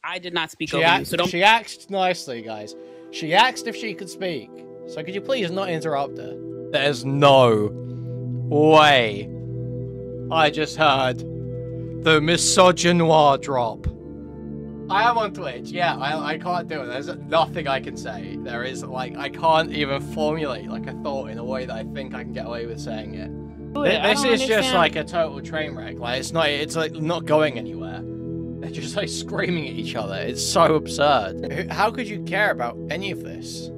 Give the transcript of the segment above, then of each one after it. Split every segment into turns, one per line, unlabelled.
I did not speak over you, so don't.
She asked nicely, guys. She asked if she could speak. So could you please not interrupt her? There's no way. I just heard the misogynoir drop. I am on Twitch. Yeah, I can't do it. There's nothing I can say. There is, like, I can't even formulate, like, a thought in a way that I think I can get away with saying it. This is just, like, a total train wreck. Like, it's like, not going anywhere. They're just, like, screaming at each other. It's so absurd. How could you care about any of this?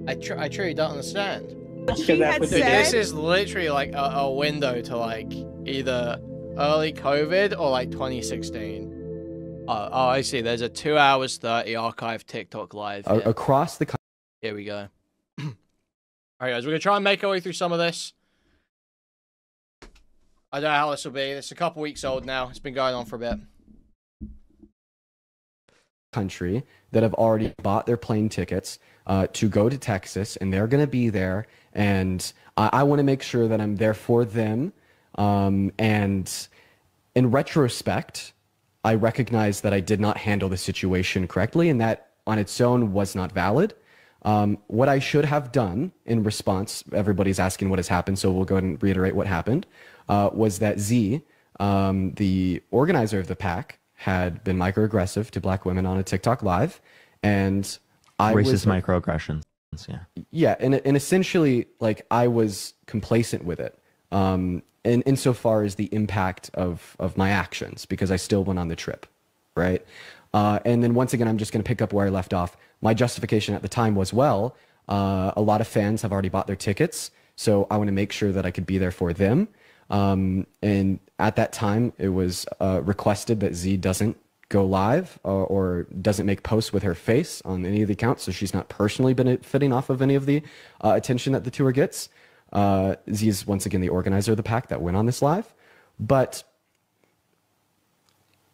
I truly don't understand. This is literally, like, a window to, like, either early COVID or, like, 2016. Oh, I see. There's a 2 hours 30 archive TikTok live.
Across the country.
Here we go. Alright, guys, we're going to try and make our way through some of this. I don't know how this will be. It's a couple weeks old now. It's been going on for a bit.
Country that have already bought their plane tickets to go to Texas, and they're going to be there. And I want to make sure that I'm there for them. And in retrospect, I recognize that I did not handle the situation correctly, and that on its own was not valid. What I should have done in response, everybody's asking what has happened, so we'll go ahead and reiterate what happened, was that Z, the organizer of the pack, had been microaggressive to black women on a TikTok live, and I
racist microaggressions, yeah.
Yeah, and essentially, like, I was complacent with it. And insofar as the impact of my actions, because I still went on the trip, right? And then once again, I'm just going to pick up where I left off. My justification at the time was, well, a lot of fans have already bought their tickets, so I want to make sure that I could be there for them. And at that time, it was requested that Z doesn't go live or doesn't make posts with her face on any of the accounts, so she's not personally benefiting off of any of the attention that the tour gets. Z is once again the organizer of the pack that went on this live, but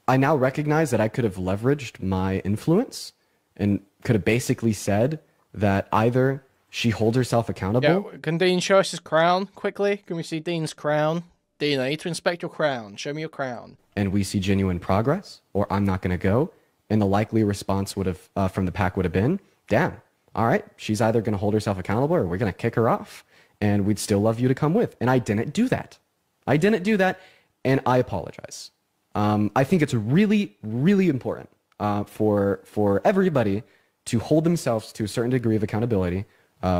I now recognize that I could have leveraged my influence and could have basically said that either she holds herself accountable.
Yeah, can Dean show us his crown quickly? Can we see Dean's crown? Dean, I need to inspect your crown. Show me your crown.
And we see genuine progress, or I'm not going to go. And the likely response would have from the pack would have been, damn, all right, she's either going to hold herself accountable or we're going to kick her off. And we'd still love you to come with. And I didn't do that. I didn't do that, and I apologize. I think it's really, really important for everybody to hold themselves to a certain degree of accountability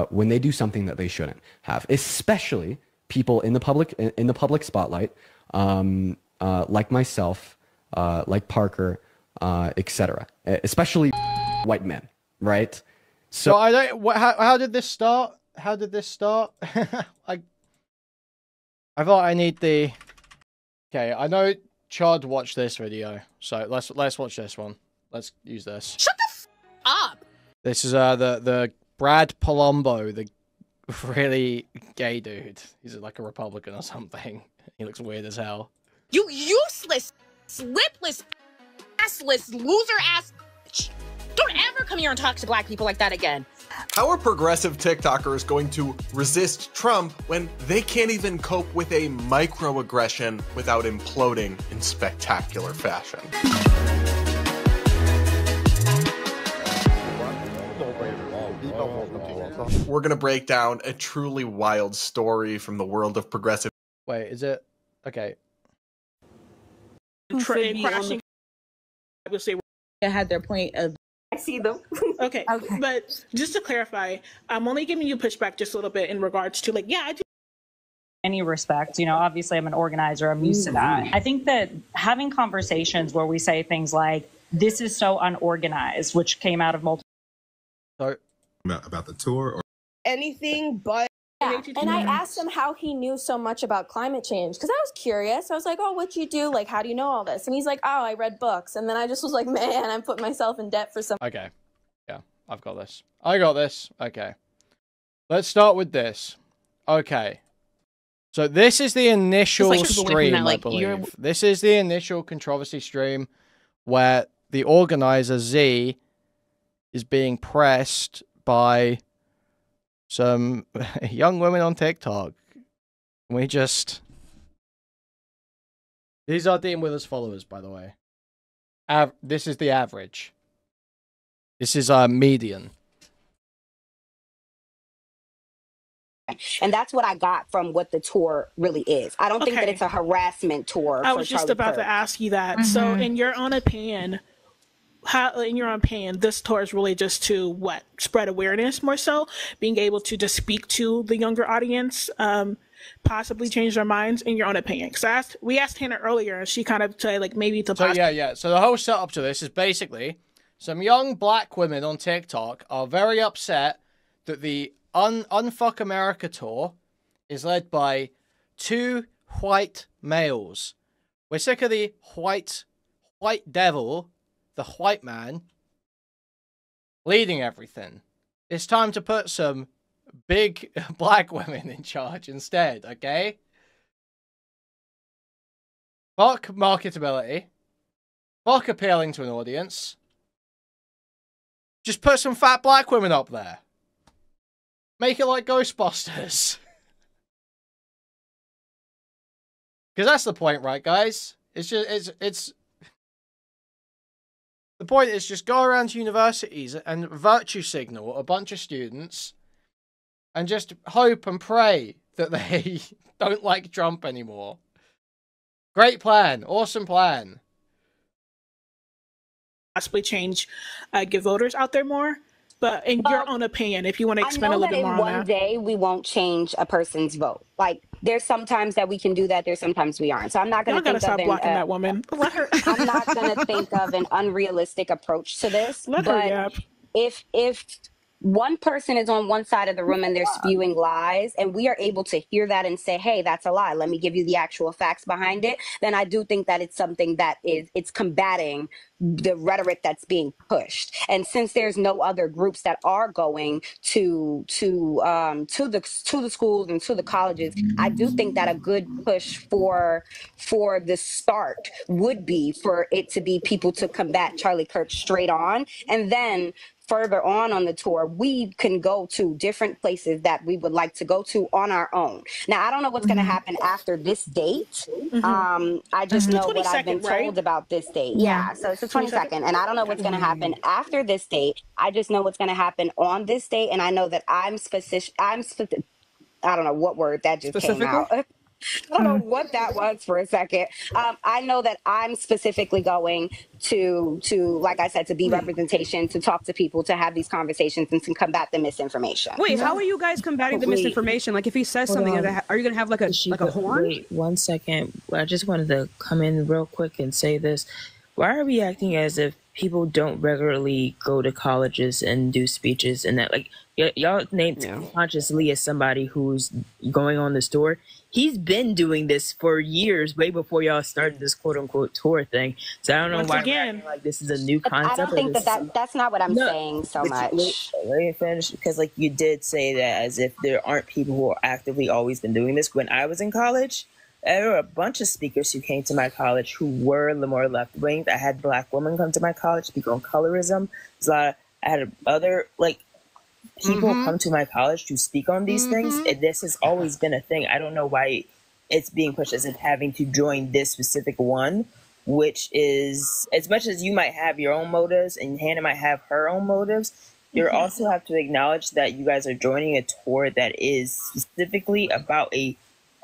when they do something that they shouldn't have, especially people in the public spotlight, like myself, like Parker, etc. Especially white men, right?
So I don't. How did this start? How did this start? I thought I need the. Okay, I know Chad watched this video, so let's watch this one. Let's use this.
Shut the f up.
This is the Brad Palumbo, the really gay dude. He's like a Republican or something. He looks weird as hell.
You useless, slipless, assless, loser ass bitch. Don't ever come here and talk to black people like that again.
How are progressive TikTokers going to resist Trump when they can't even cope with a microaggression without imploding in spectacular fashion? We're gonna break down a truly wild story from the world of progressive.
Wait, is it? Okay.
Crashing. I would say
had their point of.
I see them. Okay. But just to clarify, I'm only giving you pushback just a little bit in regards to, like, yeah, I do.
Any respect, you know, obviously I'm an organizer, I'm used to that. I think that having conversations where we say things like, this is so unorganized, which came out of multiple.
About the tour or
anything but. Yeah, and I asked him how he knew so much about climate change because I was curious. I was like, oh, what'd you do? Like, how do you know all this? And he's like, oh, I read books. And then I just was like, man, I'm putting myself in debt for some.
Okay. Yeah, I've got this. I got this. Okay. Let's start with this. Okay. So this is the initial stream, I believe. This is the initial controversy stream where the organizer, Z, is being pressed by some young women on TikTok. We just... These are Dean Willis followers, by the way. This is the average. This is median.
And that's what I got from what the tour really is. I don't think that it's a harassment tour.
I was just about to ask you that. So, in your own opinion, this tour is really just to what? Spread awareness more so? Being able to just speak to the younger audience, possibly change their minds, in your own opinion? Because we asked Hannah earlier, and she kind of said, like, maybe to
So, yeah. So, the whole setup to this is basically some young black women on TikTok are very upset that the Unfuck America tour is led by 2 white males. We're sick of the white devil, the white man, leading everything. It's time to put some big black women in charge instead, okay? Fuck marketability. Fuck appealing to an audience. Just put some fat black women up there. Make it like Ghostbusters. Because that's the point, right, guys? The point is just go around to universities and virtue signal a bunch of students and just hope and pray that they don't like Trump anymore. Great plan. Awesome plan.
Possibly change, get voters out there more. But in your own opinion, if you want to expand a little bit more on that.
One day we won't change a person's vote. Like, there's sometimes that we can do that. There's sometimes we aren't. So I'm not going to
stop blocking that woman. Let her.
I'm not going to think of an unrealistic approach to this.
Let her yap.
If one person is on one side of the room and they're spewing lies, and we are able to hear that and say, hey, that's a lie, let me give you the actual facts behind it, then I do think that it's something that it's combating the rhetoric that's being pushed. And since there's no other groups that are going to the schools and to the colleges, I do think that a good push for the start would be for it to be people to combat Charlie Kirk straight on, and then further on the tour, we can go to different places that we would like to go to on our own. Now, I don't know what's going to happen after this date. I just know what I've been told about this date. Yeah, so it's the 22nd, and I don't know what's going to happen after this date. I just know what's going to happen on this date, and I know that I don't know what word that just came out. I don't know what that was for a second. I know that I'm specifically going to, like I said, to be representation, to talk to people, to have these conversations, and to combat the misinformation.
Wait, how are you guys combating the misinformation? Like, if he says something, are you going to have like a horn?
Wait, 1 second. I just wanted to come in real quick and say this. Why are we acting as if people don't regularly go to colleges and do speeches and that? Like, y'all named consciously as somebody who's going on this tour. He's been doing this for years, way before y'all started this quote unquote tour thing. So I don't know why like this is a new concept.
I don't think that's not what I'm saying so much.
Let me finish, because like you did say that as if there aren't people who are actively always been doing this. When I was in college, there were a bunch of speakers who came to my college who were the more left wing. I had black women come to my college speak on colorism. I had other people come to my college to speak on these things. And this has always been a thing. I don't know why it's being pushed as if having to join this specific one, which is, as much as you might have your own motives and Hannah might have her own motives, you also have to acknowledge that you guys are joining a tour that is specifically about a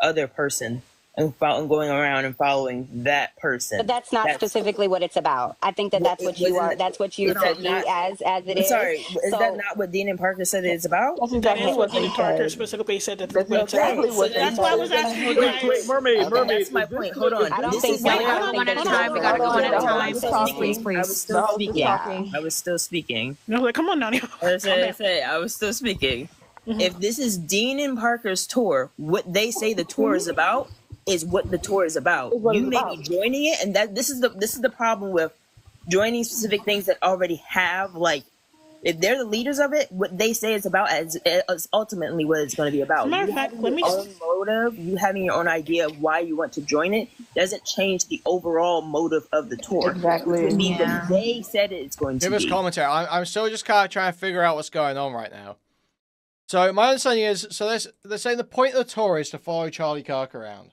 other person and going around and following that person.
But that's not specifically what it's about. I think that's what you are. That's what you're taking as it is.
Sorry, is that not what Dean and Parker said it's about?
That is what Dean and Parker specifically said that it's about. That's why I was asking you guys.
Wait, mermaid. That's my point. Hold on.
I don't think that. We gotta go one at a time. We gotta go one at a time. Please.
I was still speaking. I was still speaking.
No, like, come on, Nani.
I was still speaking. If this is Dean and Parker's tour, what they say the tour is about is what the tour is about. You may be joining it, and this is the problem with joining specific things that already have, like, if they're the leaders of it, what they say it's about is ultimately what it's going to be about.
As a matter of fact, let me
own motive, you having your own idea of why you want to join it doesn't change the overall motive of the tour.
Exactly.
They said it's going to be.
Give us commentary. I'm still just kind of trying to figure out what's going on right now. So my understanding is, they're saying the point of the tour is to follow Charlie Kirk around.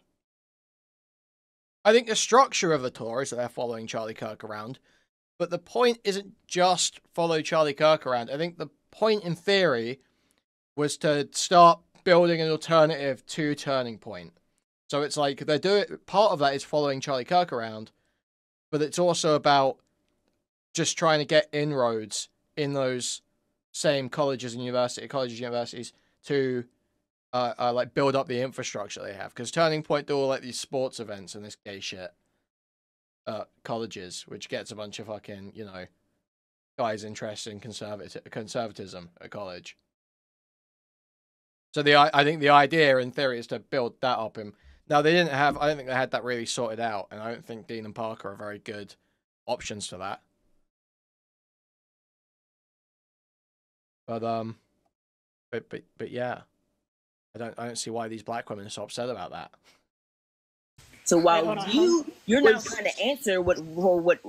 I think the structure of the tour is that they're following Charlie Kirk around. But the point isn't just follow Charlie Kirk around. I think the point in theory was to start building an alternative to Turning Point. So it's like they're doing, part of that is following Charlie Kirk around, but it's also about just trying to get inroads in those same colleges and universities to like build up the infrastructure they have. Because Turning Point do all like these sports events and this gay shit. Colleges, which gets a bunch of fucking, you know, guys interested in conservatism at college. So I think the idea in theory is to build that up. Now they didn't have, I don't think they had that really sorted out, and I don't think Dean and Parker are very good options for that. But yeah, I don't see why these black women are so upset about that.
So while you're now trying to answer what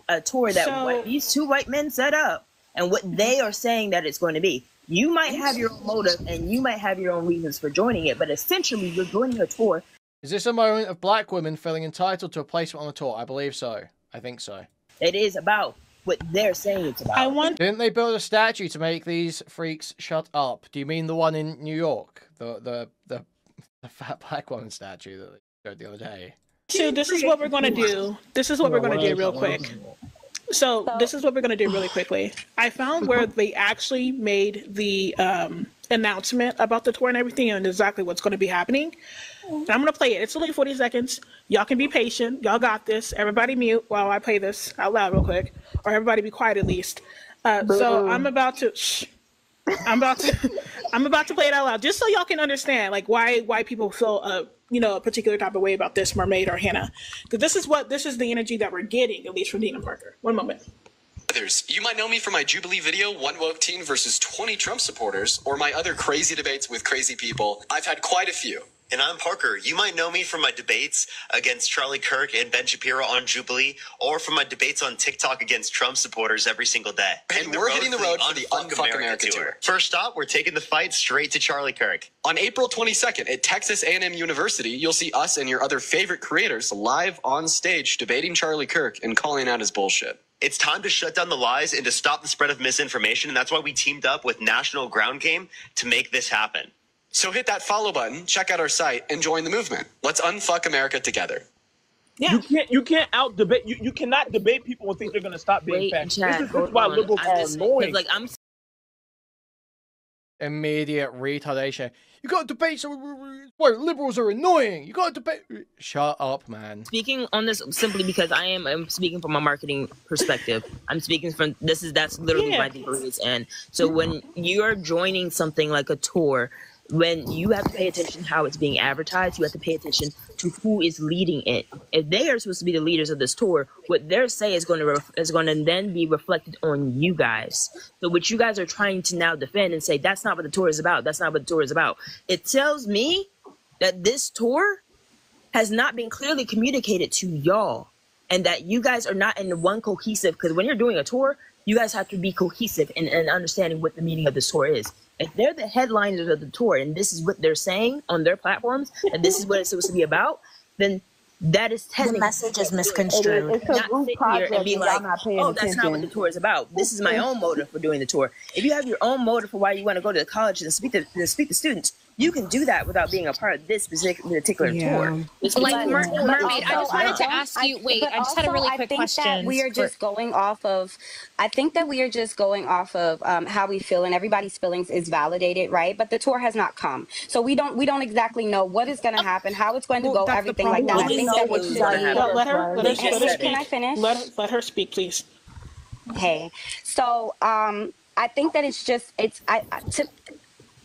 a tour that these two white men set up and what they are saying that it's going to be, you might have your own motive and you might have your own reasons for joining it, but essentially you're joining a tour.
Is this a moment of black women feeling entitled to a placement on the tour? I believe so. I think so.
It is about what they're saying it's about.
Didn't they build a statue to make these freaks shut up? Do you mean the one in New York? The fat black woman statue that they showed the other day?
So this is what we're going to do. This is what we're going to do real quick. So this is what we're going to do really quickly. I found where they actually made the announcement about the tour and everything and exactly what's going to be happening. And I'm going to play it. It's only 40 seconds. Y'all can be patient. Y'all got this. Everybody mute while I play this out loud real quick. Or everybody be quiet at least. So I'm about to... I'm about to play it out loud just so y'all can understand like why people feel a particular type of way about this mermaid or Hannah, because this is the energy that we're getting, at least from Dean and Parker. One moment.
You might know me from my Jubilee video, One Woke Teen versus 20 Trump supporters, or my other crazy debates with crazy people. I've had quite a few.
And I'm Parker. You might know me from my debates against Charlie Kirk and Ben Shapiro on Jubilee, or from my debates on TikTok against Trump supporters every single day.
And we're hitting the road for the Unfuck America tour.
First stop, we're taking the fight straight to Charlie Kirk.
On April 22nd at Texas A&M University, you'll see us and your other favorite creators live on stage debating Charlie Kirk and calling out his bullshit.
It's time to shut down the lies and to stop the spread of misinformation, and that's why we teamed up with National Ground Game to make this happen.
So hit that follow button, check out our site, and join the movement. Let's unfuck America together.
Yeah. You can't out debate. You cannot debate people and think they're going to stop being fascist. This is why liberals are annoying.
Like
Immediate retardation. You got to debate. Why liberals are annoying? You got to debate. Shut up, man.
Speaking on this simply because I'm speaking from a marketing perspective. I'm speaking from that's literally my degrees. And so when you are joining something like a tour, when you have to pay attention to how it's being advertised, you have to pay attention to who is leading it. If they are supposed to be the leaders of this tour, what they're saying is going to then be reflected on you guys. So what you guys are trying to now defend and say, that's not what the tour is about. That's not what the tour is about. It tells me that this tour has not been clearly communicated to y'all, and that you guys are not in one cohesive, because when you're doing a tour, you guys have to be cohesive in understanding what the meaning of this tour is. If they're the headliners of the tour and this is what they're saying on their platforms and this is what it's supposed to be about, then that is technically
the message is misconstrued.
It's a group project and be like, oh, that's not what the tour is about. This is my own motive for doing the tour. If you have your own motive for why you want to go to the college and speak to students, you can do that without being a part of this particular tour.
Like Mermaid, I just wanted to ask you. Wait, I just had a really quick question.
We are just going off of. I think that we are just going off of how we feel, and everybody's feelings is validated, right? But the tour has not come, so we don't exactly know what is going to happen, how it's going to go, everything like that. I think that what you
Can I finish? Let her speak, please.
Okay, so I think that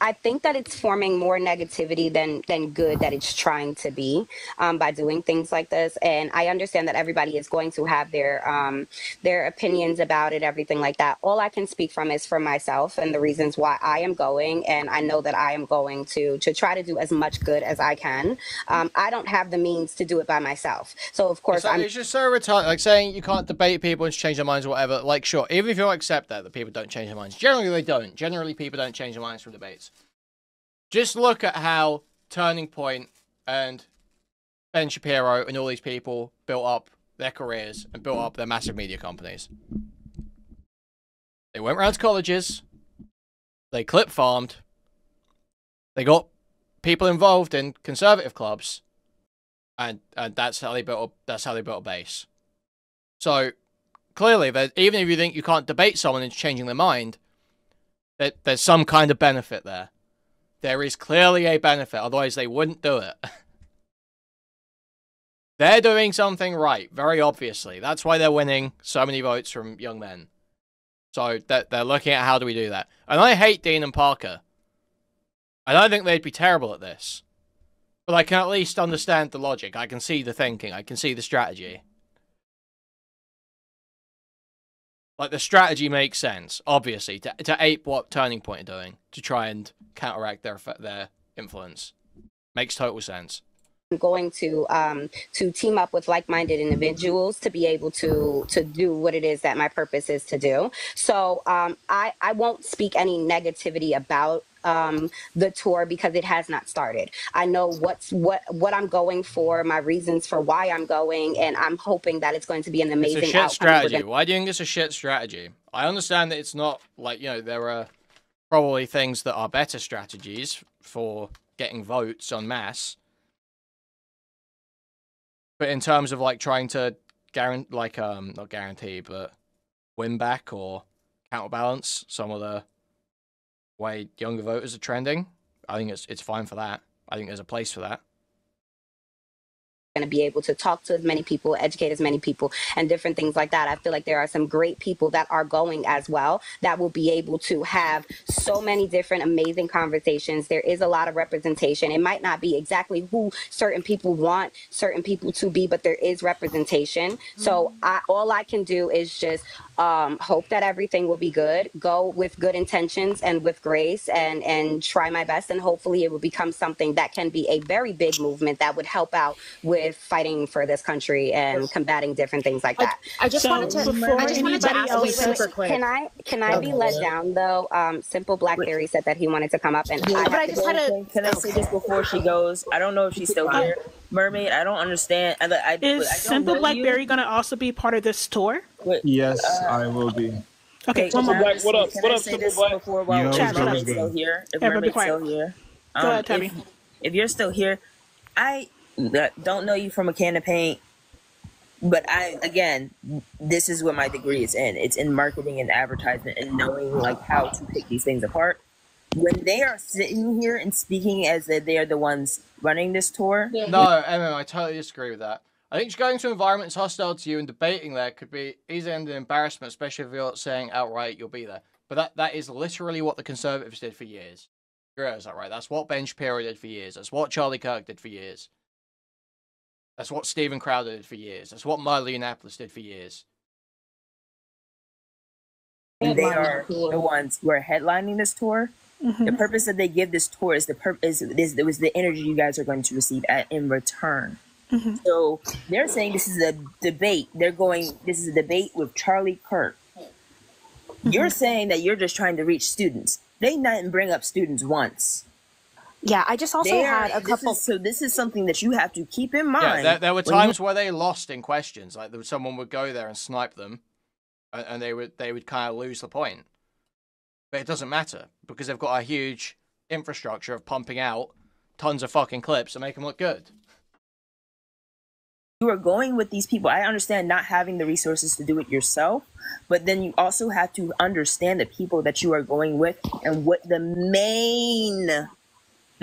I think that it's forming more negativity than good that it's trying to be by doing things like this. And I understand that everybody is going to have their opinions about it, everything like that. All I can speak from is for myself and the reasons why I am going. And I know that I am going to try to do as much good as I can. I don't have the means to do it by myself. So, of course,
it's just so retarded. Like saying you can't debate people and change their minds or whatever. Like, sure, even if you accept that people don't change their minds. Generally, they don't. Generally, people don't change their minds from debates. Just look at how Turning Point and Ben Shapiro and all these people built up their careers and built up their massive media companies. They went around to colleges. They clip farmed. They got people involved in conservative clubs, and that's how they built. That's how they built a base. So clearly, even if you think you can't debate someone into changing their mind, there's some kind of benefit there. There is clearly a benefit. Otherwise, they wouldn't do it. They're doing something right, very obviously. That's why they're winning so many votes from young men. So they're looking at how do we do that. And I hate Dean and Parker. I don't think they'd be terrible at this. But I can at least understand the logic. I can see the thinking. I can see the strategy. Like, the strategy makes sense, obviously, to ape what Turning Point are doing, to try and counteract their influence. Makes total sense.
I'm going to team up with like-minded individuals to be able to do what it is that my purpose is to do. So I won't speak any negativity about the tour because it has not started. I know what I'm going for, my reasons for why I'm going, and I'm hoping that it's going to be an amazing
It's a shit strategy. Why do you think it's a shit strategy? I understand that it's not, like, you know, there are probably things that are better strategies for getting votes en masse. But in terms of, like, trying to guarantee, like, not guarantee, but win back or counterbalance some of the way younger voters are trending, I think it's fine for that. I think there's a place for that.
Going to be able to talk to as many people, educate as many people, and different things like that. I feel like there are some great people that are going as well that will be able to have so many different amazing conversations. There is a lot of representation. It might not be exactly who certain people want certain people to be, but there is representation. So all I can do is just hope that everything will be good, go with good intentions and with grace, and try my best, and hopefully it will become something that can be a very big movement that would help out with fighting for this country and combating different things like that.
I just wanted to ask super quick.
Can I be let down though? Simple Blackberry said that he wanted to come up, and
Can I say this before she goes? I don't know if she's still here. Mermaid, I don't understand.
Is Simple Blackberry going to also be part of this tour?
Yes, I will be.
Okay,
Simple Black, what up? What up,
Simple Black? Before while Mermaid's still here, if Mermaid's still here,
go ahead, Tabby.
If you're still here, I don't know you from a can of paint, but again, this is what my degree is in. It's in marketing and advertisement and knowing, like, how to pick these things apart. When they are sitting here and speaking as if they are the ones running this tour.
No, Emma, I totally disagree with that. I think just going to environments hostile to you and debating there could be easily an embarrassment, especially if you're saying outright you'll be there. But that is literally what the Conservatives did for years. Is that right? That's what Ben Shapiro did for years. That's what Charlie Kirk did for years. That's what Steven Crowder did for years. That's what Milo Yiannopoulos did for years.
And they are the ones who are headlining this tour. The purpose that they give this tour is the energy you guys are going to receive in return. So they're saying this is a debate. This is a debate with Charlie Kirk. You're saying that you're just trying to reach students. They didn't bring up students once.
Yeah, I just also had a couple.
So this is something that you have to keep in mind.
Yeah, there were times where they lost in questions. Like, someone would go there and snipe them, and they would kind of lose the point. But it doesn't matter because they've got a huge infrastructure of pumping out tons of fucking clips to make them look good.
You are going with these people. I understand not having the resources to do it yourself, but then you also have to understand the people that you are going with and what the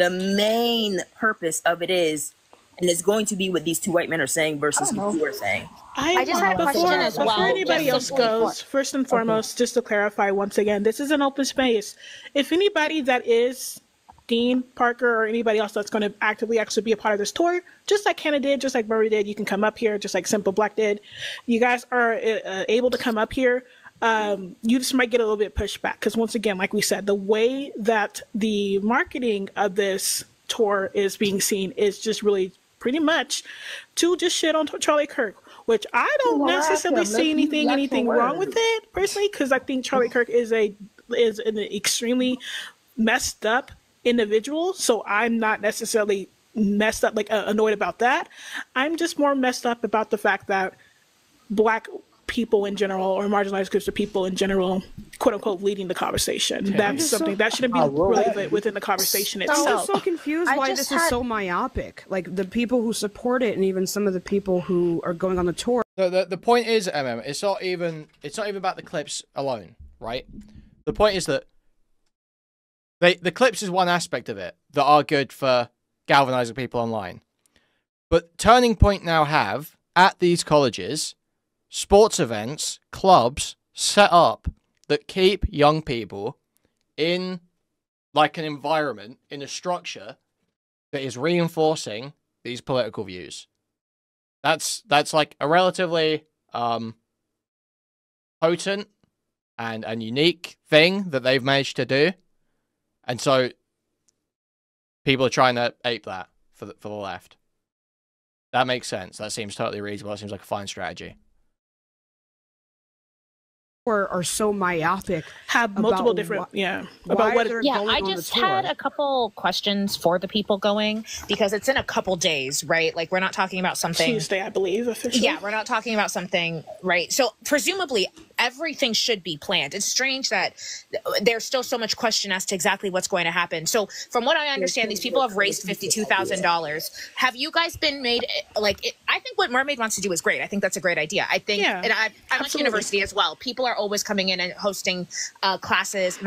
main purpose of it is, and it's going to be what these two white men are saying versus what you are saying.
I just had a question as well.
Before anybody else goes, first and foremost, just to clarify once again, this is an open space. If anybody that is Dean, Parker, or anybody else that's going to actively actually be a part of this tour, just like Hannah did, just like Murray did, you can come up here, just like Simple Black did. You guys are able to come up here. You just might get a little bit pushed back because, once again, like we said, the way that the marketing of this tour is being seen is just really pretty much to just shit on Charlie Kirk, which I don't necessarily see anything wrong with it personally, because I think Charlie Kirk is an extremely messed up individual. So I'm not necessarily messed up, like annoyed about that. I'm just more messed up about the fact that Black people in general or marginalized groups of people in general, quote unquote, leading the conversation. That's something that shouldn't be really within the conversation itself.
I'm just so confused why this is so myopic. Like the people who support it and even some of the people who are going on the tour.
The point is, it's not even about the clips alone, right? The point is that the clips is one aspect of it that are good for galvanizing people online. But Turning Point now have, at these colleges, sports events, clubs set up that keep young people in like an environment, in a structure that is reinforcing these political views. That's like a relatively potent and unique thing that they've managed to do. And so people are trying to ape that for the left. That makes sense. That seems totally reasonable. That seems like a fine strategy.
Are so myopic,
have multiple different about what
I just had a couple questions for the people going, because it's in a couple days, right? Like, we're not talking about something
Tuesday, I believe, officially.
Yeah, we're not talking about something, right? So presumably everything should be planned. It's strange that there's still so much question as to exactly what's going to happen. So from what I understand, these people have raised $52,000. Have you guys been made, like, I think what Mermaid wants to do is great. I think that's a great idea. I think, and I went to university as well. People are always coming in and hosting not classes,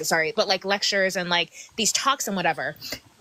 sorry, but like lectures and like these talks and whatever.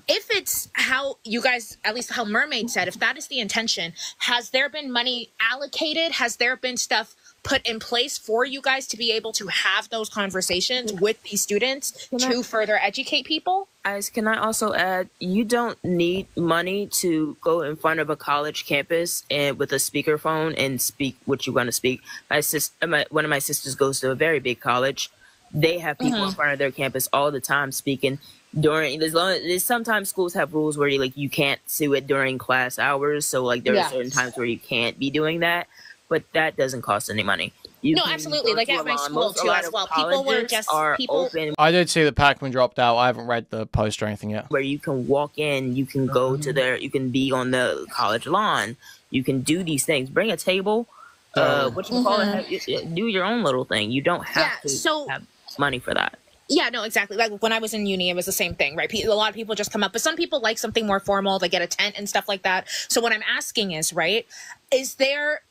If it's how you guys, at least how Mermaid said, if that is the intention, has there been money allocated? Has there been stuff put in place for you guys to be able to have those conversations with these students to further educate people?
Guys, can I also add, you don't need money to go in front of a college campus and with a speakerphone and speak what you want to speak. One of my sisters goes to a very big college. They have people in front of their campus all the time speaking. There's sometimes schools have rules where you can't do it during class hours. So like there are certain times where you can't be doing that, but that doesn't cost any money.
No, absolutely. Like at my school too as well. People were just
open.
I did see that Pac-Man dropped out. I haven't read the post or anything yet.
Where you can walk in, you can go to you can be on the college lawn. You can do these things. Bring a table. What you call it? Do your own little thing. You don't have to have money for that.
Yeah, no, exactly. Like when I was in uni, it was the same thing, right? A lot of people just come up, but some people like something more formal. They get a tent and stuff like that. So what I'm asking is, right, is there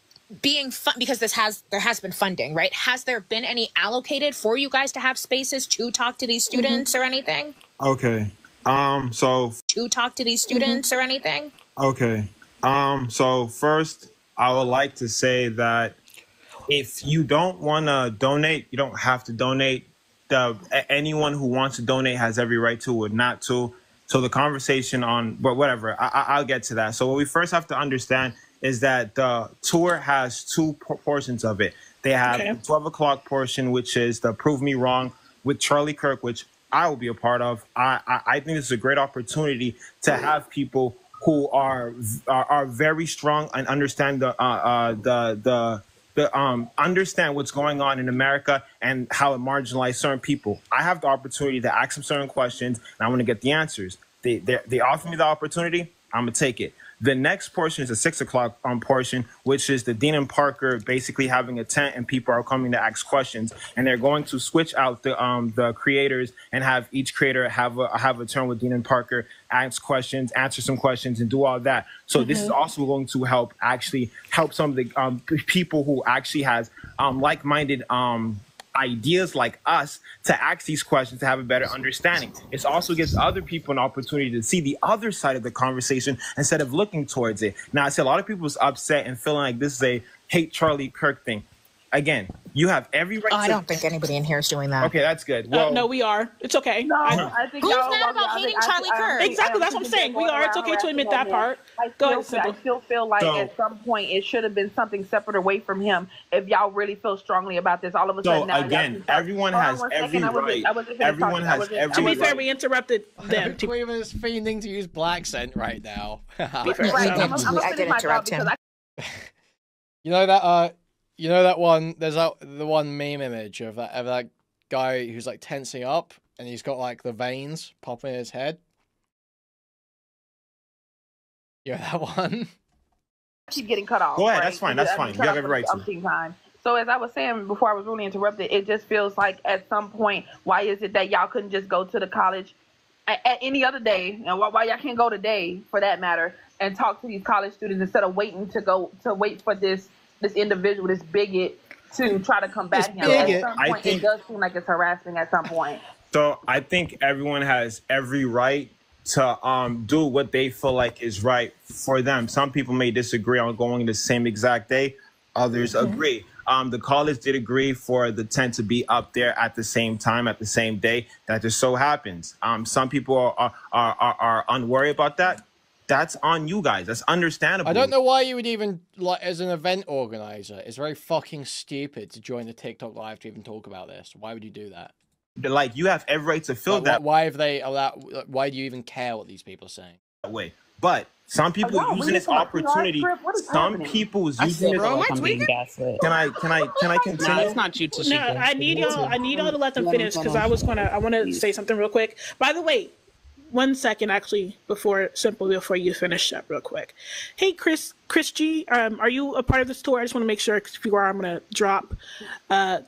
being fun, because there has been funding, right? Has there been any allocated for you guys to have spaces to talk to these students or anything?
Okay.
To talk to these students or anything?
Okay. So first, I would like to say that if you don't want to donate, you don't have to donate. Anyone who wants to donate has every right to or not to. So the conversation on, but whatever, I'll get to that. So what we first have to understand is that the tour has two portions of it. They have the 12 o'clock portion, which is the Prove Me Wrong with Charlie Kirk, which I will be a part of. I think this is a great opportunity to have people who are very strong and understand understand what's going on in America and how it marginalized certain people. I have the opportunity to ask them certain questions, and I want to get the answers. They offer me the opportunity, I'm going to take it. The next portion is the 6 o'clock portion, which is the Dean and Parker basically having a tent and people are coming to ask questions. And they're going to switch out the creators and have each creator have a turn with Dean and Parker, ask questions, answer some questions, and do all that. So this is also going to help some of the people who actually has like-minded ideas like us to ask these questions to have a better understanding. It also gives other people an opportunity to see the other side of the conversation instead of looking towards it. Now, I see a lot of people is upset and feeling like this is a hate Charlie Kirk thing. Again, you have every right.
I don't think anybody in here is doing that.
Okay, that's good. Well,
no, we are. It's okay.
No, I think
who's mad about hating Charlie Kirk?
Exactly, that's what I'm saying. We are. It's okay to admit that part.
I still feel like at some point it should have been something separate away from him. If y'all really feel strongly about this, all of a sudden.
So again, everyone has every right. Everyone has every right.
To be fair, we interrupted them.
Queen is fiending to use black scent right now.
I did interrupt him.
You know that you know that one? There's the one meme image of that guy who's like tensing up, and he's got like the veins popping in his head. You know that one?
Keep getting cut off.
Go ahead. Right? That's fine. You have every right to.
Time.
So as I was saying before I was really interrupted, it just feels like at some point, why is it that y'all couldn't just go to the college at any other day, and why y'all can't go today for that matter, and talk to these college students instead of waiting to wait for this individual, this bigot, to try to combat him. At some point, it does seem like it's harassing at some point.
So I think everyone has every right to do what they feel like is right for them. Some people may disagree on going the same exact day. Others agree. The college did agree for the 10 to be up there at the same time, at the same day. That just so happens. Some people are unworried about that. That's on you guys. That's understandable.
I don't know why you would even, like, as an event organizer, it's very fucking stupid to join the TikTok live to even talk about this. Why would you do that?
Like, you have every right to feel that.
Why have they allowed? Why do you even care what these people are saying?
That way. But some people using this opportunity. Some people's using this. Can I continue?
No, it's not you, Tashika. No, I need y'all to let them finish because I want to say something real quick. By the way, 1 second actually before you finish up real quick. Hey, Chris G, are you a part of this tour? I just want to make sure because if you are, I'm gonna drop.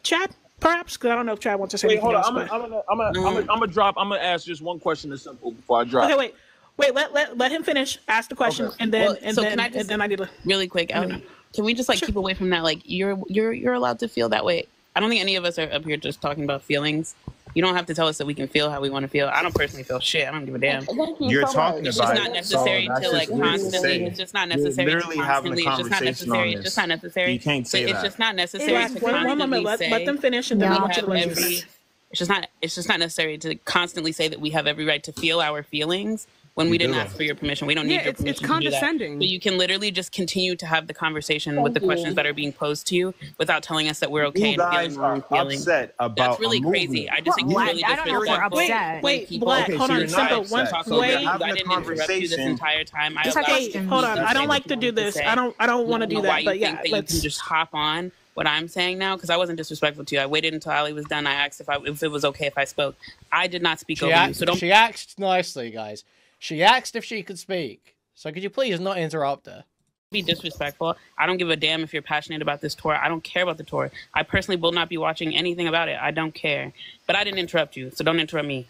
Chad, perhaps, because I don't know if Chad wants to say anything else.
I'm gonna drop. I'm gonna ask just one question that's simple before I drop.
Okay, wait. Let him finish. Ask the question, and then I need to
really quick. Can we just keep away from that? Like you're allowed to feel that way. I don't think any of us are up here just talking about feelings. You don't have to tell us that we can feel how we want to feel. I don't personally feel shit. I don't give a damn.
You're talking about.
It's just not necessary to constantly. It's just not necessary to constantly. It's just not necessary. It's just not necessary.
You can't say that.
It's just not necessary to
one moment. Let them finish, and then I'll let you
It's just not necessary to constantly say that we have every right to feel our feelings when we didn't ask for your permission. We don't need your permission.
It's condescending.
To do that. But you can literally just continue to have the conversation with the questions that are being posed to you without telling us that we're okay and feeling wrong feelings.
Upset about
That's really crazy. I just think it's really disrespectful.
Wait, Black, hold on. Simple. Wait,
I didn't interrupt you this entire time.
Hold on. I don't like to do this. I don't want to do that. But yeah,
let's you can just hop on what I'm saying now, because I wasn't disrespectful to you. I waited until Ali was done. I asked if it was okay if I spoke. I did not speak over you. So don't.
She asked nicely, guys. She asked if she could speak. So could you please not interrupt her?
Be disrespectful. I don't give a damn if you're passionate about this tour. I don't care about the tour. I personally will not be watching anything about it. I don't care. But I didn't interrupt you, so don't interrupt me.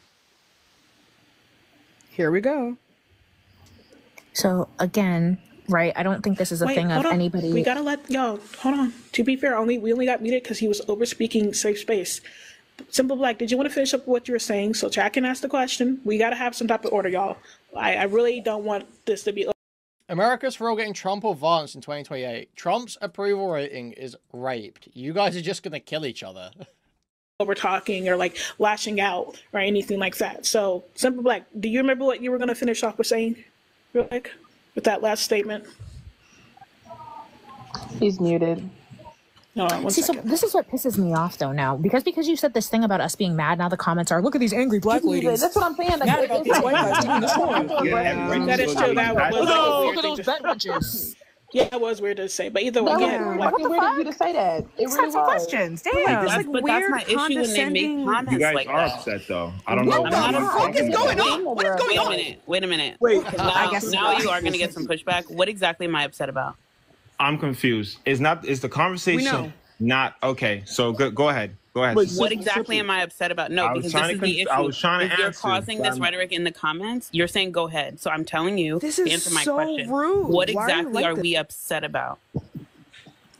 Here we go.
So again, right? I don't think this is a thing of anybody.
We gotta let hold on. To be fair, we only got muted because he was over speaking safe space. Simple Black, did you want to finish up what you were saying so Chad can ask the question? We got to have some type of order, y'all. I really don't want this to be...
America's for all getting Trump or Vance in 2028. Trump's approval rating is raped. You guys are just going to kill each other.
We're talking or lashing out or anything like that. So, Simple Black, do you remember what you were going to finish off with saying real quick with that last statement?
He's muted.
No,
See, so this is what pisses me off though now, because you said this thing about us being mad. Now the comments are, look at these angry black ladies.
That's what I'm saying.
Mad about these white guys doing this wrong.
That is true.
Look at those bet lunches.
Yeah, it was weird to say, but either way,
what the fuck? You to say that? It really was.
Questions. Damn.
That's my issue when they make comments.
You guys
like
are
that.
upset though. I don't know.
What the fuck is going on? What is going on?
Wait a minute.
Now
you are going to get some pushback. What exactly am I upset about?
I'm confused. Is the conversation not okay? So go ahead. Go ahead.
What exactly am I upset about? No, because this is the issue.
I was trying to answer.
You're causing this rhetoric in the comments. You're saying go ahead. So I'm telling you to answer my question.
Rude.
What exactly are we upset about?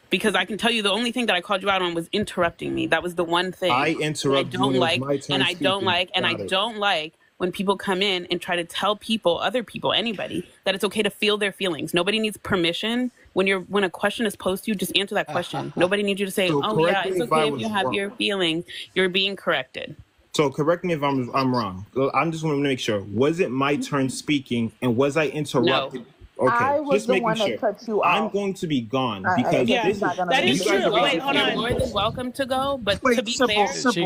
Because I can tell you the only thing that I called you out on was interrupting me. That was the one thing
I interrupted you.
I don't like when people come in and try to tell other people, anybody, that it's okay to feel their feelings. Nobody needs permission. When a question is posed to you, just answer that question. Nobody needs you to say, "Oh yeah, it's okay if you have your feelings." You're being corrected.
So correct me if I'm wrong. I just want to make sure. Was it my turn speaking, and was I interrupted?
No.
Okay,
I was
just
the
making
one
sure.
that cut you off.
I'm going to be gone because
that is true. Wait, hold on.
You're more than welcome to go, but to be fair,
She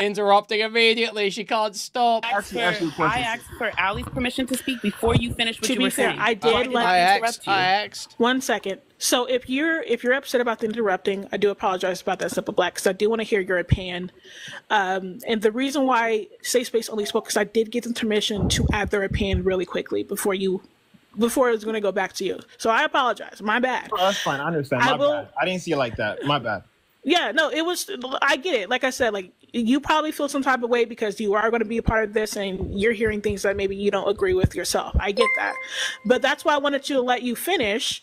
interrupting immediately. She can't stop.
I asked for Ali's permission to speak before you finished what you were saying.
I did interrupt you.
I asked.
1 second. So if you're upset about the interrupting, I do apologize about that, Simple Black, because I do want to hear your opinion. And the reason why Safe Space only spoke because I did give them permission to add their opinion really quickly before it was going to go back to you. So I apologize. My bad.
Oh, that's fine. I understand. My bad. I didn't see it like that. My bad.
Yeah, no, it was, I get it. Like I said, like, you probably feel some type of way because you are going to be a part of this and you're hearing things that maybe you don't agree with yourself. I get that. But that's why I wanted to let you finish.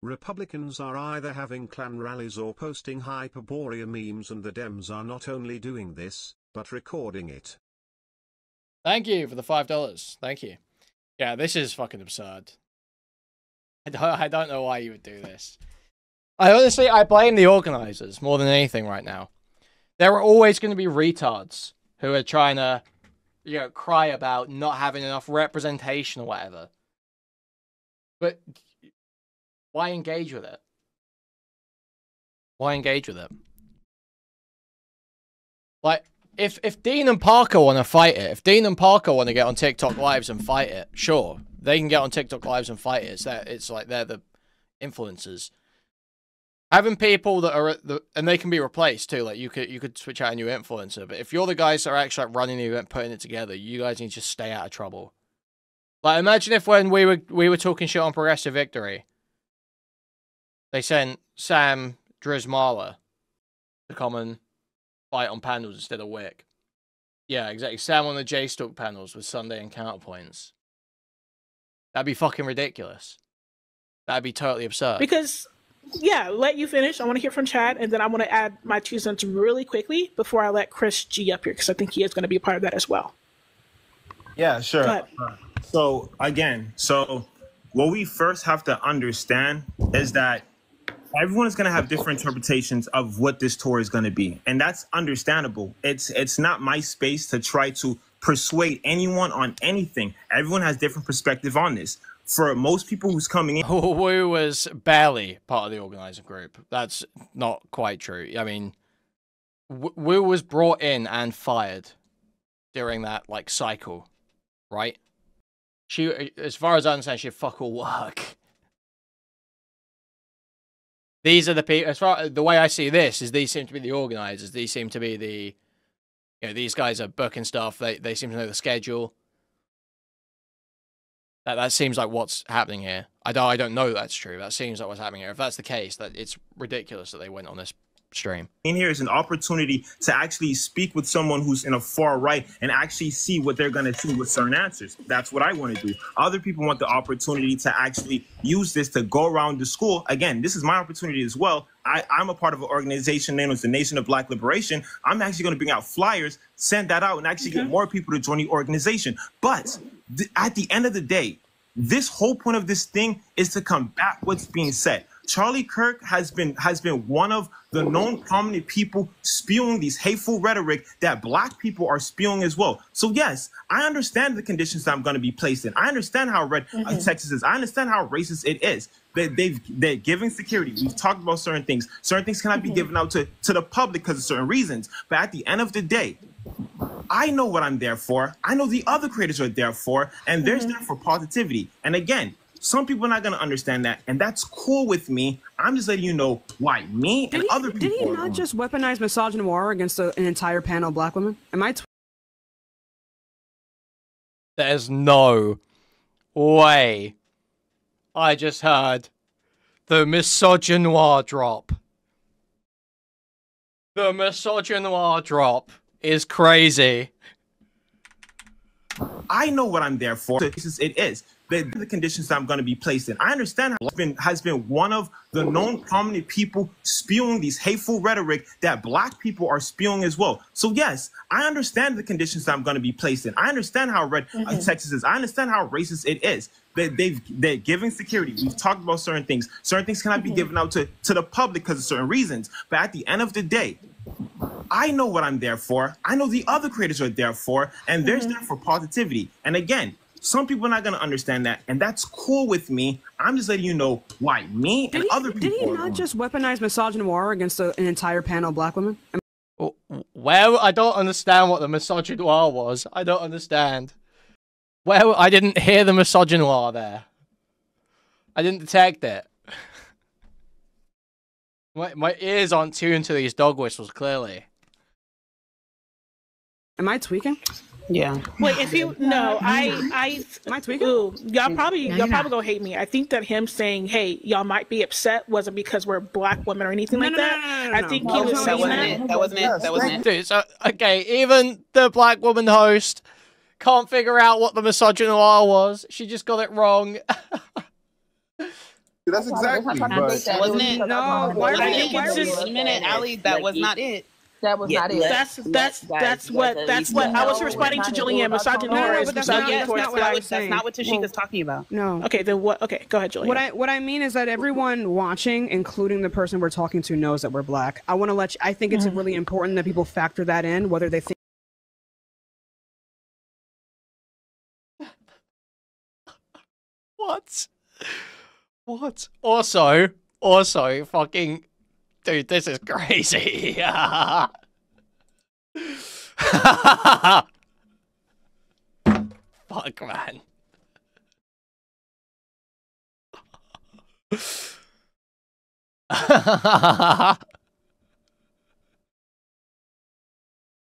Republicans are either having Klan rallies or posting Hyperborea memes, and the Dems are not only doing this, but recording it.
Thank you for the $5. Thank you. Yeah, this is fucking absurd. I don't know why you would do this. I blame the organizers more than anything right now. There are always going to be retards who are trying to, you know, cry about not having enough representation or whatever. But why engage with it? Why engage with it? Like, if Dean and Parker want to fight it, if Dean and Parker want to get on TikTok lives and fight it, sure, they can get on TikTok lives and fight it. It's like they're the influencers. Having people that are and they can be replaced too. Like you could switch out a new influencer, but if you're the guys that are actually like running the event, putting it together, you guys need to just stay out of trouble. Like imagine if when we were talking shit on Progressive Victory, they sent Sam Drizmala to come and fight on panels instead of Wick. Yeah, exactly. Sam on the J-Stock panels with Sunday and Counterpoints. That'd be fucking ridiculous. That'd be totally absurd.
Because, yeah, let you finish. I want to hear from Chad, and then I want to add my 2 cents really quickly before I let Chris G up here, because I think he is going to be a part of that as well.
Yeah, sure. So, again, what we first have to understand is that everyone is going to have different interpretations of what this tour is going to be. And that's understandable. It's not my space to try to persuade anyone on anything. Everyone has different perspective on this. For most people who's coming in...
Wu was barely part of the organizing group. That's not quite true. I mean, Wu was brought in and fired during that, like, cycle, right? She, as far as I understand, she had fuck all work. These are the people, as far the way I see this, is these seem to be the organizers. These seem to be the, you know, these guys are booking stuff. They seem to know the schedule. That seems like what's happening here. I don't know that's true. That seems like what's happening here. If that's the case, that it's ridiculous that they went on this stream.
In here is an opportunity to actually speak with someone who's in a far right and actually see what they're going to see with certain answers. That's what I want to do. Other people want the opportunity to actually use this to go around the school. Again, this is my opportunity as well. I'm a part of an organization named the Nation of Black Liberation. I'm actually going to bring out flyers, send that out, and actually get more people to join the organization. But at the end of the day, this whole point of this thing is to combat what's being said. Charlie Kirk has been one of the known prominent people spewing these hateful rhetoric that black people are spewing as well. So yes, I understand the conditions that I'm going to be placed in. I understand how red Texas is. I understand how racist it is. They're giving security. We've talked about certain things. Certain things cannot be given out to the public because of certain reasons. But at the end of the day, I know what I'm there for. I know the other creators are there for, and they're there for positivity. And again, some people are not going to understand that, and that's cool with me. I'm just letting you know why me and other people.
Did he not just weaponize misogynoir against an entire panel of black women? Am I?
There's no way. I just heard the misogynoir drop. The misogynoir drop is crazy.
I know what I'm there for. It is. The conditions that I'm going to be placed in. I understand how has been one of the known prominent people spewing these hateful rhetoric that black people are spewing as well. So yes, I understand the conditions that I'm going to be placed in. I understand how red Texas is. I understand how racist it is. They're giving security. We've talked about certain things. Certain things cannot be given out to the public because of certain reasons. But at the end of the day, I know what I'm there for. I know the other creators are there for, and they're there for positivity. And again, some people are not going to understand that, and that's cool with me. I'm just letting you know why me and other people.
Did he not just weaponize misogynoir against an entire panel of black women?
Well, I don't understand what the misogynoir was. I don't understand. Well, I didn't hear the misogynoir there. I didn't detect it. My ears aren't tuned to these dog whistles, clearly.
Am I tweaking?
Yeah.
Wait, if you no, I ooh, y'all probably gonna hate me. I think that him saying, "Hey, y'all might be upset," wasn't because we're black women or anything like that. I think he was saying that.
That wasn't it. That wasn't it.
Dude, so, okay, even the black woman host can't figure out what the misogynoir was. She just got it wrong.
That's exactly.
That wasn't it. No, why are we a minute, Ali? That was not it.
That was not it.
That's what I was responding to Julianne. Misogynoir is misogyny towards black.
That's not what Tashika's talking about.
No.
Okay, then what? Okay, go ahead, Julianne.
What I mean is that everyone watching, including the person we're talking to, knows that we're black. I want to let you. I think it's really important that people factor that in, whether they think.
What? Also, fucking, dude, this is crazy. Fuck, man.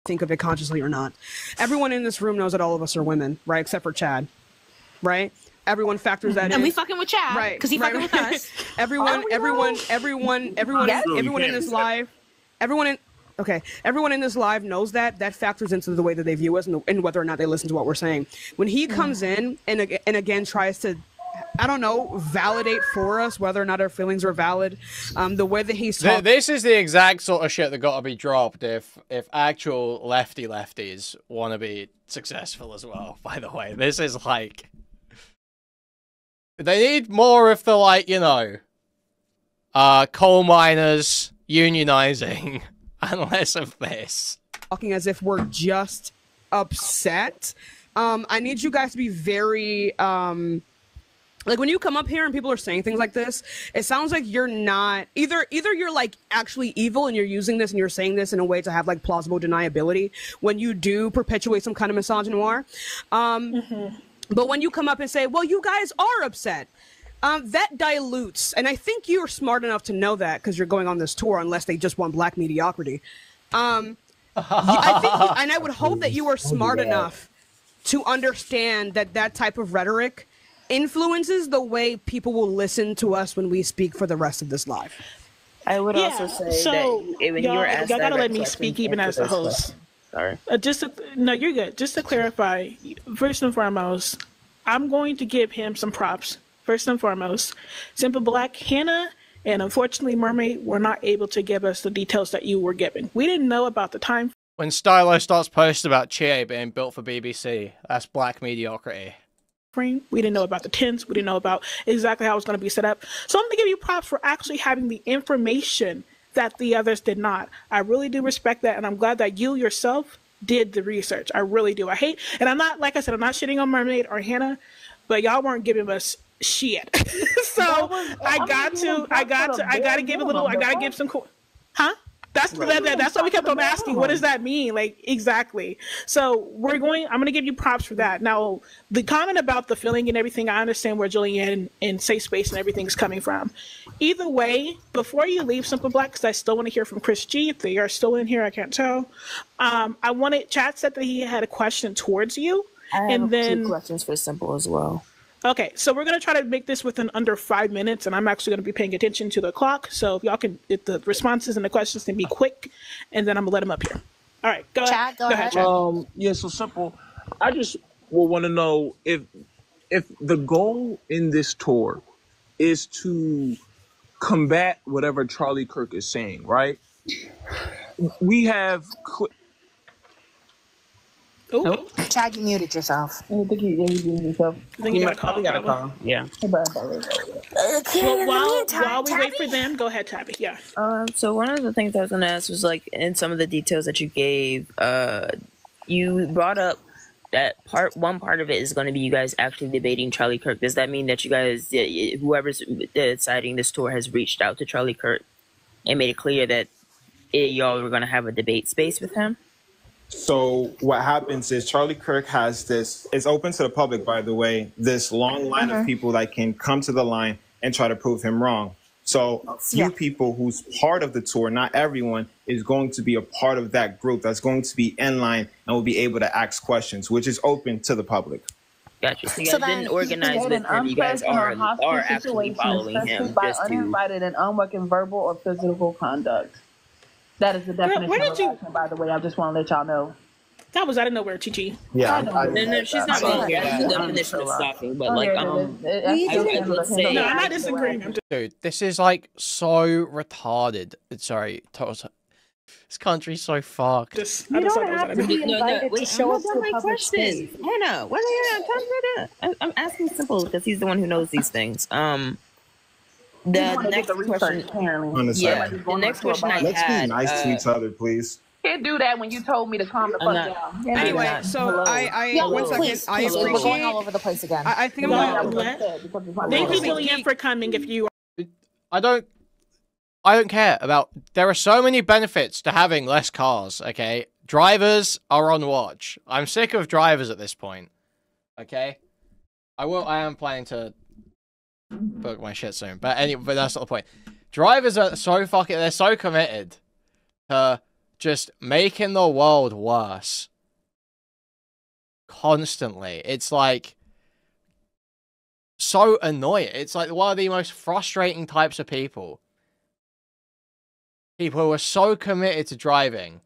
Think of it consciously or not. Everyone in this room knows that all of us are women, right? Except for Chad, right? Everyone factors that in.
And we fucking with Chad,
right?
Because he fucking with us.
Everyone in this live, everyone in this live knows that factors into the way that they view us and whether or not they listen to what we're saying. When he comes in and again tries to, I don't know, validate for us whether or not our feelings are valid, the way that he's talking.
This is the exact sort of shit that got to be dropped if actual lefties want to be successful as well. By the way, this is like. They need more of the, like, you know, coal miners unionizing and less of this.
Talking as if we're just upset. I need you guys to be very, like, when you come up here and people are saying things like this, it sounds like you're not, either you're, like, actually evil and you're using this and you're saying this in a way to have, like, plausible deniability when you do perpetuate some kind of misogynoir. But when you come up and say, well, you guys are upset, that dilutes. And I think you're smart enough to know that because you're going on this tour, unless they just want black mediocrity. I think, and I would hope that you are smart enough to understand that that type of rhetoric influences the way people will listen to us when we speak for the rest of this live.
I would also say that when you were asked,
y'all gotta let me speak even as the host.
Sorry.
No, you're good. Just to clarify, first and foremost, I'm going to give him some props. First and foremost, Simple Black, Hannah, and unfortunately Mermaid were not able to give us the details that you were giving. We didn't know about the time.
When Stylo starts posting about Chie being built for BBC, that's black mediocrity.
We didn't know about the tents. We didn't know about exactly how it was going to be set up. So I'm going to give you props for actually having the information that the others did not. I really do respect that, and I'm glad that you yourself did the research. I really do. I hate, and I'm not, like I said, I'm not shitting on Mermaid or Hannah, but y'all weren't giving us shit. So I got to give some huh? That's why we kept on asking, what does that mean? Like, exactly. So I'm going to give you props for that. Now, the comment about the feeling and everything, I understand where Julianne and Safe Space and everything is coming from. Either way, before you leave Simple Black, because I still want to hear from Chris G, if they are still in here, I can't tell. Chad said that he had a question towards you.
I have two questions for Simple as well.
Okay, so we're going to try to make this within under 5 minutes, and I'm actually going to be paying attention to the clock. So if the responses and the questions can be quick, and then I'm going to let him up here. All right, go ahead. Go ahead, Chad.
Yeah, so Simple. I just will want to know if the goal in this tour is to combat whatever Charlie Kirk is saying, right? We have...
Oh, Chad, you muted yourself.
I think you muted yourself.
I think you got a call.
Yeah.
While we wait for them, go ahead, Tabby. Yeah.
So one of the things I was going to ask was, like, in some of the details that you gave, you brought up that one part of it is going to be you guys actually debating Charlie Kirk. Does that mean that you guys, whoever's deciding this tour, has reached out to Charlie Kirk and made it clear that y'all were going to have a debate space with him?
So what happens is Charlie Kirk has this, it's open to the public, by the way, this long line of people that can come to the line and try to prove him wrong. So a few people who's part of the tour, not everyone, is going to be a part of that group that's going to be in line and will be able to ask questions, which is open to the public.
Gotcha. So you guys didn't organize with him. You guys are actually following him
by
just to.
uninvited and unwelcome verbal or physical conduct. That is the definition of harassment, by the way. I just want to let y'all know.
That was out of nowhere, Chi-Chi.
Yeah.
No, she's not saying that's the definition of stalking, but like, I would say.
No, I'm not disagreeing.
Dude, this is like so retarded. Sorry, this country's so fucked.
You don't have to be invited to show up to a public space. Hannah, what are you I'm asking simple because he's the one who knows these things. The next question. Yeah, the next question I
Let's
had.
be nice to each other, please.
Can't do that when you told me to calm the fuck down.
Anyway, so one second.
Please,
I appreciate.
we're going all over the place again.
I think I'm going to.
Thank you, Julianne, for coming. If you.
I don't care about. There are so many benefits to having less cars. Okay, drivers are on watch. I'm sick of drivers at this point. Okay, I am planning to book my shit soon, but that's not the point. Drivers are so fucking. They're so committed to just making the world worse constantly. It's like so annoying. It's like one of the most frustrating types of people. People who are so committed to driving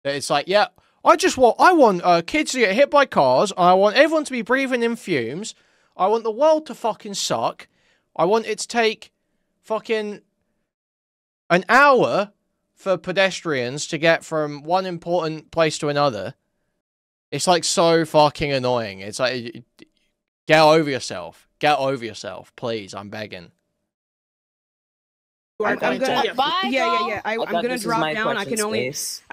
that it's like, yeah, I want kids to get hit by cars. I want everyone to be breathing in fumes. I want the world to fucking suck. I want it to take fucking an hour for pedestrians to get from one important place to another. It's like so fucking annoying. It's like, get over yourself. Get over yourself, please. I'm begging.
I'm gonna drop down. I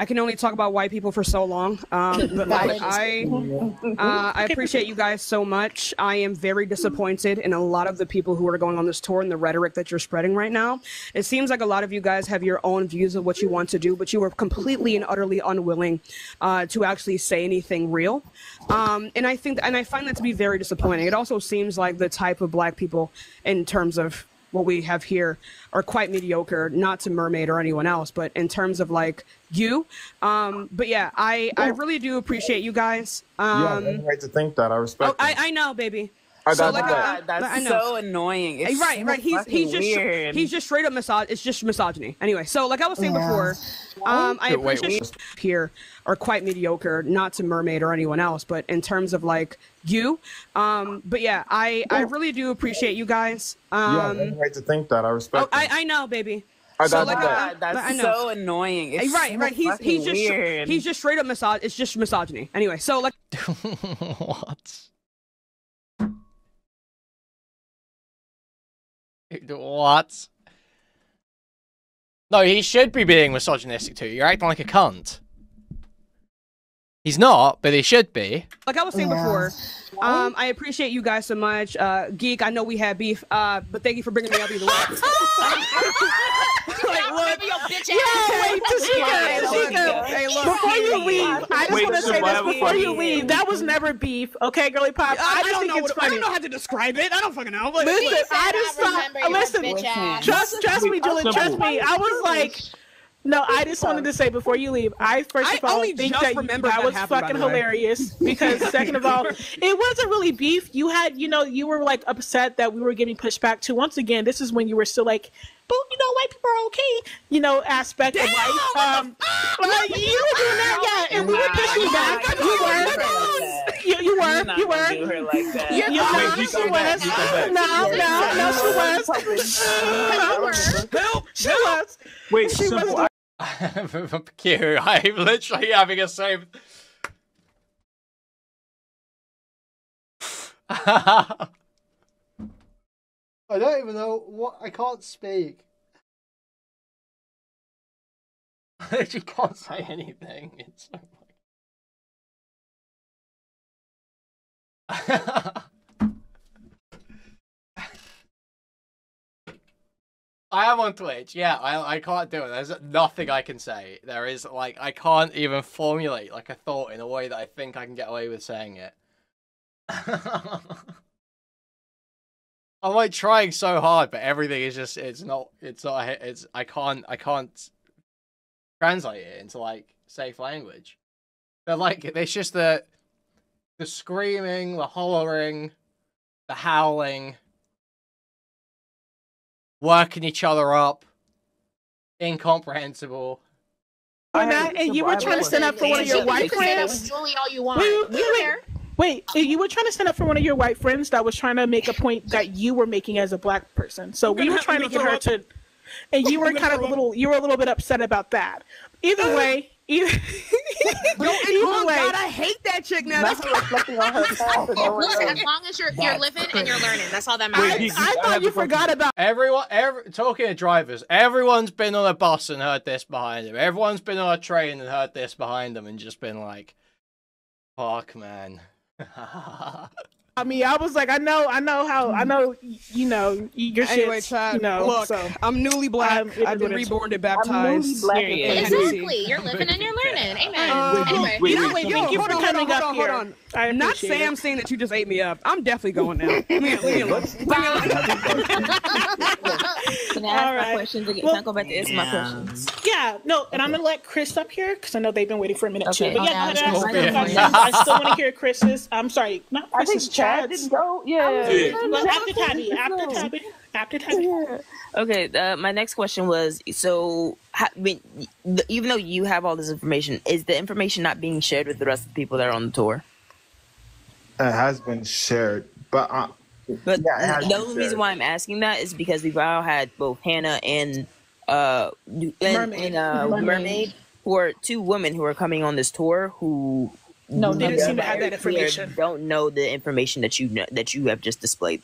can only talk about white people for so long. But like, I appreciate you guys so much. I am very disappointed in a lot of the people who are going on this tour and the rhetoric that you're spreading right now. It seems like a lot of you guys have your own views of what you want to do, but you are completely and utterly unwilling to actually say anything real. And I find that to be very disappointing. It also seems like the type of black people, in terms of what we have here, are quite mediocre, not to Mermaid or anyone else, but in terms of like you. But yeah, I really do appreciate you guys.
Yeah, that's right to think that. I respect it.
I know, baby.
That's so annoying. It's
right. He's just straight up it's just misogyny. Anyway, so like I was saying before, I appreciate here are quite mediocre, not to Mermaid or anyone else, but in terms of like you. But yeah, I really do appreciate you guys.
Yeah, that's right to think that. I respect it.
I know, baby.
That's so annoying. It's
right. He's just straight up it's just misogyny. Anyway, so like
what? What? No, he should be being misogynistic too. You're acting like a cunt. He's not, but he should be.
Like I was saying before, I appreciate you guys so much. Geek, I know we had beef, but thank you for bringing me up either way.
Before you leave, I just want to say this before you leave. That was never beef, okay, girly pop? I just think it's funny.
I don't know how to describe it. I don't fucking know. Like,
listen, I just thought. Trust me, Julie. Trust me. I was like. No, I just wanted to say before you leave, I first of all think that was fucking hilarious because second of all, it wasn't really beef. You had, you were like upset that we were getting pushed back to. Once again, this is when you were still like, but white people are okay, aspect of life. Like, you were doing that, yeah, and we were pushing back. You were. She was.
Wait, simple.
Q, I'm literally having a same. I don't even know what. I can't speak. I literally can't say anything. It's so I am on Twitch, yeah, I can't do it. There's nothing I can say. There is, like, I can't even formulate, like, a thought in a way that I think I can get away with saying it. I'm like trying so hard, but everything is just I can't translate it into like safe language. They're like, it's just the screaming, the hollering, the howling, working each other up, incomprehensible.
And you were trying to stand up for one of your white friends.
Julie, all you want.
Wait, you were trying to stand up for one of your white friends that was trying to make a point that you were making as a black person. So we were trying to get her to, and you were kind of a little bit upset about that. Either way, either way.
God, I hate that chick now.
Look, as long as you're living and you're learning, that's all that matters.
I thought you forgot about
talking to drivers. Everyone's been on a bus and heard this behind them. Everyone's been on a train and heard this behind them and just been like, "Fuck, man."
I mean, I was like, I know, you know, your
anyway,
shit's,
Chad,
you know,
look,
so.
I'm newly black. I've been reborn and baptized.
Exactly. You're living and you're learning. Amen. Anyway.
Thank you for coming up here.
Hold on. Not Sam saying that you just ate me up. I'm definitely going now. Leave me alone.
Can I ask my questions again? Can I go back to answer my questions?
Yeah, no, and I'm gonna let Chris up here because I know they've been waiting for a minute too.
Okay.
But yeah, I still want to hear Chris's. I'm sorry, not Chris's.
Chad didn't go.
After Tabby.
Okay, my next question was, so even though you have all this information, is the information not being shared with the rest of the people that are on the tour?
It has been shared, but
the only reason why I'm asking that is because we've all had both Hannah and Mermaid, who are two women who are coming on this tour who
they didn't seem to have that information.
Don't know the information that you have just displayed.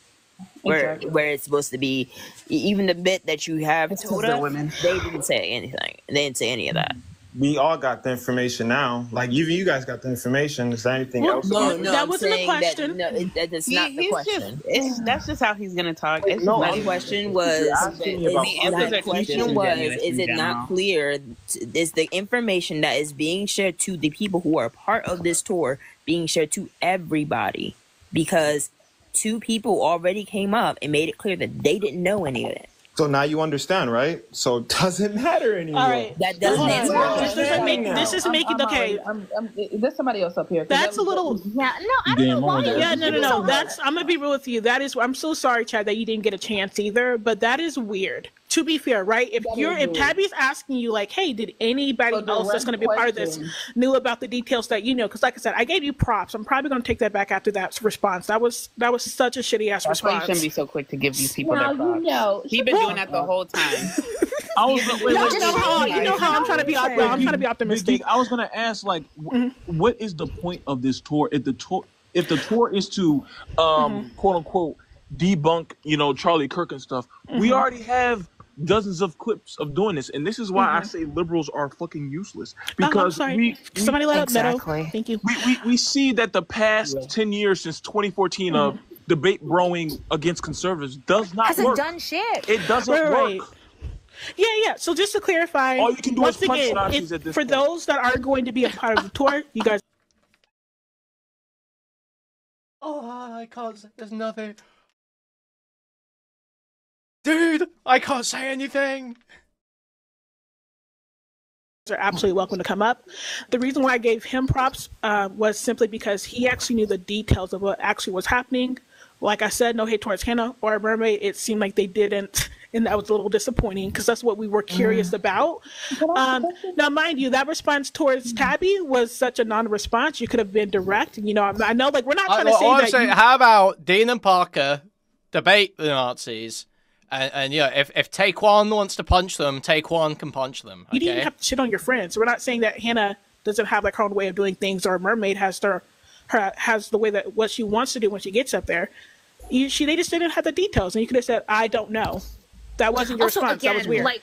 Where it's supposed to be, even the bit that you have told us, they didn't say anything. They didn't say any of that.
We all got the information now. Like, even you guys got the information. Is there anything else?
No,
that wasn't a question.
That's not the question.
That's just how he's gonna talk.
My question was, is it not clear? Is the information that is being shared to the people who are part of this tour being shared to everybody? Because 2 people already came up and made it clear that they didn't know any of it.
So now you understand, right? So it doesn't matter anymore.
All right.
That doesn't answer.
This is making okay.
There's somebody else up here.
That's a little.
Yeah, no, I don't know why.
Yeah, no. I'm gonna be real with you. That is. I'm so sorry, Chad, that you didn't get a chance either. But that is weird. To be fair, right? If Tabby's asking you, like, hey, did anybody else that's going to be part of this knew about the details that you know? Because, like I said, I gave you props. I'm probably going to take that back after that response. That was such a shitty ass response.
You shouldn't be so quick to give these people their props.
You know,
he's been doing that the whole time.
You know how I'm trying to be. I'm trying to be optimistic.
I was going to ask, like, what is the point of this tour? If the tour is to, quote unquote, debunk, Charlie Kirk and stuff, we already have dozens of clips of doing this, and this is why I say liberals are fucking useless, because
somebody let up Meadow. Thank you.
We see that the past 10 years since 2014 of debate growing against conservatives does not
hasn't
work.
done shit.
It doesn't work.
Yeah. So just to clarify,
all you can do is punch Nazis at this
for
point.
those that are going to be a part of the tour, you guys.
Oh, I can't. There's nothing. Dude, I can't say anything.
Are absolutely welcome to come up. The reason why I gave him props was simply because he actually knew the details of what actually was happening. Like I said, no hate towards Hannah or Mermaid. It seemed like they didn't, and that was a little disappointing because that's what we were curious about. Now, mind you, that response towards Tabby was such a non-response. You could have been direct. I know, like, we're not trying to say that.
How about Dean and Parker debate the Nazis? And if Taekwon wants to punch them, Taekwon can punch them. Okay?
You didn't have to shit on your friends. We're not saying that Hannah doesn't have like her own way of doing things, or Mermaid has the way that what she wants to do when she gets up there. They just didn't have the details, and you could have said, "I don't know." That wasn't your response.
Again,
that was weird.
Like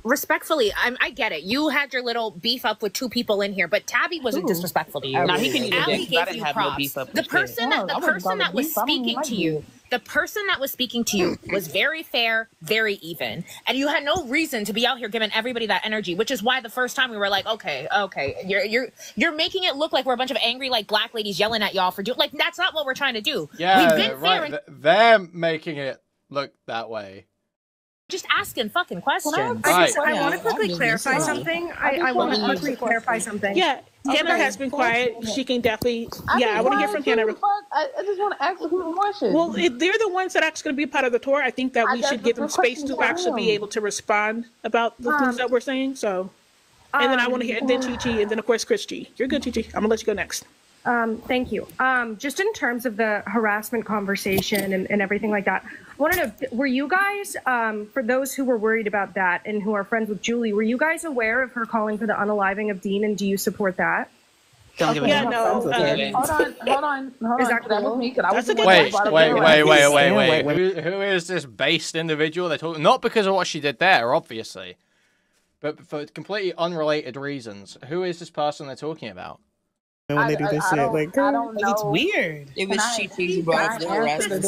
respectfully, I get it. You had your little beef up with 2 people in here, but Tabby wasn't disrespectful to you.
No, he can
Allie gave you props. The person that was speaking to you. The person that was speaking to you was very fair, very even. And you had no reason to be out here giving everybody that energy, which is why the first time we were like, okay, you're making it look like we're a bunch of angry, like, black ladies yelling at y'all for doing, like, that's not what we're trying to do.
Yeah,
we've been fair
right. They're making it look that way.
Just asking fucking questions.
I want to quickly clarify something. I want to quickly clarify something.
Yeah, Hannah has been quiet. She can definitely. I want to hear from Hannah.
I just want to ask people questions.
Well, they're the ones that are actually going to be part of the tour. I think that we should give them space to actually be able to respond about the things that we're saying. So, and then I want to hear, then Chi-Chi, and then of course Chris G. You're good, Chi-Chi. I'm gonna let you go next.
Thank you. Just in terms of the harassment conversation and everything like that, I want to know, were you guys, for those who were worried about that and who are friends with Julie, were you guys aware of her calling for the unaliving of Dean, and do you support that?
Don't give
yeah, no.
Hold on.
Is that
That was me, 'cause I was the one
Wait,
that brought up
wait. Who is this based individual they're talking? Not because of what she did there, obviously, but for completely unrelated reasons. Who is this person they're talking about?
When they do this shit, like,
I don't know.
it's weird.
It was Chi-Chi who brought up the harassment.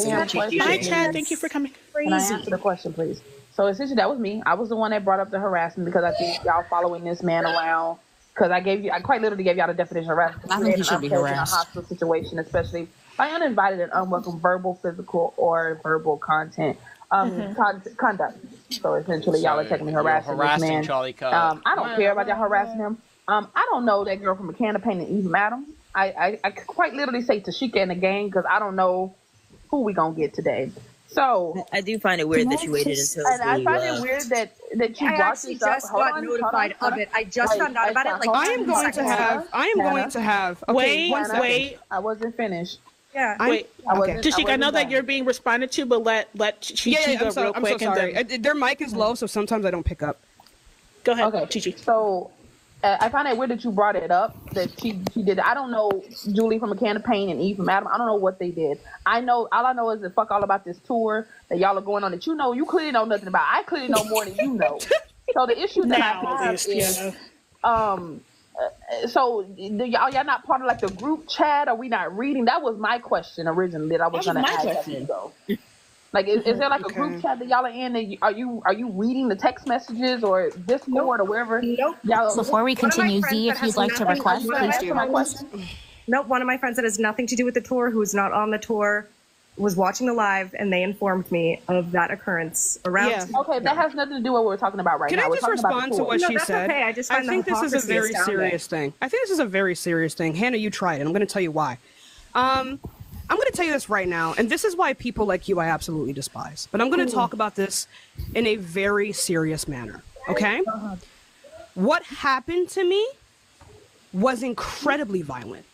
Hi, Chad. Thank you for coming.
Can I answer the question, please? So essentially, that was me. I was the one that brought up the harassment because I think y'all following this man around. Because I quite literally gave y'all the definition of harassment.
I think you should be harassed.
In a hostile situation, especially by uninvited and unwelcome verbal, physical, or verbal content. Conduct. So essentially, y'all are technically harassing this man.
Charlie Kirk.
I don't care about y'all harassing him. I don't know that girl from a can of paint and Eve Madam. I could quite literally say Tashika and the gang because I don't know who we gonna get today. So
I do find it weird that you waited until.
And I find it weird that you
I
brought
actually
this up.
just got notified of it. I just found out about it. Like,
I am going to have. Okay,
wait.
I wasn't finished.
Yeah.
Wait. Tashika, I know that you're being responded to, but let Chi-Chi go real quick.
I'm so sorry. Their mic is low, so sometimes I don't pick up.
Go ahead,
okay.
Chi-Chi.
So I find it weird that you brought it up, that she did. I don't know Julie from a can of paint and Eve from Adam. I don't know what they did. All I know is that fuck all about this tour that y'all are going on that you clearly know nothing about. I clearly know more than you know. So the issue that I have is, so y'all not part of like the group chat? Are we not reading? That was my question originally that I was going to ask you. Like, is there like a group chat that y'all are in? And are you reading the text messages or Discord or wherever?
Nope.
Before we continue, Z, if you'd like to request, please do.
Nope. One of my friends that has nothing to do with the tour, who's not on the tour, was watching the live, and they informed me of that occurrence around.
Yeah. Okay, that has nothing to do with what we're talking about right now.
Can I just respond to what she said?
Okay. I just find
think this is a very serious thing. I think this is a very serious thing. Hannah, you tried it. I'm going to tell you why. I'm going to tell you this right now, and this is why people like you I absolutely despise. But I'm going to talk about this in a very serious manner, okay? What happened to me was incredibly violent.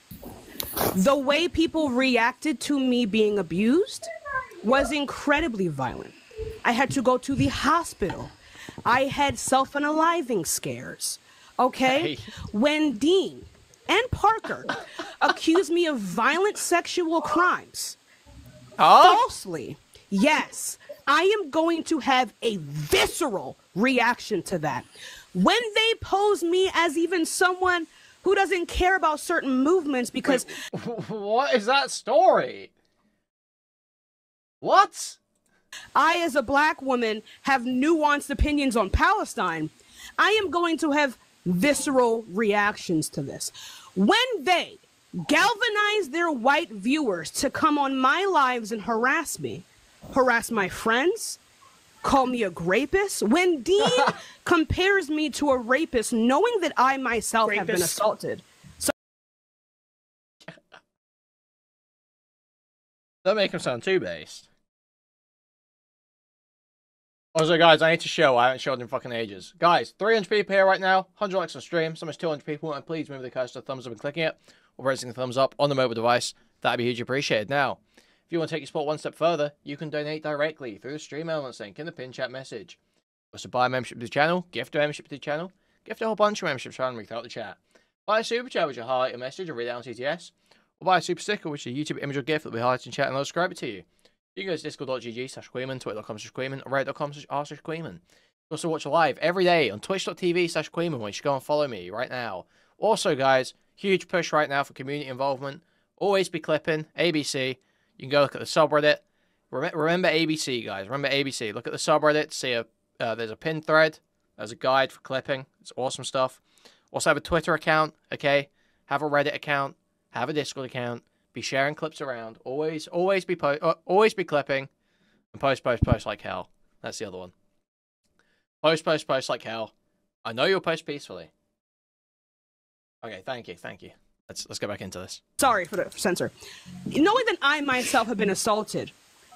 The way people reacted to me being abused was incredibly violent. I had to go to the hospital. I had self-unaliving scares, okay? Hey. When Dean and Parker accused me of violent sexual crimes. Falsely. Yes, I am going to have a visceral reaction to that. When they pose me as even someone who doesn't care about certain movements because...
Wait, what is that story? What?
I, as a black woman, have nuanced opinions on Palestine. I am going to have visceral reactions to this. When they galvanize their white viewers to come on my lives and harass me, harass my friends, call me a rapist, when Dean compares me to a rapist, knowing that I myself have been assaulted. So
don't make him sound too based. Also, guys, I need to show. I haven't showed in fucking ages. Guys, 300 people here right now. 100 likes on stream. Some is 200 people. And please move the cursor, thumbs up and clicking it. Or raising the thumbs up on the mobile device. That'd be hugely appreciated. Now, if you want to take your sport one step further, you can donate directly through the stream elements link in the pinned chat message. Also, buy a membership to the channel, gift a membership to the channel, gift a whole bunch of memberships randomly throughout the chat. Buy a super chat, which will highlight a message and read it out on TTS. Or buy a super sticker, which is a YouTube image or gift that will be highlighted in chat and I'll subscribe it to you. You can go to discord.gg/Kuihman, twitter.com/Kuihman, or reddit.com/r/Kuihman. You also watch live every day on twitch.tv/Kuihman, where you should go and follow me right now. Also, guys, huge push right now for community involvement. Always be clipping, ABC. You can go look at the subreddit. Remember ABC, guys. Remember ABC. Look at the subreddit. See there's a pinned thread. There's a guide for clipping. It's awesome stuff. Also have a Twitter account. Okay. Have a Reddit account. Have a Discord account. Be sharing clips around. Always be clipping. And post like hell. That's the other one. Post like hell. I know you'll post peacefully. Okay, thank you. Let's get back into this.
Sorry for the censor. Knowing that I myself have been assaulted,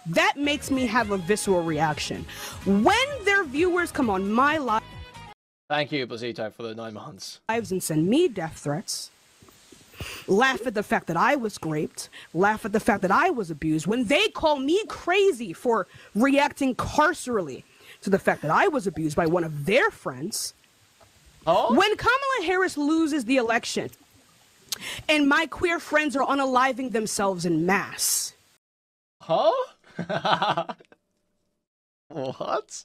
that makes me have a visceral reaction. When their viewers come on my live...
Thank you, Blazito, for the 9 months.
...lives and send me death threats, laugh at the fact that I was raped, laugh at the fact that I was abused, when they call me crazy for reacting carcerally to the fact that I was abused by one of their friends, when Kamala Harris loses the election and my queer friends are unaliving themselves in mass.
Huh? What?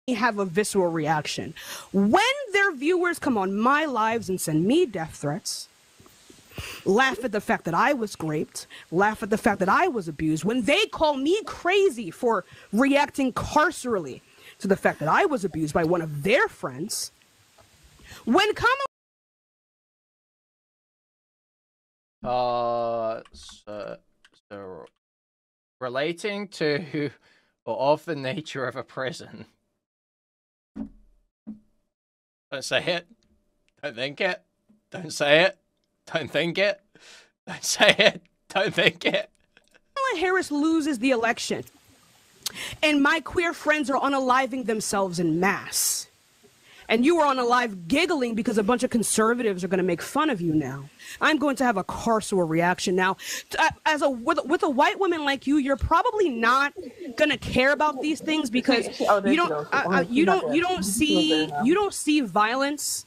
Have a visceral reaction. When their viewers come on my lives and send me death threats, laugh at the fact that I was raped, laugh at the fact that I was abused, when they call me crazy for reacting carcerally to the fact that I was abused by one of their friends, when Kamala...
So relating to or of the nature of a prison. Don't say it. Don't think it. Don't say it. Don't think it. Don't say it. Don't think it.
Kamala Harris loses the election and my queer friends are unaliving themselves in mass, and you are unalive giggling because a bunch of conservatives are going to make fun of you now, I'm going to have a carceral reaction. Now, with a white woman like you, you're probably not going to care about these things because you don't see violence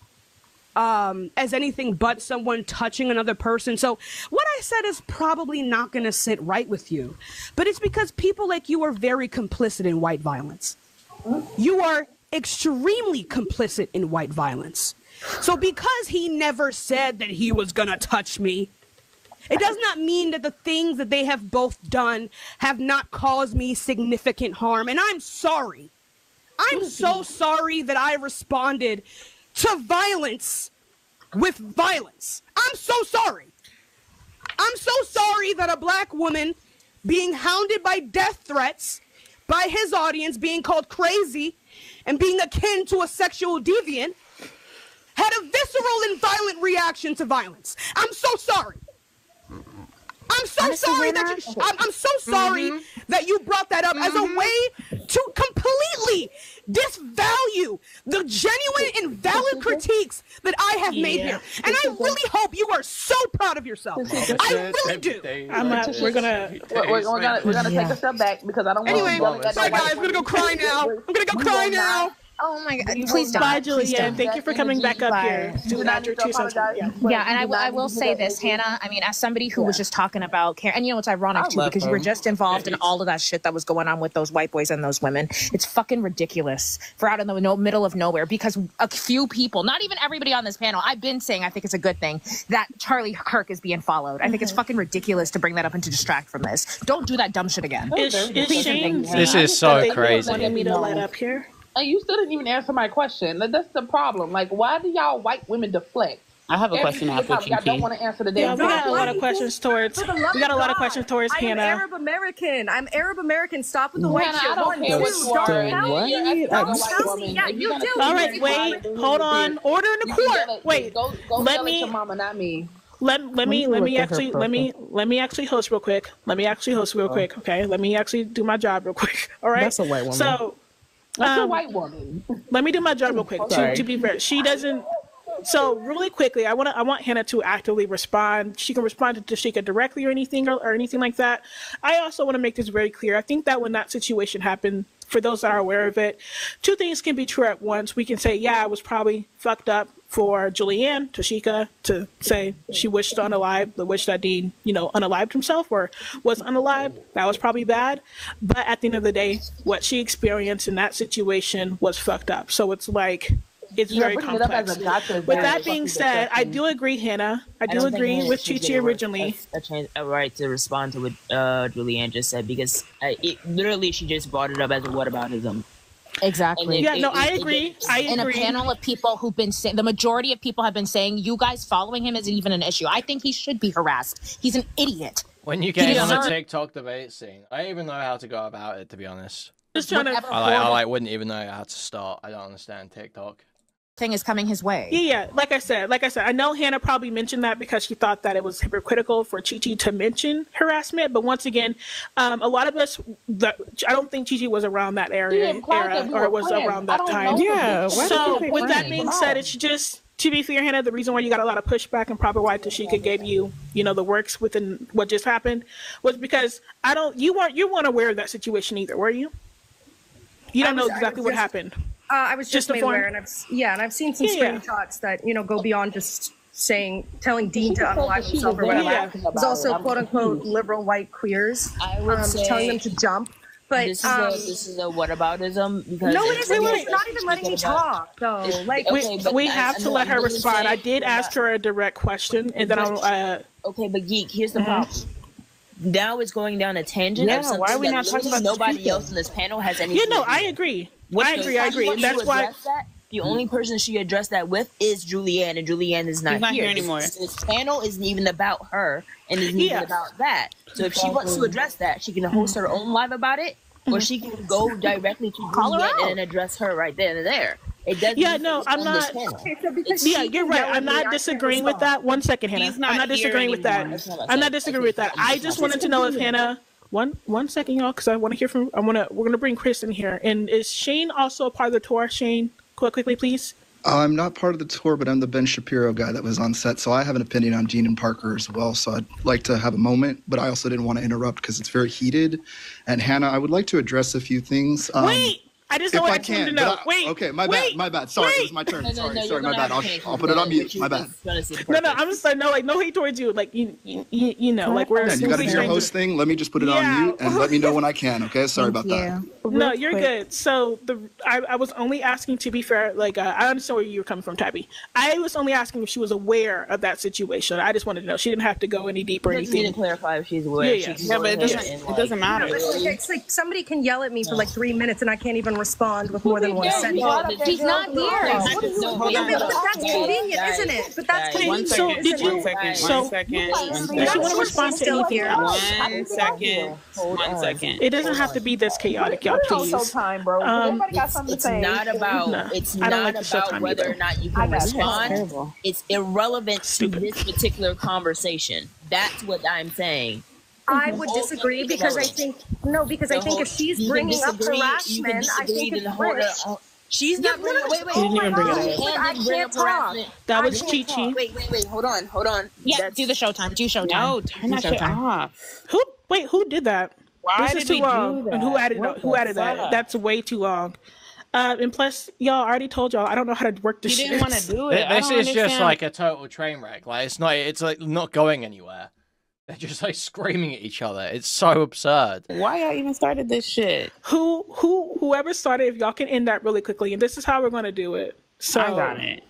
as anything but someone touching another person. So what I said is probably not going to sit right with you, but it's because people like you are very complicit in white violence. You are extremely complicit in white violence. So because he never said that he was gonna touch me, it does not mean that the things that they have both done have not caused me significant harm. And I'm sorry. I'm so sorry that I responded to violence with violence. I'm so sorry. I'm so sorry that a black woman being hounded by death threats, by his audience being called crazy, and being akin to a sexual deviant, had a visceral and violent reaction to violence. I'm so sorry. I'm so sorry that I'm so sorry that you brought that up as a way to completely disvalue the genuine and valid critiques that I have made here. And I really hope you are so proud of yourself. I really do.
We're gonna take a step back because I don't want
Anyway, bye guys, I'm gonna go cry now. I'm gonna go cry now.
Oh my God! Please don't.
Bye, Julianne. Thank you for coming back up here. Do not your 2 cents.
Yeah, and I will say this, Hannah. I mean, as somebody who was just talking about care, and you know, it's ironic too because you were just involved in all of that shit that was going on with those white boys and those women. It's fucking ridiculous for out in the middle of nowhere because a few people, not even everybody on this panel. I've been saying I think it's a good thing that Charlie Kirk is being followed. I think it's fucking ridiculous to bring that up and to distract from this. Don't do that dumb shit again.
This is so crazy.
Wanted me to let up here.
You still didn't even answer my question. That's the problem. Like, why do y'all white women deflect?
I have a question after
I don't want to answer the damn.
We got a lot of questions towards. We got a lot of questions towards Hannah.
I'm Arab American. I'm Arab American. Stop with the white shit.
I don't care what you are.
Yeah, you do.
All right, wait, hold on. Order in the court. Wait,
go
let me.
Your mama, not me.
Let me actually host real quick. Okay, let me actually do my job real quick. All right.
That's a white woman.
So.
That's a white woman.
Let me do my job real quick. To be fair, she doesn't. So really quickly, I want Hannah to actively respond. She can respond to Tashika directly or anything like that. I also want to make this very clear. I think that when that situation happened, for those that are aware of it, 2 things can be true at once. We can say, yeah, it was probably fucked up for Julianne, Tashika, to say she wished to unalive, the wish that Dean, unalived himself or was unalived. That was probably bad. But at the end of the day, what she experienced in that situation was fucked up. So it's like, it's very complex. With that being said, I do agree, Hannah. I do agree with Chi originally.
A right to respond to what Julianne just said, because literally she just brought it up as a whataboutism.
Exactly.
I agree.
In a panel of people who've been saying, the majority of people have been saying, you guys following him isn't even an issue. I think he should be harassed. He's an idiot.
When you get on the TikTok debate scene, I don't even know how to go about it, to be honest. I wouldn't even know how to start. I don't understand TikTok.
Thing is coming his way.
Yeah, like I said, I know Hannah probably mentioned that because she thought that it was hypocritical for Chi to mention harassment. But once again, a lot of us, I don't think Chi was around that era or was around that time.
Yeah.
So with that being said, it's just, to be fair, Hannah, the reason why you got a lot of pushback and probably why Tashika gave you, the works within what just happened was because you weren't aware of that situation either, were you? You don't know exactly what happened.
I was just made aware, and I've seen some screenshots that go beyond just telling Dean to unalive himself or whatever. There's also quote unquote liberal white queers telling them to jump. But
this is a whataboutism because
no, it isn't. It's not even letting me talk though. Like
we have to let her respond. I did ask her a direct question, and then
okay, but Geek, here's the problem. Now it's going down a tangent.
Yeah, why are we not talking about
nobody else in this panel has any?
I agree. I agree. And that's why
the only person she addressed that with is Julianne, and Julianne is not
here anymore.
This panel isn't even about her, and isn't even about that. So if she wants to address that, she can host her own live about it, or she can go directly to Julianne and address her right then and there. It doesn't.
I'm not. You're right. I'm not disagreeing with that. 1 second, Hannah. I'm not disagreeing with that. I'm not disagreeing with that. I just wanted to know if Hannah. One second, y'all, because I want to hear from. We're gonna bring Chris in here. And is Shane also a part of the tour? Shane, quickly, please.
I'm not part of the tour, but I'm the Ben Shapiro guy that was on set, so I have an opinion on Dean and Parker as well. So I'd like to have a moment, but I also didn't want to interrupt because it's very heated. And Hannah, I would like to address a few things.
Wait. I just know what I can to know.
Okay, my bad. Sorry, it was my turn. Sorry, my bad. I'll put it on mute. My bad.
No, I'm just like, no hate towards you. Like, you know, like we're.
Yeah, you got to do your host thing. Let me just put it on mute and let me know when I can. Okay, sorry about that.
No, you're good. So I was only asking, to be fair, like I understand where you were coming from, Tabby. I was only asking if she was aware of that situation. I just wanted to know. She didn't have to go any deeper or anything.
You didn't clarify if she's aware.
Yeah,
but it doesn't matter.
It's like somebody can yell at me for like 3 minutes and I can't even respond with more than one sentence.
He's not here.
That's convenient, isn't it? But that's convenient.
So did you?
One second.
Did you want to respond to anything else?
1 second.
It doesn't have to be this chaotic, y'all. Please.
It's not about whether or not you can respond. It's irrelevant to this particular conversation. That's what I'm saying.
I would disagree because I think if she's bringing up harassment, I think it's worse.
She's not bringing. Wait.
He didn't even bring it up.
I can't talk.
That was Chi-Chi.
Wait. Hold on.
Yeah, do the showtime. Do showtime.
No, turn that shit off.
Who did that?
Why
this is too long. And who added that? That's way too long. And plus, y'all already told y'all I don't know how to work this shit.
You didn't want to do it.
This is just like a total train wreck. Like it's like not going anywhere. They're just like screaming at each other. It's so absurd.
Why y'all even started this shit?
Whoever started, if y'all can end that really quickly, and this is how we're gonna do it. So
I got it.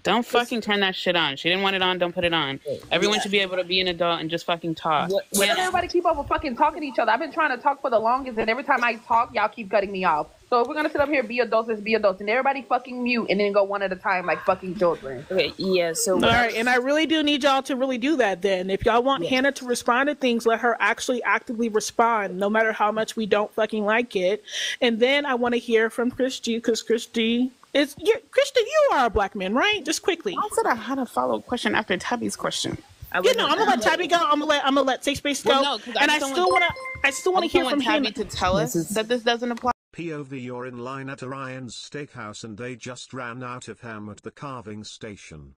Don't fucking turn that shit on. She didn't want it on, don't put it on. Everyone should be able to be an adult and just fucking talk.
Why does everybody keep over fucking talking to each other? I've been trying to talk for the longest, and every time I talk, y'all keep cutting me off. So if we're gonna sit up here, be adults, let's be adults, and everybody fucking mute, and then go one at a time like fucking children.
Okay, yeah. So
all right, and I really do need y'all to really do that. Then, if y'all want Hannah to respond to things, let her actually actively respond, no matter how much we don't fucking like it. And then I want to hear from Chris G, because Chris G is Christian. You are a black man, right? Just quickly.
I said I had a follow-up question after Tabby's question.
I'm gonna let Tabby go. I'm gonna let Safe Space go.
Well, no,
and I still wanna hear from
Tabby
him
to tell us that this doesn't apply.
POV, you're in line at Orion's Steakhouse and they just ran out of ham at the carving station.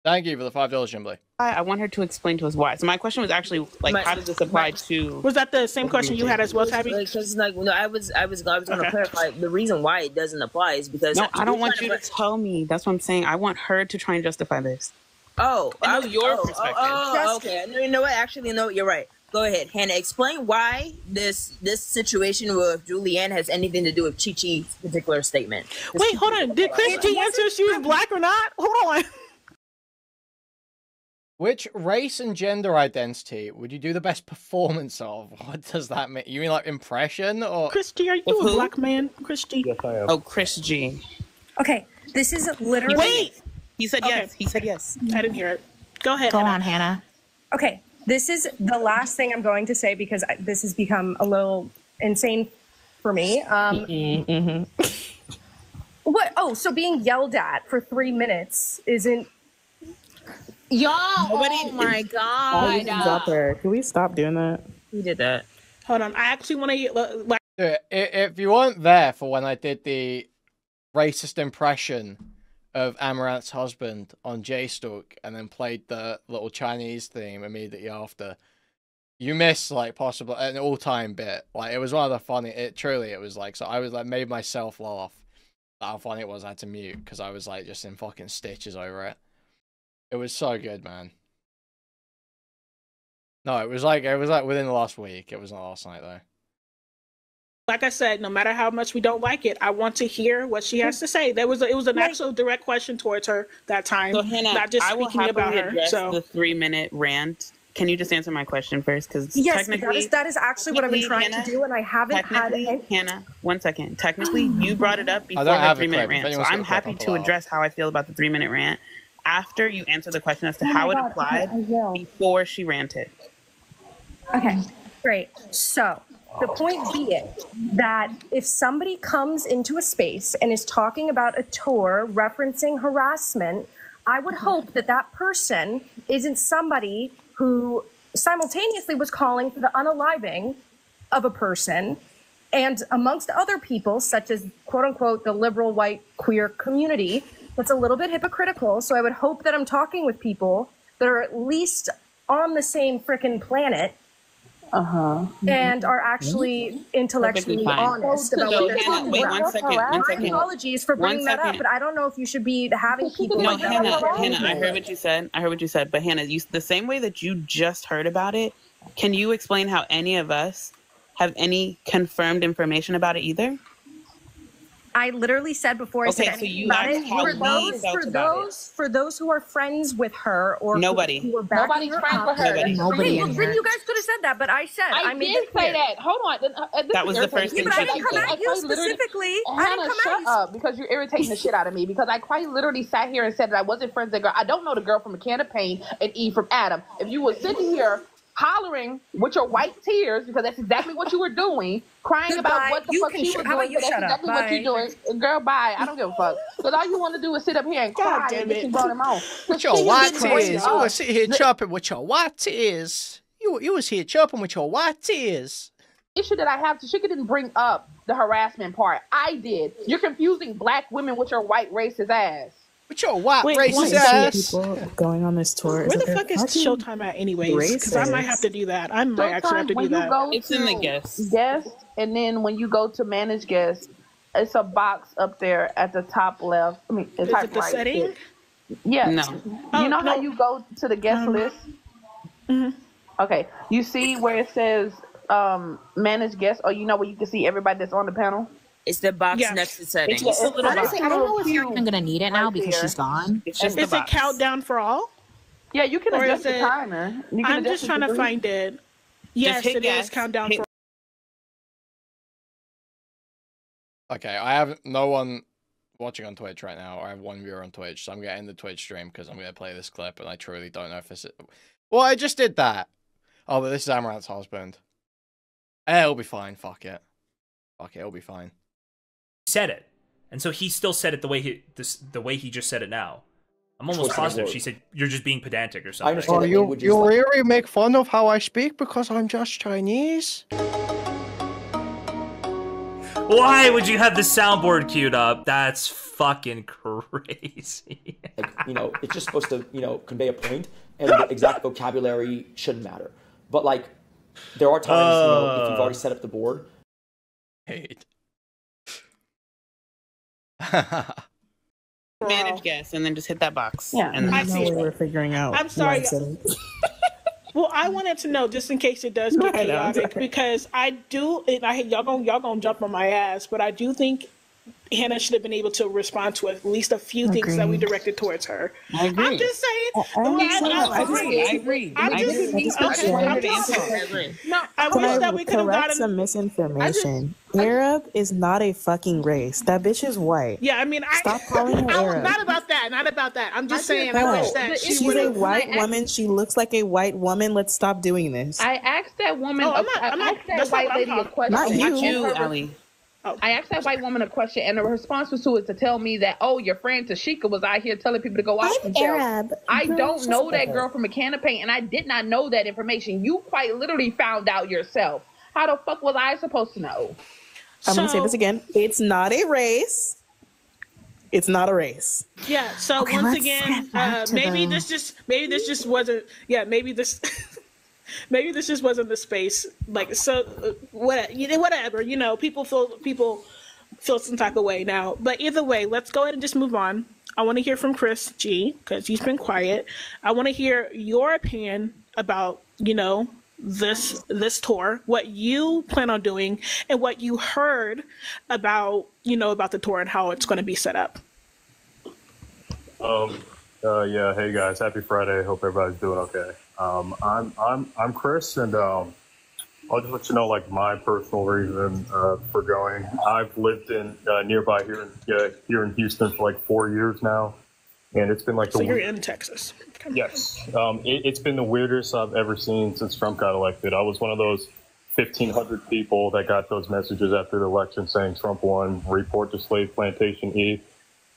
Thank you for the $5, Shimbly.
I want her to explain to us why. So my question was actually how does this apply to?
Was that the same question you had as well, Tabby?
Because I was going to clarify the reason why it doesn't apply is because
I don't want you to tell me. That's what I'm saying. I want her to try and justify this.
Oh,
I know your perspective.
Okay. You know what? Actually, no, you're right. Go ahead, Hannah. Explain why this situation with Julianne has anything to do with Chi-Chi's particular statement.
Wait, hold on. Did Christy answer if she was black or not? Hold on.
Which race and gender identity would you do the best performance of? What does that mean? You mean like impression or?
Christy, are you a black man? Christy?
Yes, I am. Oh, Chris G.
Okay, this is literally.
Wait! He said yes. He said yes.
I didn't hear it. Go ahead.
Go on, Hannah.
Okay, this is the last thing I'm going to say because this has become a little insane for me. What? Oh, so being yelled at for 3 minutes isn't.
Yo, oh my God.
Stop her. Can we stop doing that?
Who did that?
Hold on. I actually want to.
If you weren't there for when I did the racist impression of Amaranth's husband on J-Stook and then played the little Chinese theme immediately after, you missed like possible an all-time bit. Like it was one of the funny. It was like, so I was like made myself laugh at how funny it was. I had to mute because I was like just in fucking stitches over it. It was so good, man. No, it was like within the last week. It was not last night though.
Like I said, no matter how much we don't like it, I want to hear what she has to say. It was an actual direct question towards her that time,
So Hannah,
not just
I will
speaking about
happily
her.
address
So
the 3-minute rant. Can you just answer my question first? Because
Yes, that is actually what I've been trying to do, and I haven't had it.
Hannah, 1 second. Technically, you brought it up before
don't
the
have a
3-minute
clip. If
rant, so
anyone's got
I'm
a clip,
happy
I'll
to
pull out.
address how I feel about the 3-minute rant after you answer the question as to
Oh my
how it
God,
applied
okay, I will.
before she ranted.
Okay, great. So the point being that if somebody comes into a space and is talking about a tour referencing harassment, I would hope that that person isn't somebody who simultaneously was calling for the unaliving of a person and amongst other people, such as quote unquote the liberal white queer community. That's a little bit hypocritical. So I would hope that I'm talking with people that are at least on the same frickin' planet and are actually intellectually honest about what they're talking
wait,
about.
1 second, 1
My
second.
apologies for bringing that up, but I don't know if you should be having people
No,
like that.
Hannah, I heard what you said. But Hannah, the same way that you just heard about it, can you explain how any of us have any confirmed information about it either?
I literally said before I said
Okay, so
anything
you
about it,
asked how we felt about
for those who are friends with her or
Nobody.
who are backing
Nobody's
her
friends
up.
with her.
Nobody.
Okay, well, then you guys could have said that, but I said
I
made
did
it clear.
say that. Hold on.
That was the first thing
But I
she
didn't come
said.
at you specifically. I
Hannah,
didn't come
shut
at you.
up because you're irritating the shit out of me because I quite literally sat here and said that I wasn't friends with the girl. I don't know the girl from A Can of Pain and Eve from Adam. If you were sitting here hollering with your white tears because that's exactly what you were doing, crying about what the fuck she was doing, that's exactly what you're doing. Girl, bye. I don't give a fuck. Because all you want to do is sit up here and cry and get you brought him on.
With your white tears, you were sitting here chopping with your white tears. You was here chopping with your white tears.
Issue that I have, Tashika didn't bring up the harassment part. I did. You're confusing black women with your white racist ass.
With your white
racist
ass.
People going on this tour.
where the fuck is Showtime at anyways? Because I might have to do that. I might actually have to do that.
It's in the guest.
Guest, and then when you go to manage guest, it's a box up there at the top left. I mean, it's
Is
like
it the
right
setting?
there. Yeah.
No.
You know how you go to the guest list? Okay. You see where it says manage guest, or you know where you can see everybody that's on the panel?
It's the box next to settings.
It's a little
Honestly, I don't know if you're even gonna need it now because she's gone.
It's just
Is it countdown for all?
Yeah, you can
Or
adjust
is
the
it-
timer. You can
I'm
adjust
just
the
trying to
degree.
find it. Yes,
hit
it is
yes.
countdown for.
Okay, I have no one watching on Twitch right now. I have one viewer on Twitch, so I'm going to end the Twitch stream because I'm going to play this clip, and I truly don't know if this is... Well, I just did that. Oh, but this is Amaranth's husband. It'll be fine, fuck it. Fuck it, it'll be fine.
Said it. And so he still said it the way he just said it now. I'm almost positive she said you're just being pedantic or something.
Oh, you really make fun of how I speak because I'm just Chinese?
Why would you have the soundboard queued up? That's fucking crazy.
Like, it's just supposed to, convey a point, and the exact vocabulary shouldn't matter. But like, there are times, if you've already set up the board.
Hate.
Manage guest and then just hit that box.
Yeah,
and
I see. We're figuring out.
I'm sorry. Well, I wanted to know, just in case it does get chaotic, because I do, and y'all gonna jump on my ass, but I do think Hannah should have been able to respond to at least a few things that we directed towards her.
I agree.
I'm just saying.
I agree.
No, I wish that we could have gotten
some misinformation. Arab is not a fucking race. That bitch is white.
Yeah, I mean,
stop calling her Arab.
Not about that. Not about that. I'm just saying. I wish that
she's a white woman. She looks like a white woman. Let's stop doing this.
I asked that woman.
I'm
I asked that white lady a question.
Not you,
Ali. I asked that white woman a question, and the response was to tell me that, oh, your friend Tashika was out here telling people to go out themselves.
Arab.
I don't know that girl from a can of paint, and I did not know that information. You quite literally found out yourself. How the fuck was I supposed to know?
I'm going to say this again. It's not a race. It's not a race.
Yeah. So
Okay,
once again, maybe this just wasn't. Yeah. Maybe this just wasn't the space. Like, so whatever. You know, people feel some type of way now. But either way, let's go ahead and just move on. I want to hear from Chris G, because he's been quiet. I want to hear your opinion about, you know, this tour, what you plan on doing, and what you heard about, you know, about the tour and how it's going to be set up.
Yeah, hey guys, happy Friday. Hope everybody's doing okay. I'm Chris, and I'll just let you know, like, my personal reason for going. I've lived in nearby here in Houston for like 4 years now, and it's been like
so you're in Texas.
Yes, it's been the weirdest I've ever seen since Trump got elected. I was one of those 1,500 people that got those messages after the election saying Trump won, report to slave plantation E.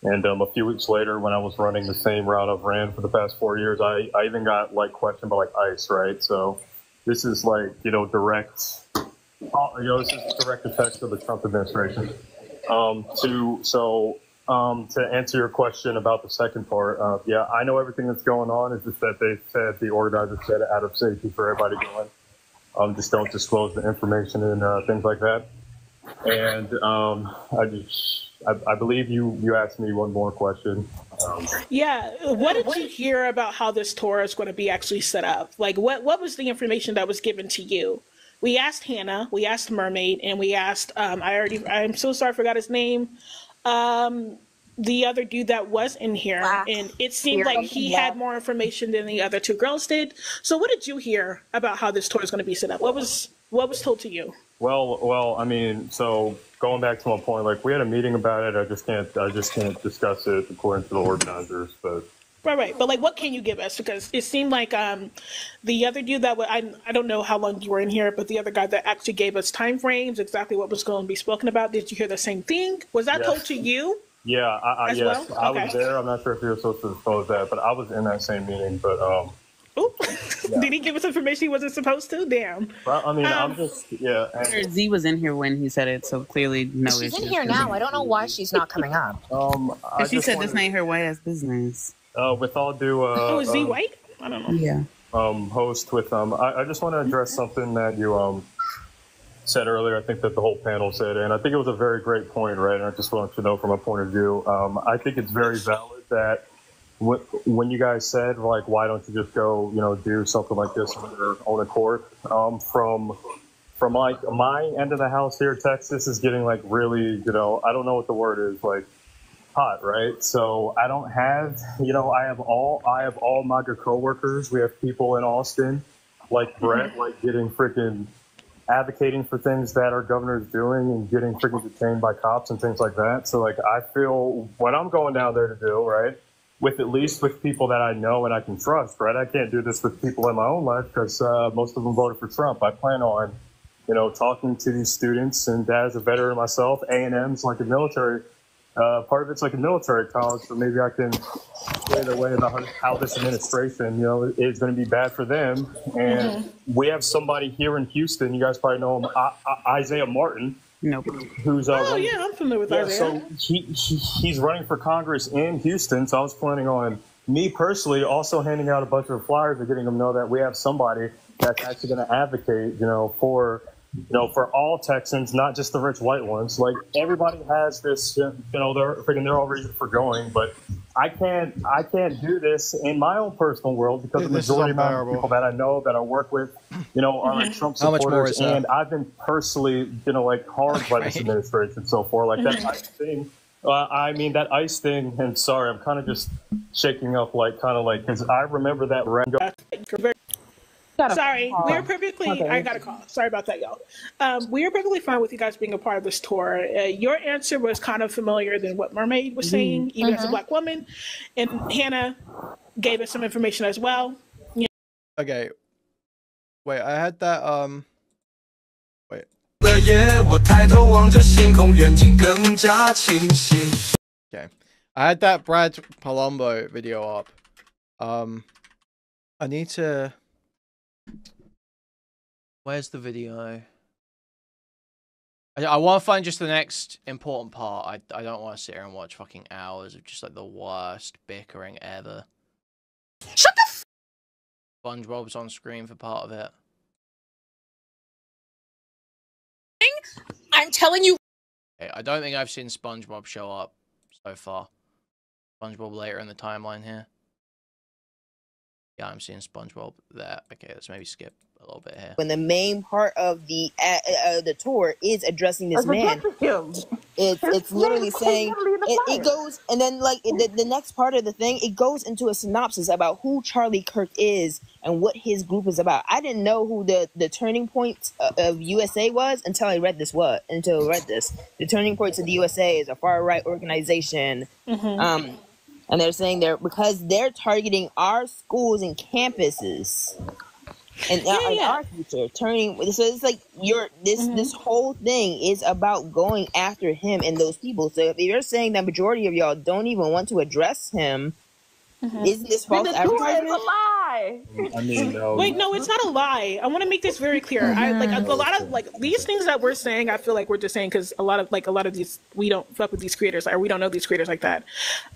And a few weeks later, when I was running the same route I've ran for the past 4 years, I even got like questioned by like ICE, right? So this is like, you know, this is direct effects of the Trump administration. To answer your question about the second part, yeah, I know everything that's going on. It's just that they said, the organizer said, out of safety for everybody going. Just don't disclose the information and things like that. And I believe you asked me one more question.
Yeah, what did you hear about how this tour is going to be actually set up? Like, what was the information that was given to you? We asked Hannah, we asked Mermaid, and we asked, I'm so sorry, I forgot his name. The other dude that was in here, and it seemed like he had more information than the other two girls did. So what did you hear about how this tour is going to be set up? What was told to you?
Well, I mean, so going back to my point, like, we had a meeting about it. I just can't discuss it according to the organizers, but.
Right. But like, what can you give us? Because it seemed like the other dude that I don't know how long you were in here, but the other guy that actually gave us time frames, exactly what was going to be spoken about. Did you hear the same thing? Was that told to you?
Yeah, yes, well? I was there. I'm not sure if you're supposed to disclose that, but I was in that same meeting. But
yeah. Did he give us information he wasn't supposed to? Damn.
Well, I mean, I'm just
Z was in here when he said it, so clearly no
She's
issues.
in here now. I don't know why she's not coming up.
She said this ain't her white ass business.
With all due,
is Z white? I don't know.
Yeah.
Host with I just want to address something that you said earlier. I think that the whole panel said, and I think it was a very great point, right? And I just want to know from a point of view. I think it's very valid that when you guys said, like, why don't you just go, you know, do something like this on your own accord? From like my end of the house here, Texas is getting like really, you know, I don't know what the word is, like, hot, right? So I don't have, you know, I have all my good coworkers. We have people in Austin, like Brett, like getting freaking advocating for things that our governor is doing and getting freaking detained by cops and things like that. So like, I feel what I'm going down there to do, right, with at least with people that I know and I can trust, right? I can't do this with people in my own life because most of them voted for Trump. I plan on, you know, talking to these students, and as a veteran myself, A&M's like a military. Part of it's like a military college, so maybe I can sway their way about how this administration, you know, is going to be bad for them. And we have somebody here in Houston, you guys probably know him, Isaiah Martin.
Nope.
Who's yeah, I'm familiar with Isaiah.
So he's running for Congress in Houston, so I was planning on me personally also handing out a bunch of flyers and getting them to know that we have somebody that's actually going to advocate, you know, for for all Texans, not just the rich white ones. Like, everybody has this, they're all reason for going, but I can't do this in my own personal world because the majority of people that I know, that I work with, are like Trump supporters, and I've been personally, harmed by this administration so far. Like that ICE thing. That ICE thing, and sorry, I'm kind of just shaking up, because I remember that Rango.
Sorry, we are perfectly. Okay. I got a call. Sorry about that, y'all. We are perfectly fine with you guys being a part of this tour. Your answer was kind of familiar than what Mermaid was saying, even as a Black woman, and Hannah gave us some information as well. Yeah.
Okay. Wait, I had that. Wait. Okay, I had that Brad Palumbo video up. I need to. Where's the video? I want to find just the next important part. I don't want to sit here and watch fucking hours of just like the worst bickering ever.
Shut the f—
SpongeBob's on screen for part of it.
I'm telling you.
Okay, I don't think I've seen SpongeBob show up so far. SpongeBob later in the timeline here. Yeah, I'm seeing SpongeBob there. Okay, let's maybe skip a little bit here.
When the main part of the tour is addressing this man, it's literally saying it goes, and then like the next part of the thing, it goes into a synopsis about who Charlie Kirk is and what his group is about. I didn't know who the turning point of USA was until I read this. The turning points of the USA is a far right organization. And they're saying because they're targeting our schools and campuses and our future. So it's like this whole thing is about going after him and those people. So if you're saying that majority of y'all don't even want to address him, isn't this false advertisement?
It's a lie.
Wait, no, it's not a lie. I want to make this very clear. I like a lot of like these things that we're saying. I feel like we're just saying because a lot of these we don't fuck with these creators, or we don't know these creators like that.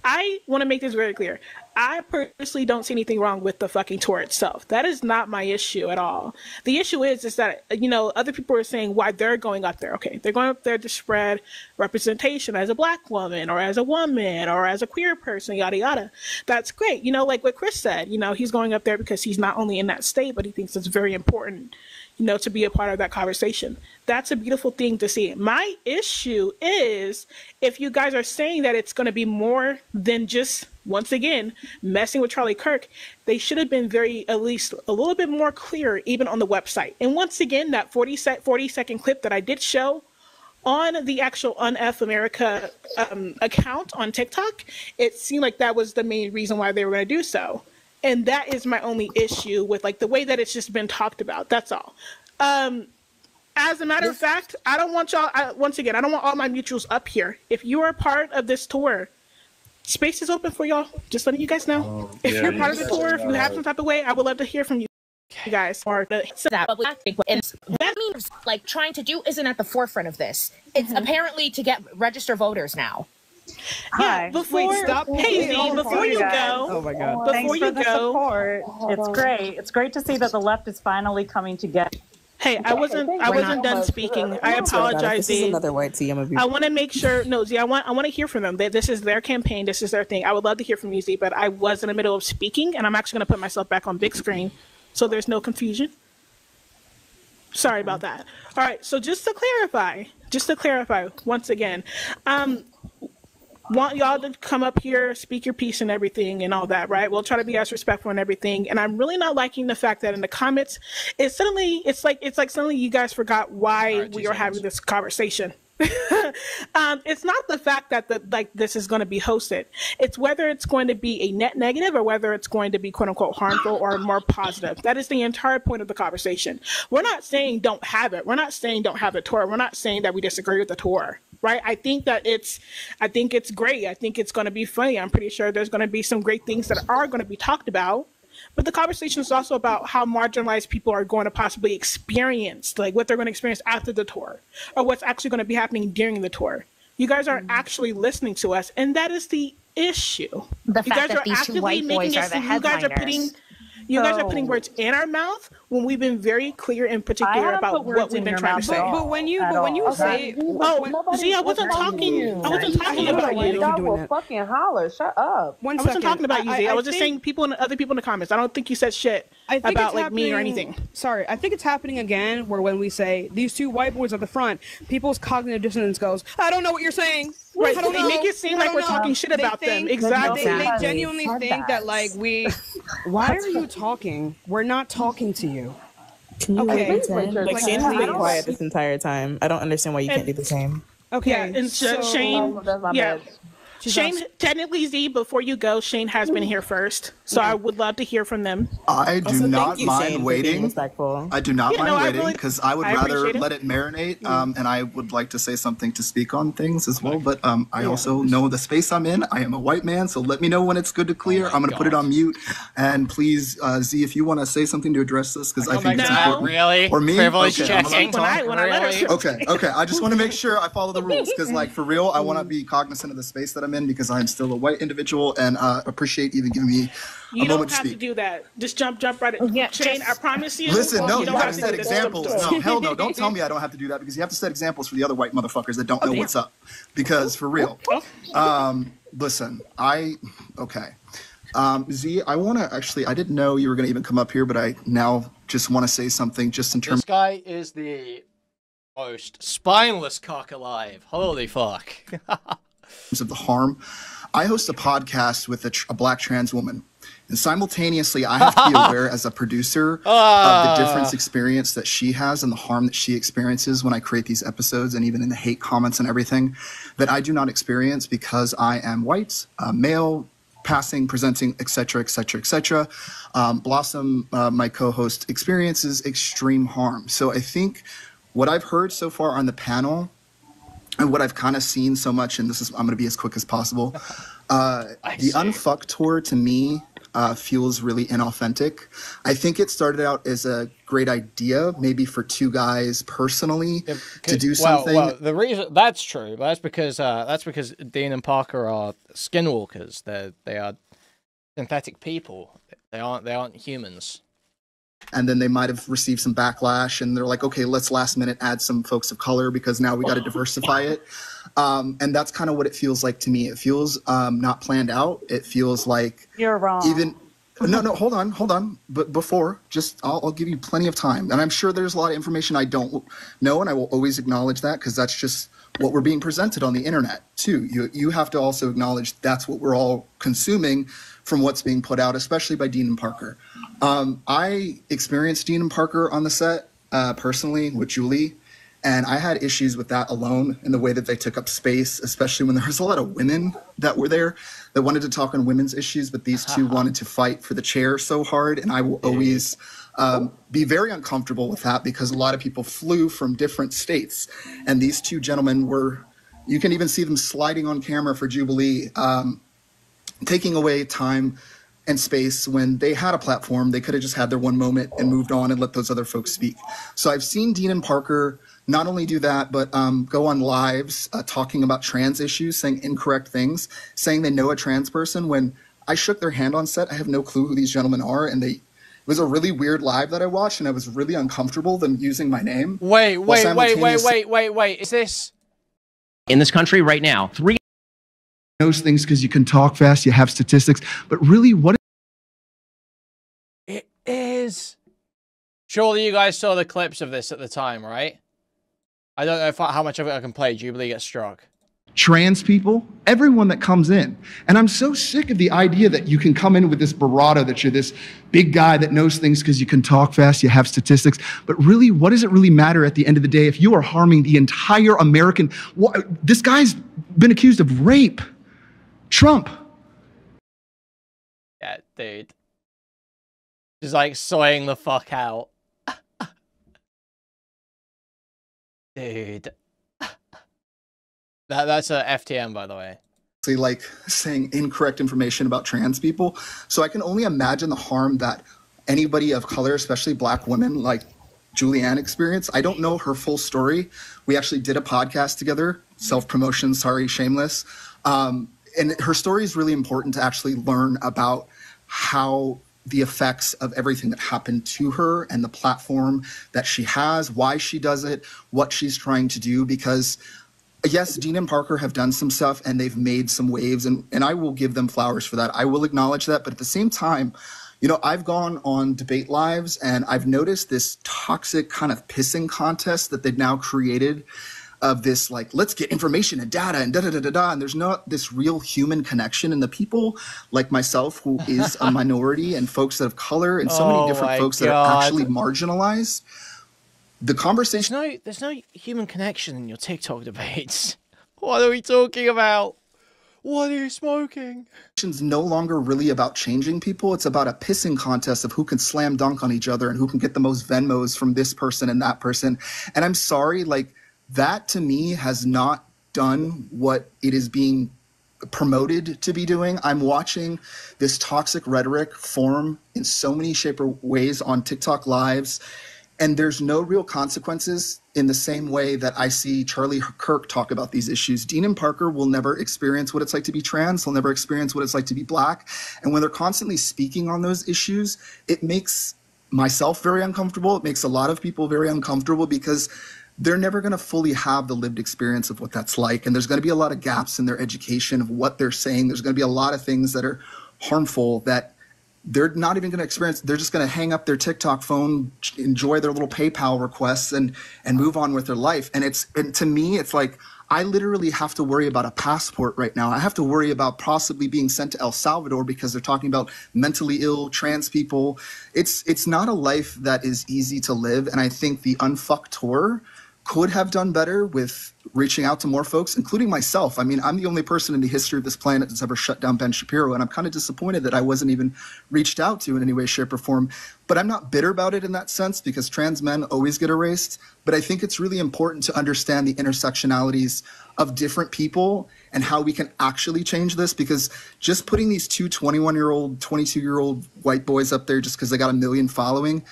I want to make this very clear. I personally don't see anything wrong with the fucking tour itself. That is not my issue at all. The issue is that, other people are saying why they're going up there. Okay, they're going up there to spread representation as a Black woman or as a woman or as a queer person, yada, yada. That's great. Like what Chris said, he's going up there because he's not only in that state, but he thinks it's very important, to be a part of that conversation. That's a beautiful thing to see. My issue is if you guys are saying that it's going to be more than just, once again, messing with Charlie Kirk, they should have been at least a little bit more clear, even on the website. And once again, that 40-second clip that I did show on the actual Unf America account on TikTok, it seemed like that was the main reason why they were going to do so. And that is my only issue with like the way that it's just been talked about. That's all. As a matter of fact, I don't want y'all, once again, I don't want all my mutuals up here. If you are a part of this tour, space is open for y'all. Just letting you guys know. If you're part of the tour, if you have some type of way, I would love to hear from you guys. Or
that means like trying to do isn't at the forefront of this. It's apparently to get register voters now.
Hi.
Before you go.
Oh my God. Before you go. Support. It's great. It's great to see that the left is finally coming together.
Hey, I wasn't done speaking. I apologize.
This is another white tea.
I want to make sure. No, Z, I want to hear from them. This is their campaign. This is their thing. I would love to hear from you, Z, but I was in the middle of speaking, and I'm actually going to put myself back on big screen, so there's no confusion. Sorry about that. All right. So just to clarify, once again, want y'all to come up here, speak your piece and everything and all that, right? We'll try to be as respectful and everything. And I'm really not liking the fact that in the comments, it's like suddenly you guys forgot why we are having this conversation. It's not the fact that this is going to be hosted. It's whether it's going to be a net negative or whether it's going to be quote unquote harmful or more positive. That is the entire point of the conversation. We're not saying don't have it. We're not saying don't have the tour. We're not saying that we disagree with the tour. Right? I think it's great. I think it's going to be funny. I'm pretty sure there's going to be some great things that are going to be talked about. But the conversation is also about how marginalized people are going to possibly experience, like what they're going to experience after the tour, or what's actually going to be happening during the tour. You guys aren't actually listening to us, and that is the issue.
The fact that these two white boys are the headliners.
You guys are putting words in our mouth when we've been very clear and particular about what we've been trying to say.
But when you say,
I wasn't talking. I wasn't talking about you.
God will fucking holler. Shut up.
I wasn't talking about you, Z. I was just saying other people in the comments. I don't think you said shit about like me or anything.
Sorry, I think it's happening again where when we say these two white boys at the front, people's cognitive dissonance goes, I don't know what you're saying.
Right,
I don't
they
know.
make it seem like we're talking shit about them. Exactly.
They genuinely think that like why are you talking? We're not talking to you.
Can you
Okay.
like Shane has been quiet this entire time. I don't understand why you can't do the same.
Okay.
Yeah, and Shane. Yeah. Shane, technically, Z, before you go, Shane has been here first. So I would love to hear from them.
I do not mind waiting. I do not mind waiting because I would rather let it marinate. And I would like to say something to speak on things as well. But I also know the space I'm in. I am a white man, so let me know when it's good to clear. I'm going to put it on mute. And please, Z, if you want to say something to address this, because I think it's important.
Really?
Or me?
Privilege
Okay,
checking.
Okay. I just want to make sure I follow the rules because, like, for real, I want to be cognizant of the space that I'm in because I'm still a white individual and appreciate even giving me
You don't have to do that. Just jump right in. Yeah, Shane, I promise you.
Listen, no, you
don't
gotta
have to
set
do this.
examples. No, hell no. Don't tell me I don't have to do that because you have to set examples for the other white motherfuckers that don't know what's up. Because for real. Listen, Z, I want to actually, I didn't know you were going to even come up here, but I now just want to say something just in terms.
This guy is the most spineless cock alive. Holy fuck.
Of the harm. I host a podcast with a black trans woman. And simultaneously, I have to be aware as a producer of the different experience that she has and the harm that she experiences when I create these episodes and even in the hate comments and everything that I do not experience because I am white, male, passing, presenting, etc., etc., etc. Blossom, my co-host, experiences extreme harm. So I think what I've heard so far on the panel and what I've kind of seen so much, and I'm going to be as quick as possible, the Unfuck tour to me feels really inauthentic. I think it started out as a great idea, maybe for two guys personally to do something.
Well, the reason that's true, but that's because Dean and Parker are skinwalkers. They are synthetic people. They aren't humans.
And then they might have received some backlash, and they're like, okay, let's last minute add some folks of color because now we got to diversify it. And that's kind of what it feels like to me. It feels not planned out. It feels like
you're wrong.
No, hold on. But before, I'll give you plenty of time. And I'm sure there's a lot of information I don't know, and I will always acknowledge that because that's just what we're being presented on the internet too. You have to also acknowledge that's what we're all consuming from what's being put out, especially by Dean and Parker. I experienced Dean and Parker on the set personally with Julie, and I had issues with that alone in the way that they took up space, especially when there was a lot of women that were there that wanted to talk on women's issues, but these two wanted to fight for the chair so hard, and I will always be very uncomfortable with that because a lot of people flew from different states, and these two gentlemen you can even see them sliding on camera for Jubilee, taking away time and space when they had a platform. They could have just had their one moment and moved on and let those other folks speak. So I've seen Dean and Parker not only do that, but go on lives talking about trans issues, saying incorrect things, saying they know a trans person. When I shook their hand on set, I have no clue who these gentlemen are. And it was a really weird live that I watched, and I was really uncomfortable them using my name.
Wait. Is this
in this country right now?
Knows things because you can talk fast, you have statistics, but really what
it is. Surely you guys saw the clips of this at the time, right? I don't know how much of it I can play. Jubilee gets struck.
Trans people, everyone that comes in. And I'm so sick of the idea that you can come in with this bravado that you're this big guy that knows things because you can talk fast, you have statistics. But really, what does it really matter at the end of the day if you are harming the entire American? This guy's been accused of rape. Trump.
Yeah, dude. Just like soying the fuck out. Dude. That's a FTM, by the way.
Like saying incorrect information about trans people. So I can only imagine the harm that anybody of color, especially black women like Julianne experienced. I don't know her full story. We actually did a podcast together, self-promotion, sorry, shameless. And her story is really important to actually learn about how the effects of everything that happened to her and the platform that she has, why she does it, what she's trying to do. Because yes, Dean and Parker have done some stuff and they've made some waves, and I will give them flowers for that. I will acknowledge that. But at the same time, you know, I've gone on debate lives and I've noticed this toxic kind of pissing contest that they've now created of this, like, let's get information and data and da-da-da-da-da. And there's not this real human connection. And the people like myself, who is a minority, and folks that have color, and so many different folks that are actually marginalized, the conversation...
There's no human connection in your TikTok debates. What are we talking about? What are you smoking?
It's no longer really about changing people. It's about a pissing contest of who can slam dunk on each other and who can get the most Venmos from this person and that person. And I'm sorry, like, that to me has not done what it is being promoted to be doing. I'm watching this toxic rhetoric form in so many shape or ways on TikTok lives, and there's no real consequences in the same way that I see Charlie Kirk talk about these issues. Dean and Parker will never experience what it's like to be trans. They'll never experience what it's like to be black. And when they're constantly speaking on those issues, it makes myself very uncomfortable. It makes a lot of people very uncomfortable, because they're never going to fully have the lived experience of what that's like. And there's going to be a lot of gaps in their education of what they're saying. There's going to be a lot of things that are harmful that they're not even going to experience. They're just going to hang up their TikTok phone, enjoy their little PayPal requests, and move on with their life. And to me, it's like, I literally have to worry about a passport right now. I have to worry about possibly being sent to El Salvador because they're talking about mentally ill trans people. It's not a life that is easy to live. And I think the Unfucked Tour could have done better with reaching out to more folks, including myself. I mean, I'm the only person in the history of this planet that's ever shut down Ben Shapiro, and I'm kind of disappointed that I wasn't even reached out to in any way, shape, or form. But I'm not bitter about it in that sense, because trans men always get erased. But I think it's really important to understand the intersectionalities of different people and how we can actually change this, because just putting these two 21-year-old, 22-year-old white boys up there just because they got 1 million following,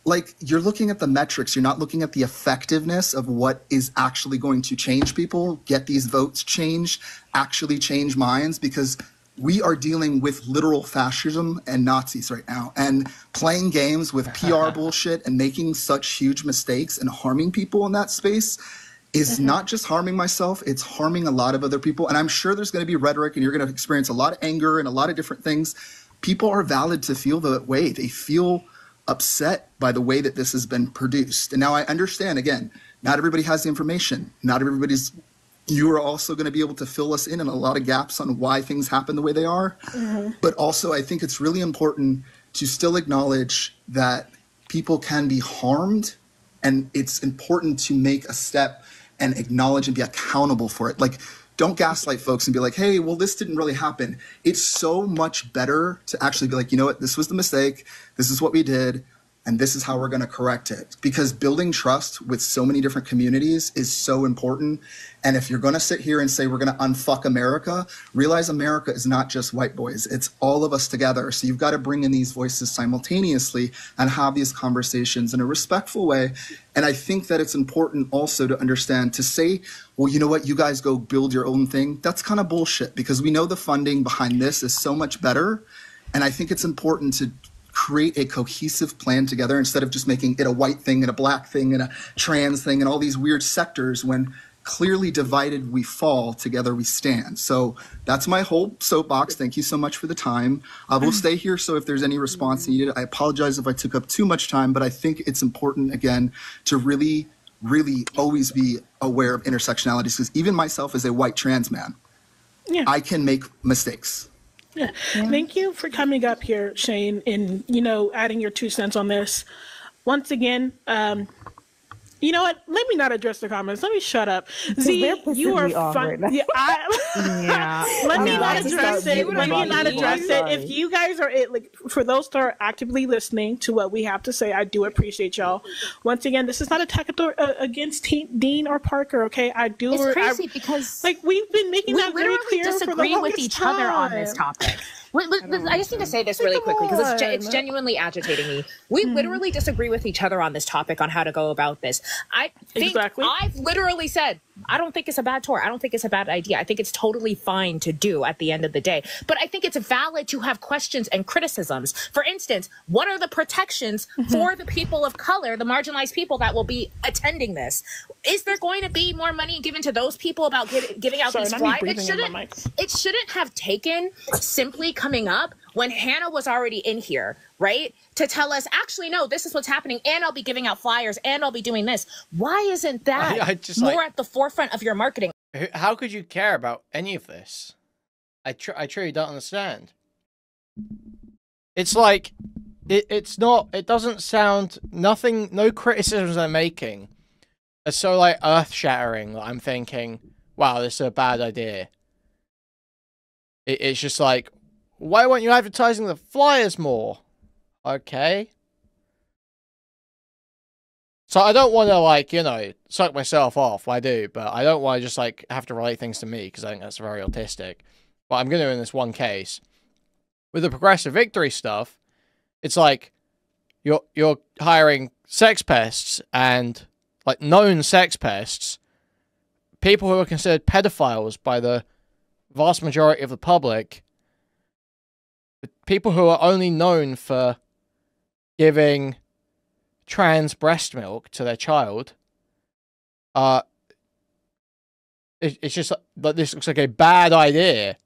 like, you're looking at the metrics. You're not looking at the effectiveness of what is actually going to change people, get these votes changed, actually change minds, because we are dealing with literal fascism and Nazis right now, and playing games with PR bullshit and making such huge mistakes and harming people in that space is not just harming myself, it's harming a lot of other people. And I'm sure there's going to be rhetoric, and you're going to experience a lot of anger and a lot of different things. People are valid to feel that way. They feel upset by the way that this has been produced. And now I understand, again, not everybody has the information. Not everybody's, you are also going to be able to fill us in on a lot of gaps on why things happen the way they are. But also, I think it's really important to still acknowledge that people can be harmed, and it's important to make a step and acknowledge and be accountable for it. Like, don't gaslight folks and be like, hey, well, this didn't really happen. It's so much better to actually be like, you know what, this was the mistake. This is what we did. And this is how we're going to correct it. Because building trust with so many different communities is so important. And if you're going to sit here and say we're going to unfuck America, realize America is not just white boys. It's all of us together. So you've got to bring in these voices simultaneously and have these conversations in a respectful way. And I think that it's important also to understand, to say, well, you know what, you guys go build your own thing. That's kind of bullshit, because we know the funding behind this is so much better. And I think it's important to create a cohesive plan together instead of just making it a white thing and a black thing and a trans thing and all these weird sectors, when clearly divided we fall, together we stand. So that's my whole soapbox. Thank you so much for the time. We'll stay here, so if there's any response needed, I apologize if I took up too much time, but I think it's important, again, to really always be aware of intersectionalities, because even myself as a white trans man, I can make mistakes.
Yeah. Thank you for coming up here, Shane, and, adding your 2 cents on this. Once again, you know what? Let me not address the comments. Let me shut up. Z, you are fun. Right, let me not address it. Let me not address it. If you guys are for those that are actively listening to what we have to say, I do appreciate y'all. Once again, this is not attack against Dean or Parker. Okay, I do.
It's crazy because
we've been making that very clear.
We disagree with each other on this topic. I just need to say this really quickly, because it's genuinely agitating me. We literally disagree with each other on this topic on how to go about this. I think I've literally said I don't think it's a bad tour. I don't think it's a bad idea. I think it's totally fine to do at the end of the day. But I think it's valid to have questions and criticisms. For instance, what are the protections for the people of color, the marginalized people that will be attending this? Is there going to be more money given to those people about giving out these flyers? It shouldn't have taken simply coming up when Hannah was already in here, right? To tell us, actually, no, this is what's happening, and I'll be giving out flyers, and I'll be doing this. Why isn't that more at the forefront of your marketing?
How could you care about any of this? I truly don't understand. It's like, it's not, it doesn't sound, nothing, no criticisms I'm making are so like earth-shattering that I'm thinking, wow, this is a bad idea. It's just like, why weren't you advertising the flyers more? Okay. So I don't want to, like, you know, suck myself off. I do, but I don't want to just, like, have to relate things to me, because I think that's very autistic. But I'm going to in this one case. With the progressive victory stuff, it's like, you're hiring sex pests and, like, known sex pests, people who are considered pedophiles by the vast majority of the public, people who are only known for giving trans breast milk to their child. It's just like, this looks like a bad idea.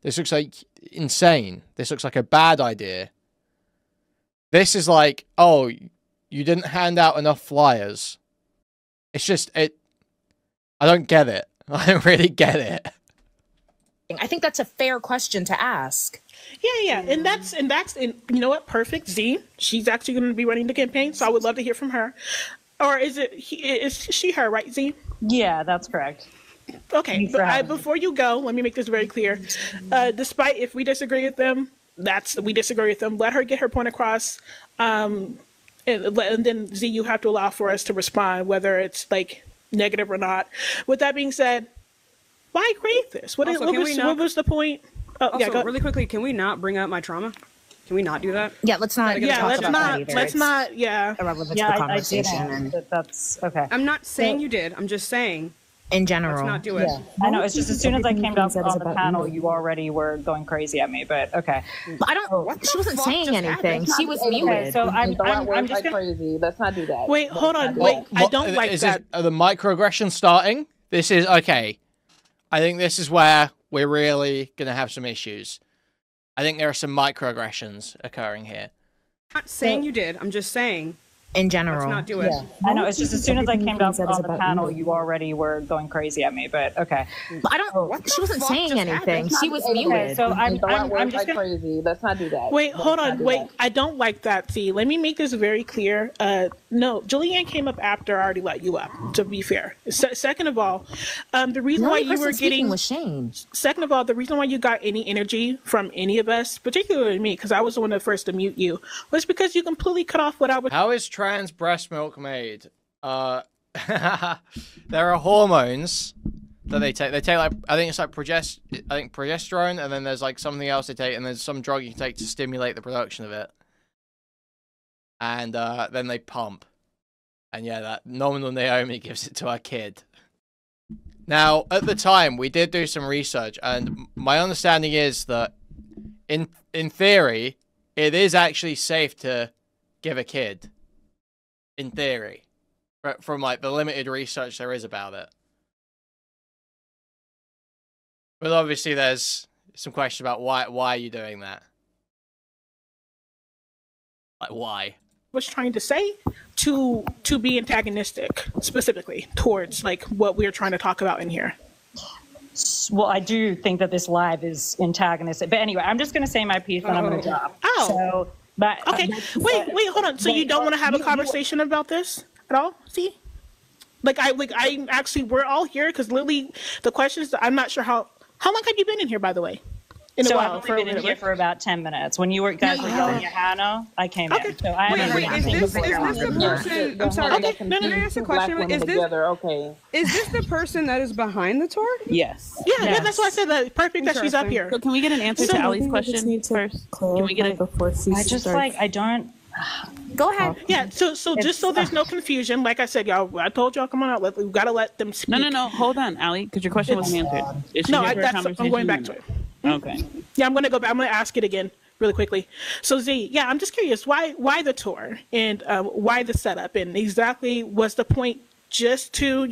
This looks like insane. This looks like a bad idea. This is like, oh, you didn't hand out enough flyers. It's just, I don't get it. I don't really get it.
I think that's a fair question to ask.
Yeah, and that's you know what? Perfect. Z, she's actually going to be running the campaign, so I would love to hear from her. Or is she her, right, Z?
Yeah, that's correct.
Okay, but before you go, let me make this very clear. Despite if we disagree with them, we disagree with them. Let her get her point across, and then Z, you have to allow for us to respond, whether it's like negative or not. With that being said, why create this? What was the point? Oh,
also, yeah, really quickly, can we not bring up my trauma? Can we not do that?
Yeah, let's not.
Yeah, let's not. Yeah,
irrelevant to the conversation.
That's okay.
I'm not saying you did. I'm just saying.
In general,
let's not do it.
Yeah. I know. It's just as soon as I came up on the panel, you already were going crazy at me. But okay,
but I don't. She wasn't saying anything. She was muted.
So I'm just gonna...
crazy. Let's not do that.
Wait, hold on. Wait, I don't like that.
Are the microaggressions starting? This is okay. I think this is where we're really going to have some issues. I think there are some microaggressions occurring here.
I'm not saying you did. I'm just saying.
In general.
Let's not do it.
Yeah. I know. It's just as soon as I came up on the panel, you already were going crazy at me. But okay.
But I don't. She wasn't saying anything. She was muted.
So I'm just gonna...
crazy. Let's not do that.
Wait, hold on. Wait, I don't like that. See, let me make this very clear. No, Julianne came up after I already let you up. To be fair. Second of all, the reason why you were getting
was Shane.
Second of all, the reason why you got any energy from any of us, particularly me, because I was the one that first to mute you, was because you completely cut off what I was.
How is trans breast milk made? There are hormones that they take. They take, like, I think it's like progesterone, and then there's like something else they take, and there's some drug you can take to stimulate the production of it. And then they pump. And yeah, that nominal Naomi gives it to our kid. Now, at the time, we did do some research, and my understanding is that in theory, it is actually safe to give a kid. In theory. From like the limited research there is about it. But obviously there's some questions about why are you doing that? Like, why?
Was trying to say to be antagonistic specifically towards like what we're trying to talk about in here.
Well, I do think that this live is antagonistic, but anyway, I'm just going to say my piece and I'm going to drop.
Oh,
so, but
okay. Wait, hold on. So you don't want to have a conversation about this at all? See, I actually, we're all here because literally the questions. I'm not sure how long have you been in here, by the way?
I've only been in here for about 10 minutes. When you guys were yelling at Hannah, I came in. So I
is this the person? I'm sorry. Can I ask a question? Is this the person that is behind the tour?
Yes.
Yeah, that's why I said that. Perfect that she's up here.
So can we get an answer to Allie's question first?
Can we get it before she starts? I
Go ahead.
Yeah, so just so there's no confusion, like I said, y'all, I told y'all, come on out. We've got to let them speak.
No. Hold on, Allie, because your question wasn't answered.
I'm going back to it.
Okay.
Yeah, I'm going to go back. I'm going to ask it again really quickly. So Z, yeah, I'm just curious, why the tour and why the setup, and exactly was the point just to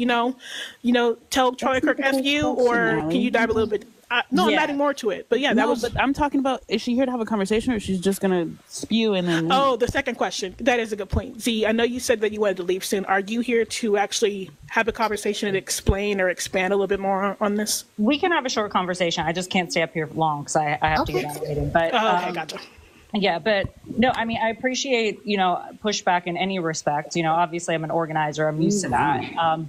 tell Charlie Kirk F you, or can you dive a little bit? No, I'm adding more to it, but yeah,
But I'm talking about, is she here to have a conversation, or she's just gonna spew and then?
Oh, the second question. That is a good point. Z, I know you said that you wanted to leave soon. Are you here to actually have a conversation and explain or expand a little bit more on this?
We can have a short conversation. I just can't stay up here long because I have to get out of meeting. But
okay, gotcha.
Yeah, but no, I mean, I appreciate pushback in any respect. Obviously, I'm an organizer. I'm used to that.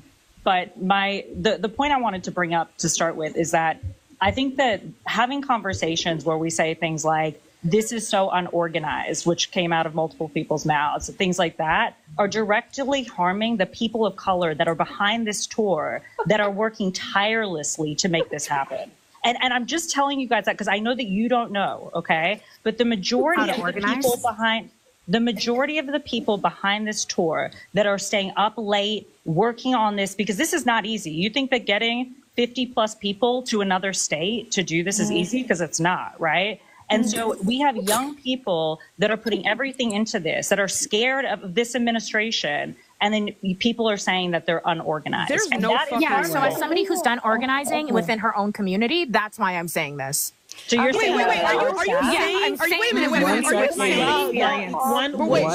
But the point I wanted to bring up to start with is that I think that having conversations where we say things like, this is so unorganized, which came out of multiple people's mouths, things like that, are directly harming the people of color that are behind this tour, that are working tirelessly to make this happen. And I'm just telling you guys that because I know that you don't know, okay? But the majority of the people behind this tour that are staying up late, working on this, because this is not easy. You think that getting 50 plus people to another state to do this is easy? Because it's not, right? And so we have young people that are putting everything into this, that are scared of this administration. And then people are saying that they're unorganized.
There's no fucking so as somebody who's done organizing within her own community, that's why I'm saying this.
So you're saying,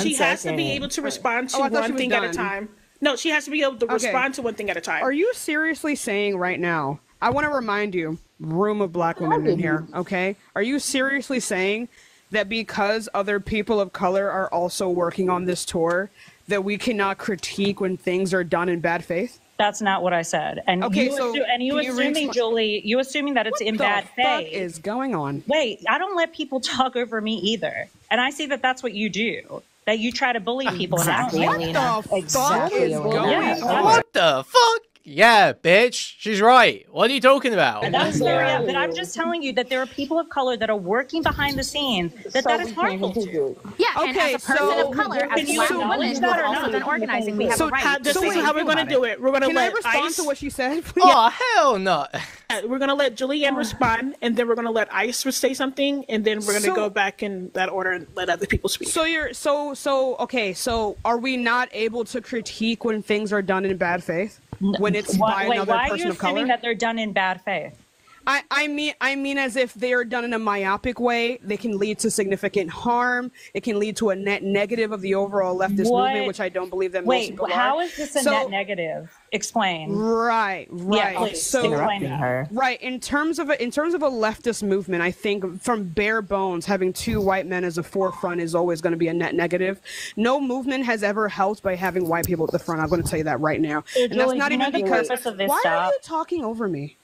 she has to be able to respond to one thing at a time. No, she has to be able to respond to one thing at a time.
Are you seriously saying right now, I want to remind you, room of black women in here, okay? Are you seriously saying that because other people of color are also working on this tour, that we cannot critique when things are done in bad faith?
That's not what I said. And you assuming, Julie, you assuming that it's in bad faith.
What is going on?
Wait, I don't let people talk over me either. And I see that that's what you do. That you try to bully people.
Exactly.
And
What the fuck
is going on?
What the fuck? Yeah, bitch. She's right. What are you talking about?
And that's but I'm just telling you that there are people of color that are working behind the scenes that is harmful to.
Yeah, and as a person of color, as black women who have also been organizing, we have a right.
This is how we're going to do it. We're going to let
Can I respond
Ice
to what she said, please?
Oh, hell no.
We're going to let Julianne respond, and then we're going to let Ice say something, and then we're going to go back in that order and let other people speak.
So are we not able to critique when things are done in bad faith? When it's by another
why
person
are you
of color?
assuming that they're done in bad faith?
I mean as if they are done in a myopic way, they can lead to significant harm. It can lead to a net negative of the overall leftist movement, which I don't believe that most people are.
How is this a net negative? Explain.
Right.
Yeah, please, explain her.
Right. In terms of a leftist movement, I think from bare bones, having two white men as a forefront is always going to be a net negative. No movement has ever helped by having white people at the front. I'm going to tell you that right now.
So,
and
Julie,
that's not even because. Why are you talking over me?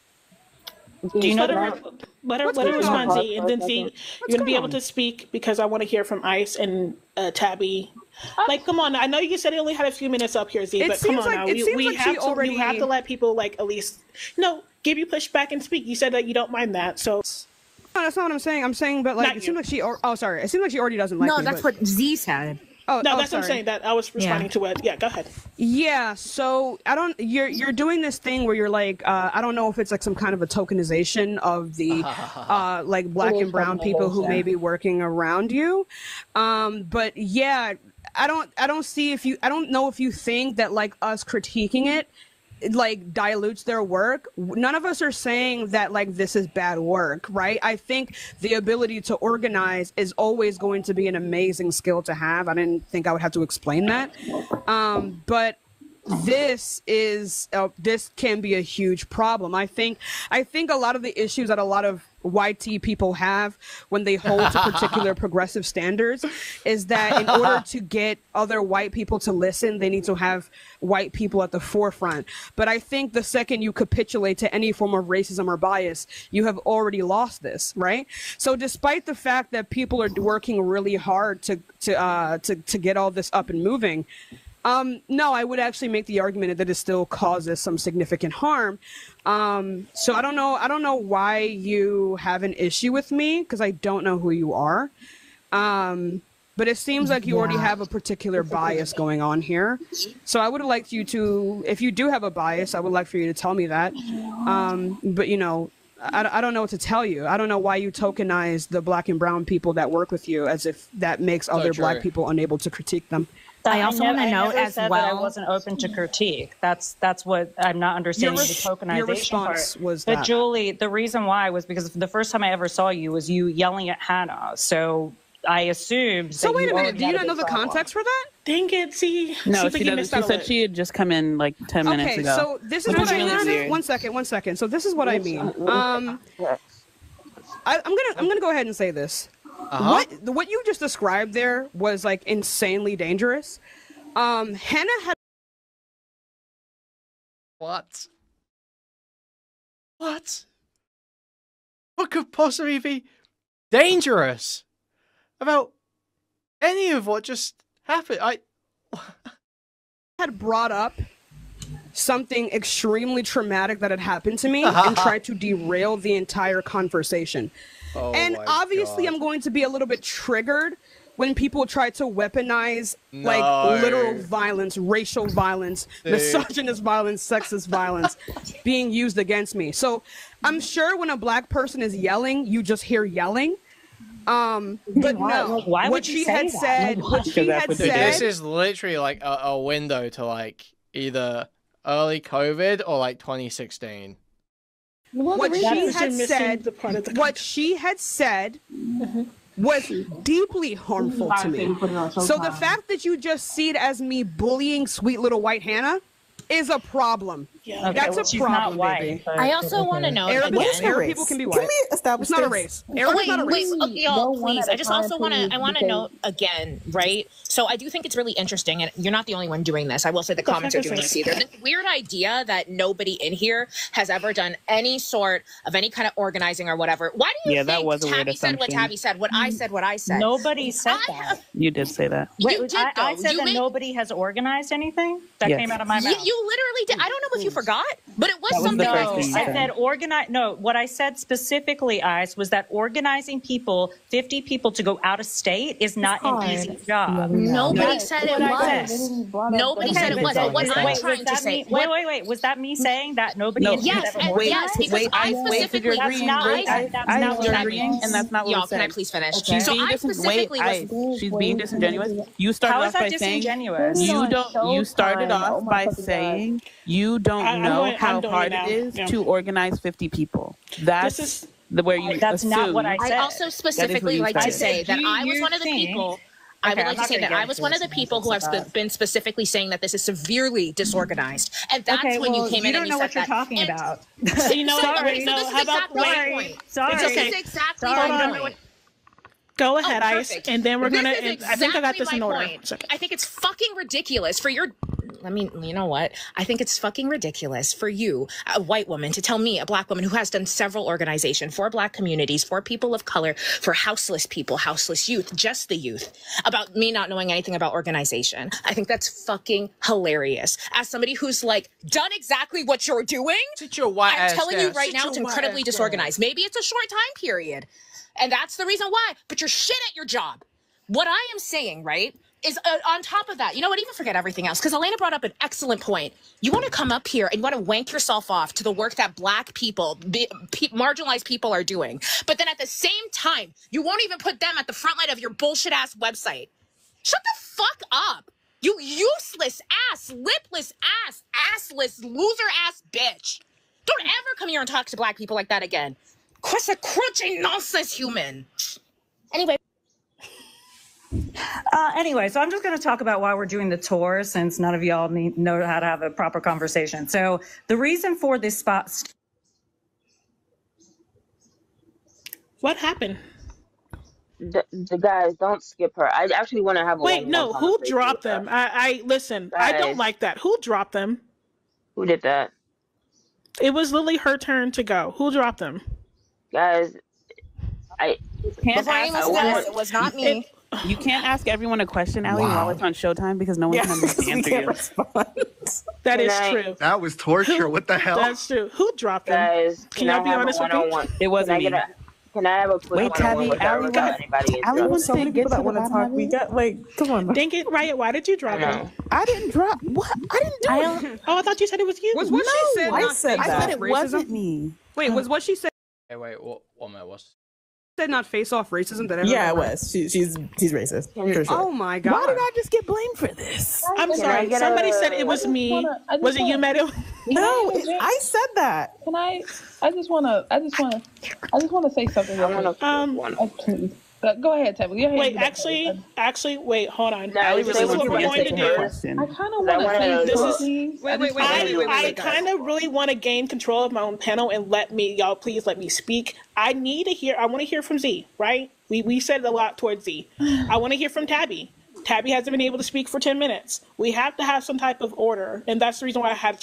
Do you know let her respond, Z, and then Z, you're gonna be able to speak because I want to hear from Ice and Tabby. Like, come on! I know you said he only had a few minutes up here, Z, but come on now. We have to let people at least give you pushback and speak. You said that you don't mind that, so.
No, that's not what I'm saying. I'm saying, but it seems like she. It seems like she already doesn't like me.
No, that's what Z said.
That's what I'm saying. That I was responding to it. Yeah, go ahead.
Yeah, so you're doing this thing where you're like, I don't know if it's like some kind of a tokenization of the like black and brown people who may be working around you. But yeah, I don't know if you think that like us critiquing it like dilutes their work. None of us are saying that like this is bad work, right? I think the ability to organize is always going to be an amazing skill to have. I didn't think I would have to explain that. But this can be a huge problem. I think a lot of the issues that a lot of YT people have when they hold to particular progressive standards is that in order to get other white people to listen, they need to have white people at the forefront. But I think the second you capitulate to any form of racism or bias, you have already lost this, right? So despite the fact that people are working really hard to get all this up and moving, no, I would actually make the argument that it still causes some significant harm. So I don't know why you have an issue with me, because I don't know who you are. but it seems like you already have a particular bias going on here. So I would like you to, if you do have a bias, I would like for you to tell me that. But you know, I don't know what to tell you. I don't know why you tokenize the black and brown people that work with you as if that makes other black people unable to critique them.
I also want to note as well that I wasn't open to critique. That's what I'm not understanding the tokenization
your response
part.
Was
but
that.
Julie, the reason why was because the first time I ever saw you was you yelling at Hannah. So I assumed.
So wait a minute. Do you not know the context for that?
Dang it! See,
no, she doesn't. She said she had just come in like 10 minutes ago.
So this is what I mean. One second. So this is what I mean. I'm gonna go ahead and say this. What you just described there was like insanely dangerous. Hannah had
what could possibly be dangerous about any of what just happened? I
had brought up something extremely traumatic that had happened to me and tried to derail the entire conversation. And obviously I'm going to be a little bit triggered when people try to weaponize like literal violence, racial violence, misogynist violence, sexist violence being used against me. So I'm sure when a black person is yelling, you just hear yelling. But no,
why
what
would you
she
say
had
that?
said, what she had said.
This is literally like a window to like either early COVID or like 2016.
Well,
what she had said was deeply harmful to me. So the fact that you just see it as me bullying sweet little white Hannah is a problem.
Yeah. Okay,
That's a problem, baby.
I also want to know
Arab
again.
people can be white. It's not a race. Arab is not a race.
Y'all, please. I just also want to note again, right? So I do think it's really interesting, and you're not the only one doing this. I will say the comments are doing this either. This weird idea that nobody in here has ever done any sort of any kind of organizing or whatever. Why do you think
that was a weird
Tabby said what
assumption.
Tabby said, what I said, what I said?
Nobody said that.
You did say that.
Wait,
You did,
I
though.
said
You
that
made-
nobody has organized anything? That
Yes.
came out of my mouth.
You literally did. I don't know if you forgot, but it was
That was
something
the
that
first
you
thing
said.
you
I said organize. No, what I said specifically, Ice, was that organizing people, 50 people to go out of state is not an easy job.
Nobody said it
What
was. Nobody said it was. But what I'm trying to say.
Wait. Was that me saying that nobody?
No.
Yes, and yes, because I specifically.
That's not what
you're
I
agreeing,
meant.
and that's not what
Y'all,
we said.
can I please finish?
She's
So
being
I specifically was.
She's being disingenuous. You started
How is
off
that
by saying
disingenuous?
you started off by saying you don't know how hard it is to organize 50 people. That's where you
That's not
assume.
what I said.
I also specifically like to say that I was one of the people. I would like to say that I was one of the people who have been specifically saying that this is severely disorganized, and that's when you came in and you said that.
You don't know what you're talking about.
You know what?
Sorry,
No,
so this
how
is
about
exactly my
wait?
point.
Sorry.
This is exactly
Sorry.
my point.
Go ahead,
Oh,
Ice,
perfect.
and then we're gonna.
This is
I think I got this
exactly
in
my
order.
point. I think it's fucking ridiculous for your. You know what? I think it's fucking ridiculous for you, a white woman, to tell me, a black woman who has done several organizations for black communities, for people of color, for houseless people, houseless youth, just the youth, about me not knowing anything about organization. I think that's fucking hilarious. As somebody who's like done exactly what you're doing, I'm telling you right now, it's incredibly disorganized. Maybe it's a short time period. And that's the reason why. But you're shit at your job. What I am saying, right, is on top of that, you know what, even forget everything else, because Elena brought up an excellent point. You want to come up here and you want to wank yourself off to the work that black people, marginalized people are doing. But then at the same time, you won't even put them at the front line of your bullshit-ass website. Shut the fuck up. You useless ass, lipless ass, assless, loser-ass bitch. Don't ever come here and talk to black people like that again. Quit a crunching nonsense human. Anyway.
Anyway, so I'm just going to talk about why we're doing the tour, since none of y'all know how to have a proper conversation. So the reason for this spot.
What happened?
The guys, don't skip her. I actually want to have a
Wait, no, who dropped them? I listen, I don't
Guys.
like that. Who dropped them?
Who did that?
It was literally her turn to go. Who dropped them?
Guys, I
Can't
it was not me.
You can't ask everyone a question, Allie, while it's on Showtime, because no one can answer you.
That is true.
That was torture. What the hell?
That's true. Who dropped them?
Guys,
Can I be honest with you?
It wasn't me.
Can I have a quick one-on-one with her without anybody interrupting?
So many people that want to talk. We got come on.
Dang it, Riot! Why did you drop it?
I didn't drop. What? I didn't do it.
Oh, I thought you said it was you.
Was what she said?
I
not
said
face
that.
off
It
racism?
wasn't me.
Wait, was what she said?
Hey, wait, one minute. What's
said not face off racism? That
Yeah, it was. She's racist. For sure.
Oh my god!
Why did I just get blamed for this?
I'm sorry. Somebody said it was me. Was it you, Meadow?
No, I said that.
Can I just want to say something. Go ahead, Tabby.
Wait, actually, wait, hold on.
No,
this is what we're going to do.
I kind of want to say
I kind of really want to gain control of my own panel and y'all please let me speak. I want to hear from Z, right? We said it a lot towards Z. I want to hear from Tabby. Tabby hasn't been able to speak for 10 minutes. We have to have some type of order, and that's the reason why I had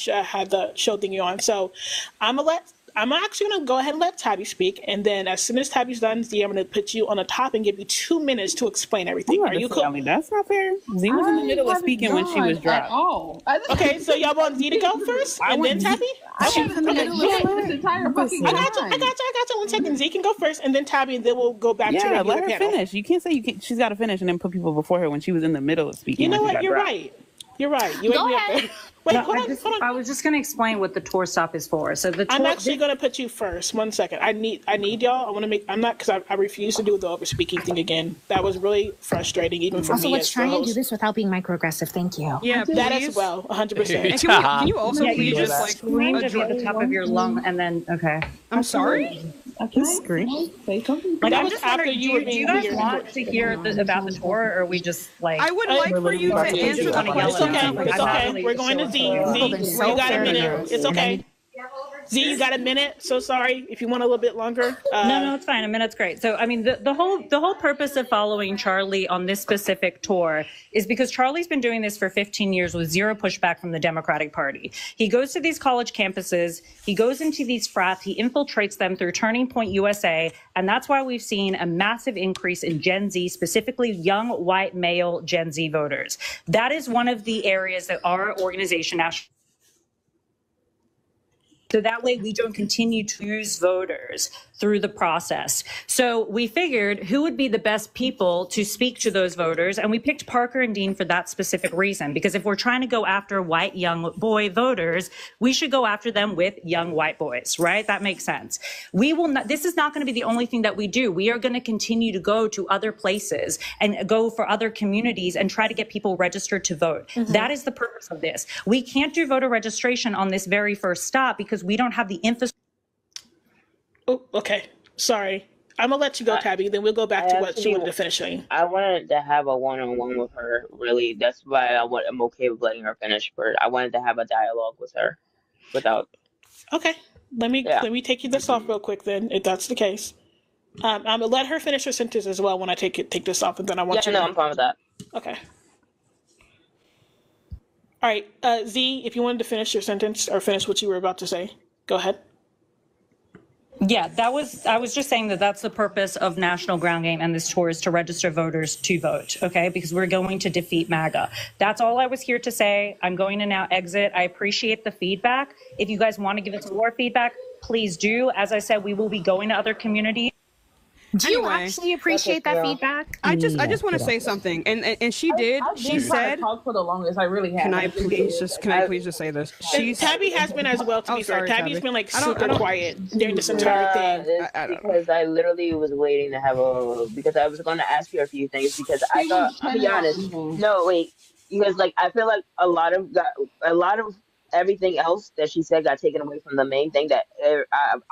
the show thingy on. So I'm actually going to go ahead and let Tabby speak, and then as soon as Tabby's done, Z, I'm going to put you on the top and give you 2 minutes to explain everything. Are you cool?
I mean, that's not fair. Z was in the middle of speaking when she was dropped.
Okay, so y'all want Z to go first, and then Tabby?
She was in the middle of this entire fucking
I got you. 1 second. Z can go first, and then Tabby, and then we'll go back to regular
let her
panel.
finish. You can't say she's got to finish and then put people before her when she was in the middle of speaking.
You know what? You're right. You
Go ahead.
Wait,
No,
hold on.
I was just going to explain what the tour stop is for. So the tour,
I'm actually going to put you first. 1 second. I need y'all. I want to make. I'm not because I refuse to do the over speaking thing again. That was really frustrating, even for
Also,
me.
let's try and do this without being microaggressive. Thank you.
Yeah, that as well. 100%.
Can you also
you
please
just
just
scream at the top of your lung and then
I'm sorry.
Scream.
Like
I'm
was
just
after
wondering,
you
do
were
you
being
guys
weird.
want to hear about the tour, or are we just like?
I would like for you to answer the question.
It's okay. We're going to Z. Z, you got a minute. It's okay. Z, you got a minute. So sorry if you want a little bit longer.
No, it's fine. A minute's great. So, I mean, the whole purpose of following Charlie on this specific tour is because Charlie's been doing this for 15 years with zero pushback from the Democratic Party. He goes to these college campuses, he goes into these frats, he infiltrates them through Turning Point USA, and that's why we've seen a massive increase in Gen Z, specifically young white male Gen Z voters. That is one of the areas that our organization actually. So that way we don't continue to lose voters through the process. So we figured who would be the best people to speak to those voters. And we picked Parker and Dean for that specific reason, because if we're trying to go after white young boy voters, we should go after them with young white boys, right? That makes sense. We will not, this is not going to be the only thing that we do. We are going to continue to go to other places and go for other communities and try to get people registered to vote. Mm-hmm. That is the purpose of this. We can't do voter registration on this very first stop because we don't have the infrastructure.
Oh, okay. Sorry. I'm going to let you go, Tabby. Then we'll go back to what she wanted to finish saying.
I wanted to have a one-on-one with her, really. That's why I'm okay with letting her finish. But I wanted to have a dialogue with her without...
Okay. Let me take you this off real quick then, if that's the case. I'm going to let her finish her sentence as well when I take this off, and then I want you to...
I'm fine with that.
Okay. All right. Z, if you wanted to finish your sentence or finish what you were about to say, go ahead.
Yeah, I was just saying that that's the purpose of National Ground Game and this tour is to register voters to vote, okay? Because we're going to defeat MAGA. That's all I was here to say. I'm going to now exit. I appreciate the feedback. If you guys want to give us more feedback, please do. As I said, we will be going to other communities.
Do you actually appreciate that feedback?
I just want to say something, and she did. She said,
"Talk for the longest. I really have."
Can I please just say this?
Tabby has been as well. To be fair, Tabby's been like super quiet during this entire thing.
Because I literally was waiting to have because I was going to ask you a few things because I thought, I'll be honest. No, wait, because like I feel like a lot of everything else that she said got taken away from the main thing that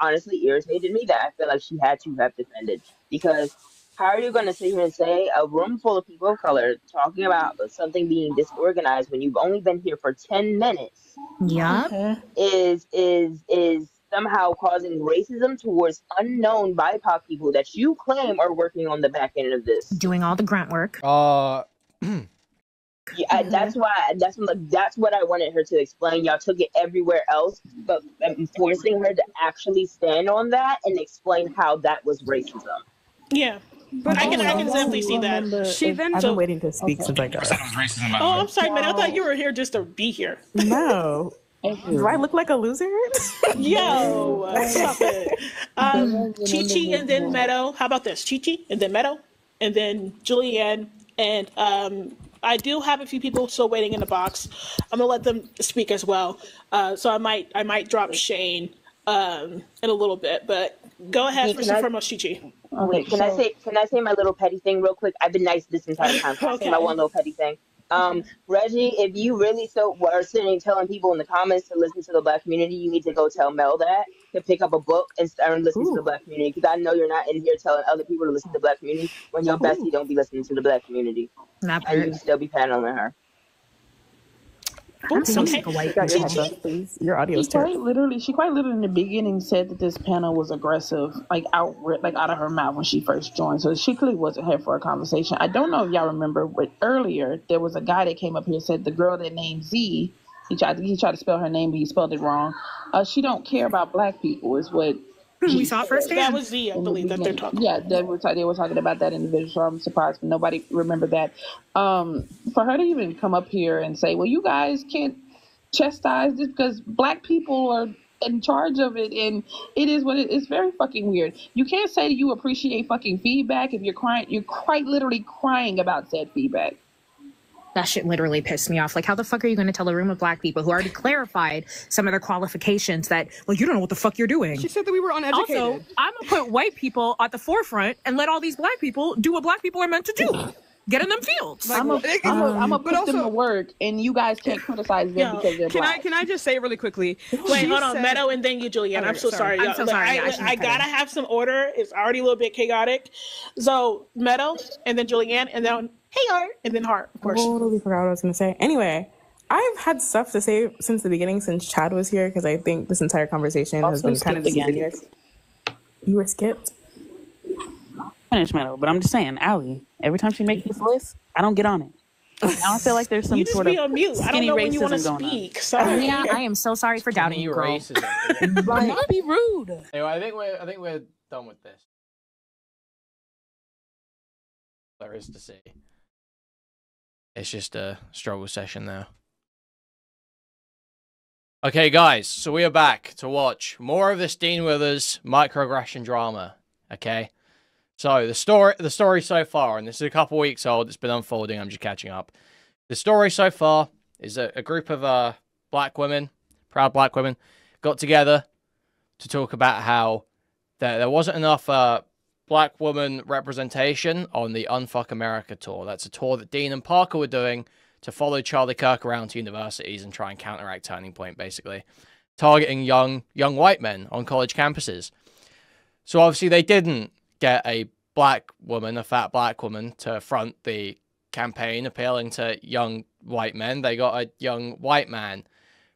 honestly irritated me, that I feel like she had to have defended. Because how are you going to sit here and say a room full of people of color talking about something being disorganized when you've only been here for 10 minutes?
Yeah.
Is somehow causing racism towards unknown BIPOC people that you claim are working on the back end of this?
Doing all the grunt work.
Yeah, that's what I wanted her to explain. Y'all took it everywhere else, but I'm forcing her to actually stand on that and explain how that was racism.
Yeah, but I can definitely see that.
I've been waiting to speak since I got.
Oh, I'm sorry, man. I thought you were here just to be here.
No. Do I look like a loser?
Yo, stop it. Chi-Chi and then Meadow. How about this? Chi-Chi and then Meadow and then Julianne. And I do have a few people still waiting in the box. I'm gonna let them speak as well. So I might drop Shane in a little bit, but go ahead first and foremost, Chi-Chi.
Wait, can I say my little petty thing real quick? I've been nice this entire time. Can I say my one little petty thing? Reggie, if you really are sitting telling people in the comments to listen to the Black community, you need to go tell Mel that to pick up a book and start listening to the Black community. Because I know you're not in here telling other people to listen to the Black community when your bestie don't be listening to the Black community. And you still be paneling her.
Okay.
Your audio is
She quite literally in the beginning said that this panel was aggressive, like out of her mouth when she first joined. So she clearly wasn't here for a conversation. I don't know if y'all remember, but earlier there was a guy that came up here and said the girl that named Z, he tried to spell her name, but he spelled it wrong. She don't care about Black people, is what
we saw firsthand. That was Z, I believe, that they're talking.
Yeah, they were talking about that individual. So I'm surprised nobody remembered that. For her to even come up here and say, "Well, you guys can't chastise this because Black people are in charge of it," and it is what it is. Very fucking weird. You can't say that you appreciate fucking feedback if you're crying. You're quite literally crying about said feedback.
That shit literally pissed me off. Like, how the fuck are you going to tell a room of Black people who already clarified some of their qualifications that, well, you don't know what the fuck you're doing?
She said that we were uneducated.
Also, I'm going to put white people at the forefront and let all these Black people do what Black people are meant to do. Get in them fields.
I'm gonna put them to work, and you guys can't criticize them because they're Black.
Can I just say really quickly?
Wait, hold on, Meadow, and then you, Julianne. I'm so sorry.
I'm so sorry.
I gotta have some order. It's already a little bit chaotic. So Meadow, and then Julianne, and then hey Art, and then Hart, of course.
I totally forgot what I was gonna say. Anyway, I've had stuff to say since the beginning, since Chad was here, because I think this entire conversation has been kind of disingenuous. You were skipped.
Finish Meadow, but I'm just saying, Allie, every time she makes this list, I don't get on it. I don't feel like there's some sort of
on mute. I don't know when you want to speak. Sorry.
Yeah, I am so sorry for doubting you, girl.
Not be rude.
Anyway, I think we're done with this. There is to see. It's just a struggle session now. Okay, guys, so we are back to watch more of this Dean Withers microaggression drama. Okay. So, the story so far, and this is a couple weeks old, it's been unfolding, I'm just catching up. The story so far is a group of Black women, proud Black women, got together to talk about how there wasn't enough Black woman representation on the Unfuck America tour. That's a tour that Dean and Parker were doing to follow Charlie Kirk around to universities and try and counteract Turning Point, basically. Targeting young white men on college campuses. So, obviously, they didn't get a Black woman, a fat Black woman, to front the campaign appealing to young white men. They got a young white man.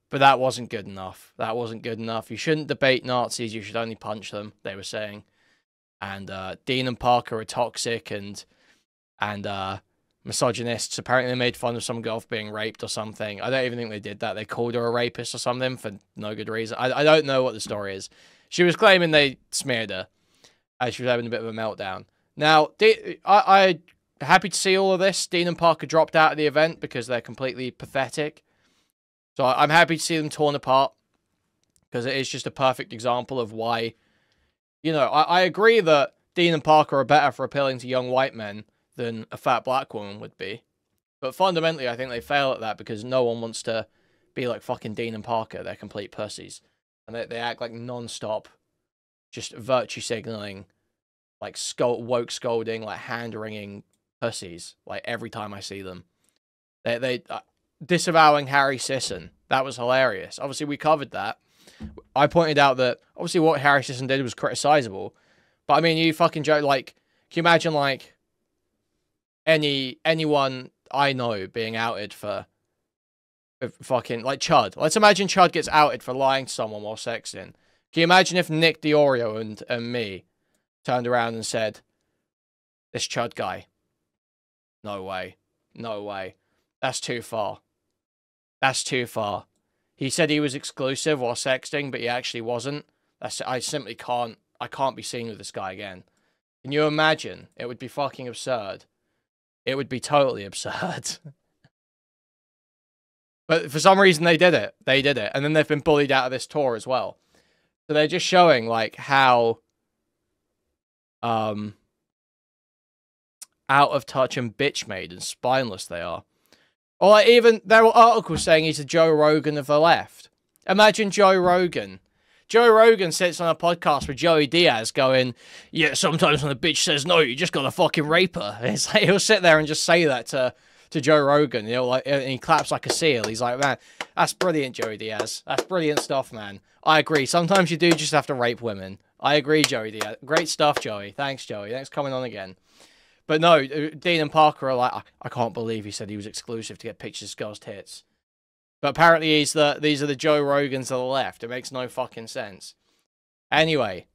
But that wasn't good enough. That wasn't good enough. You shouldn't debate Nazis. You should only punch them, they were saying. And Dean and Parker are toxic and misogynists. Apparently they made fun of some girl for being raped or something. I don't even think they did that. They called her a rapist or something for no good reason. I don't know what the story is. She was claiming they smeared her. She was having a bit of a meltdown. Now, I'm happy to see all of this. Dean and Parker dropped out of the event because they're completely pathetic. So I'm happy to see them torn apart because it is just a perfect example of why, you know, I agree that Dean and Parker are better for appealing to young white men than a fat Black woman would be. But fundamentally, I think they fail at that because no one wants to be like fucking Dean and Parker. They're complete pussies. And they act like non-stop, just virtue signaling, like woke scolding, like hand-wringing pussies, like every time I see them. They disavowing Harry Sisson. That was hilarious. Obviously, we covered that. I pointed out that, obviously, what Harry Sisson did was criticizable. But, I mean, you fucking joke, like, can you imagine, like, anyone I know being outed for fucking, like, Chud. Let's imagine Chud gets outed for lying to someone while sexting. Can you imagine if Nick Diorio and me turned around and said, this Chud guy? No way. No way. That's too far. That's too far. He said he was exclusive while sexting, but he actually wasn't. I simply can't. I can't be seen with this guy again. Can you imagine? It would be fucking absurd. It would be totally absurd. But for some reason they did it. They did it. And then they've been bullied out of this tour as well. So they're just showing like how out of touch and bitch made and spineless they are. Or like even there were articles saying he's the Joe Rogan of the left. Imagine Joe Rogan. Joe Rogan sits on a podcast with Joey Diaz going, yeah, sometimes when a bitch says no, you just gotta fucking rape her. It's like he'll sit there and just say that to Joe Rogan, you know, like, and he claps like a seal. He's like, man, that's brilliant, Joey Diaz. That's brilliant stuff, man. I agree. Sometimes you do just have to rape women. I agree, Joey Diaz. Great stuff, Joey. Thanks, Joey. Thanks for coming on again. But no, Dean and Parker are like, I can't believe he said he was exclusive to get pictures of girls' tits. But apparently these are the Joe Rogans of the left. It makes no fucking sense. Anyway,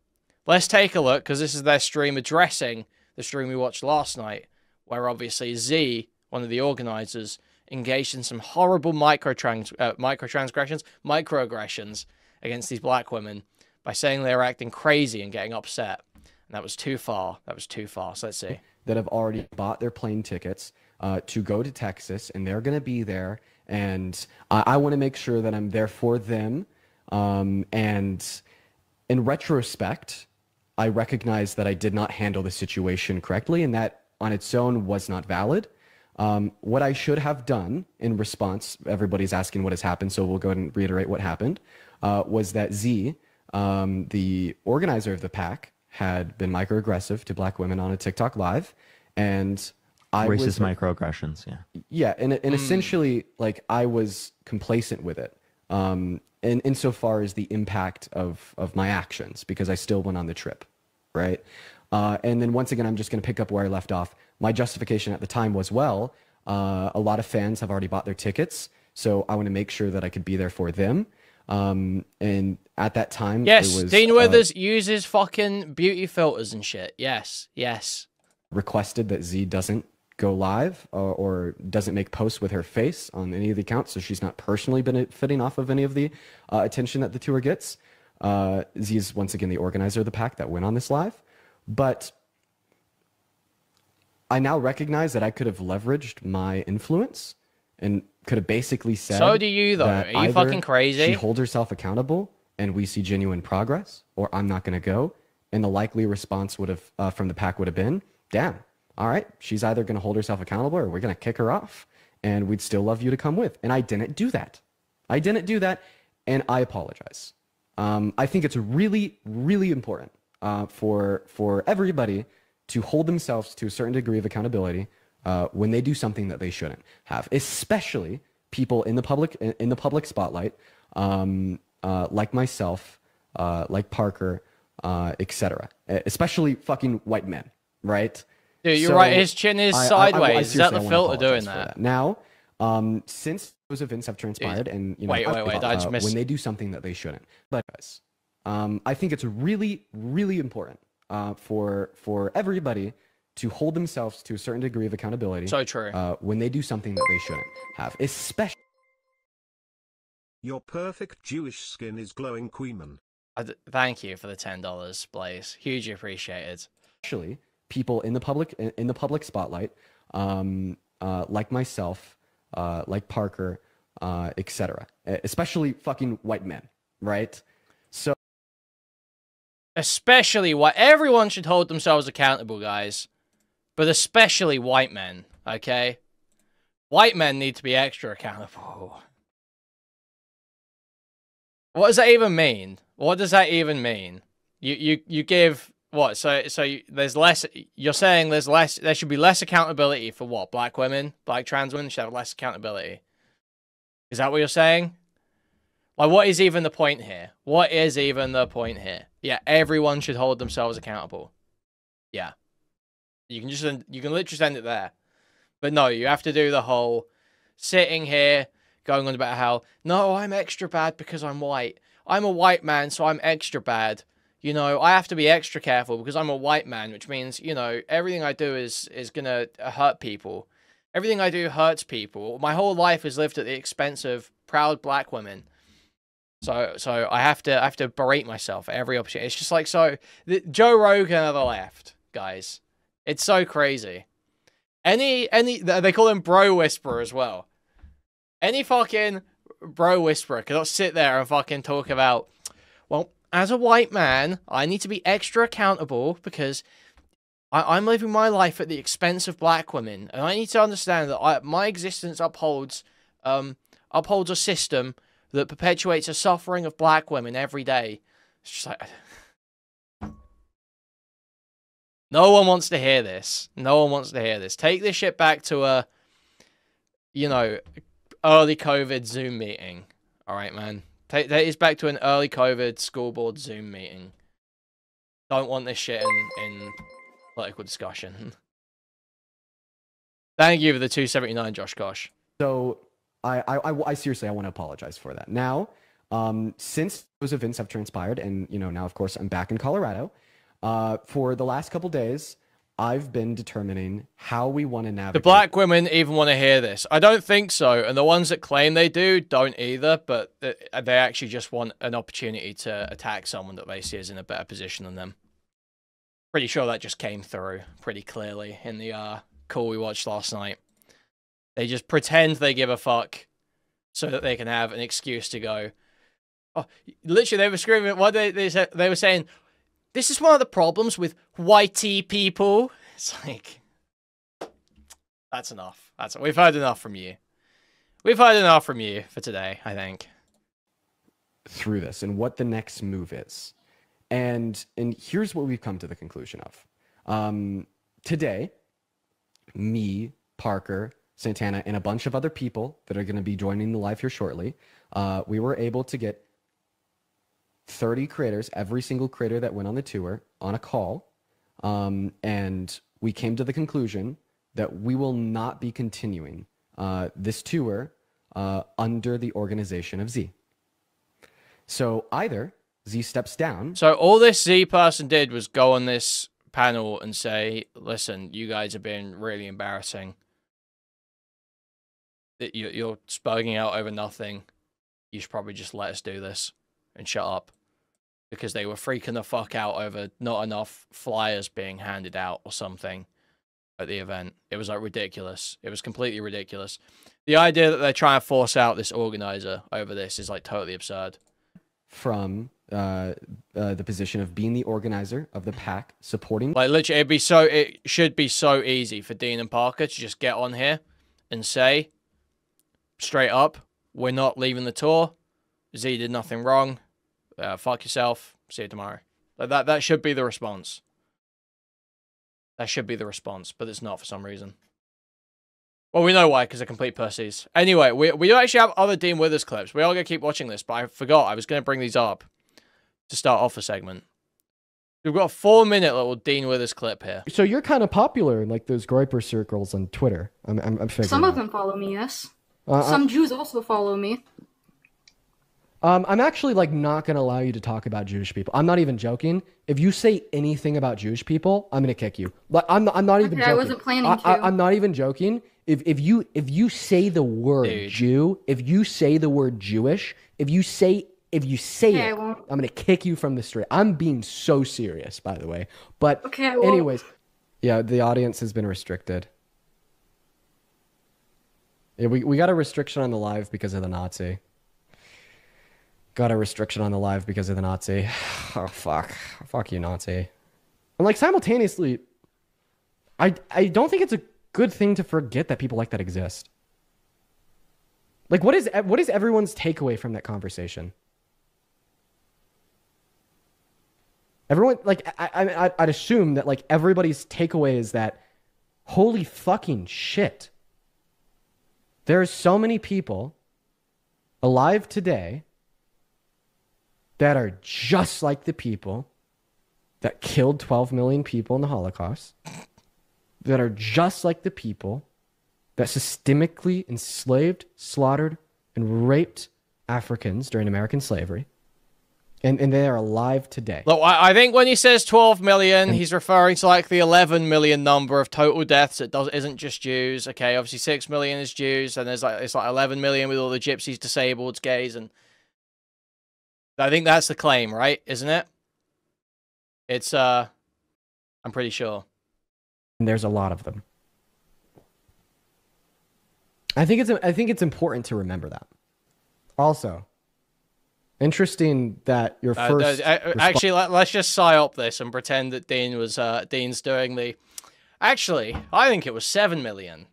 let's take a look, because this is their stream addressing the stream we watched last night, where obviously Z, one of the organizers, engaged in some horrible microaggressions against these black women by saying they were acting crazy and getting upset. And that was too far. That was too far. So let's see.
That have already bought their plane tickets to go to Texas, and they're going to be there. And I want to make sure that I'm there for them. And in retrospect, I recognize that I did not handle the situation correctly, and that on its own was not valid. What I should have done in response, everybody's asking what has happened, so we'll go ahead and reiterate what happened, was that Z, the organizer of the pack, had been microaggressive to black women on a TikTok live, and
racist microaggressions, yeah.
Yeah, and essentially, like, I was complacent with it, insofar as the impact of my actions, because I still went on the trip, right? And then once again, I'm just going to pick up where I left off. My justification at the time was, well, a lot of fans have already bought their tickets, so I want to make sure that I could be there for them. And at that time,
yes,
it was,
Dean Withers uses fucking beauty filters and shit. Yes, yes.
Requested that Z doesn't go live or doesn't make posts with her face on any of the accounts, so she's not personally benefiting off of any of the attention that the tour gets. Z is once again the organizer of the pack that went on this live, but I now recognize that I could have leveraged my influence and could have basically said,
so do you, though. Are you fucking crazy?
She holds herself accountable and we see genuine progress, or I'm not going to go. And the likely response would have from the pack would have been, damn, all right, she's either going to hold herself accountable or we're going to kick her off, and we'd still love you to come with. And I didn't do that. I didn't do that, and I apologize. I think it's really, really important for everybody to hold themselves to a certain degree of accountability when they do something that they shouldn't have, especially people in the public spotlight, like myself, like Parker, etc. Especially fucking white men, right?
Dude, you're right. His chin is sideways. Is that the filter doing that?
Now, since those events have transpired, and you know,
wait, I just missed.
When they do something that they shouldn't, but guys, I think it's really, really important for everybody to hold themselves to a certain degree of accountability.
So true.
When they do something that they shouldn't have, especially.
Your perfect Jewish skin is glowing, Kuihman.
Thank you for the $10, Blaze. Hugely appreciated.
Especially people in the public spotlight, like myself, like Parker, etc. Especially fucking white men, right? So,
especially white. Everyone should hold themselves accountable, guys, but especially white men. Okay, white men need to be extra accountable. What does that even mean? What does that even mean? You give what? So there's less. You're saying there's less. There should be less accountability for what? Black women, black trans women should have less accountability. Is that what you're saying? Like, what is even the point here? What is even the point here? Yeah, everyone should hold themselves accountable. Yeah, you can literally end it there. But no, you have to do the whole sitting here going on about how, no, I'm extra bad because I'm white. I'm a white man, so I'm extra bad. You know, I have to be extra careful because I'm a white man, which means, you know, everything I do is going to hurt people. Everything I do hurts people. My whole life is lived at the expense of proud black women. So I have to berate myself at every opportunity. It's just like, so Joe Rogan of the left, guys. It's so crazy. They call him Bro Whisperer as well. Any fucking bro whisperer cannot sit there and fucking talk about, well, as a white man, I need to be extra accountable because I'm living my life at the expense of black women, and I need to understand that my existence upholds a system that perpetuates the suffering of black women every day. It's just like, no one wants to hear this. No one wants to hear this. Take this shit back to a, you know, early COVID Zoom meeting. All right, man. Take this back to an early COVID school board Zoom meeting. Don't want this shit in political discussion. Thank you for the 279, Josh Kosh.
So I seriously, I want to apologize for that. Now, since those events have transpired, and you know, now of course I'm back in Colorado, for the last couple days, I've been determining how we want to navigate.
The black women even want to hear this. I don't think so, and the ones that claim they do don't either, but they actually just want an opportunity to attack someone that they see is in a better position than them. Pretty sure that just came through pretty clearly in the call we watched last night. They just pretend they give a fuck so that they can have an excuse to go. Oh, literally, they were screaming. What they were saying, this is one of the problems with whitey people. It's like, that's enough. We've heard enough from you. We've heard enough from you for today, I think.
Through this and what the next move is. And here's what we've come to the conclusion of. Today, me, Parker, Santana, and a bunch of other people that are going to be joining the live here shortly, we were able to get 30 creators, every single creator that went on the tour, on a call. And we came to the conclusion that we will not be continuing this tour under the organization of Z. So either Z steps down.
So all this Z person did was go on this panel and say, listen, you guys have been really embarrassing. You're spugging out over nothing. You should probably just let us do this and shut up. Because they were freaking the fuck out over not enough flyers being handed out or something at the event. It was like ridiculous. It was completely ridiculous. The idea that they're trying to force out this organizer over this is like totally absurd.
From the position of being the organizer of the pack, supporting.
Like literally, it should be so easy for Dean and Parker to just get on here and say, straight up, we're not leaving the tour. Z did nothing wrong. Fuck yourself. See you tomorrow. Like that should be the response. That should be the response, but it's not for some reason. Well, we know why, because they're complete pussies. Anyway, we actually have other Dean Withers clips. We are going to keep watching this, but I forgot I was going to bring these up to start off the segment. We've got a 4-minute little Dean Withers clip here.
So you're kind of popular in like those Groiper circles on Twitter. I'm figuring.
Some of them follow me, yes. Some Jews also follow me.
I'm actually like not going to allow you to talk about Jewish people. I'm not even joking. If you say anything about Jewish people, I'm going to kick you. Like I'm not even joking.
I wasn't planning to.
I'm not even joking. If you say the word Jew, if you say the word Jewish, if you say it, I'm going to kick you from the street. I'm being so serious, by the way. But anyways, yeah, the audience has been restricted. Yeah, we got a restriction on the live because of the Nazi. Got a restriction on the live because of the Nazi. Oh, fuck. Fuck you, Nazi. And, like, simultaneously, I don't think it's a good thing to forget that people like that exist. Like, what is everyone's takeaway from that conversation? Everyone, like, I'd assume that, like, everybody's takeaway is that, holy fucking shit. There are so many people alive today that are just like the people that killed 12 million people in the Holocaust, that are just like the people that systemically enslaved, slaughtered, and raped Africans during American slavery, and they are alive today.
Look, I think when he says 12 million, he's referring to like the 11 million number of total deaths. It isn't just Jews. Okay, obviously 6 million is Jews, and it's like 11 million with all the gypsies, disabled, gays, and I think that's the claim, right? Isn't it? It's, I'm pretty sure.
And there's a lot of them. I think it's important to remember that. Also, interesting that your first.
Actually, let's just psyop this and pretend that Dean's doing the. Actually, I think it was 7 million.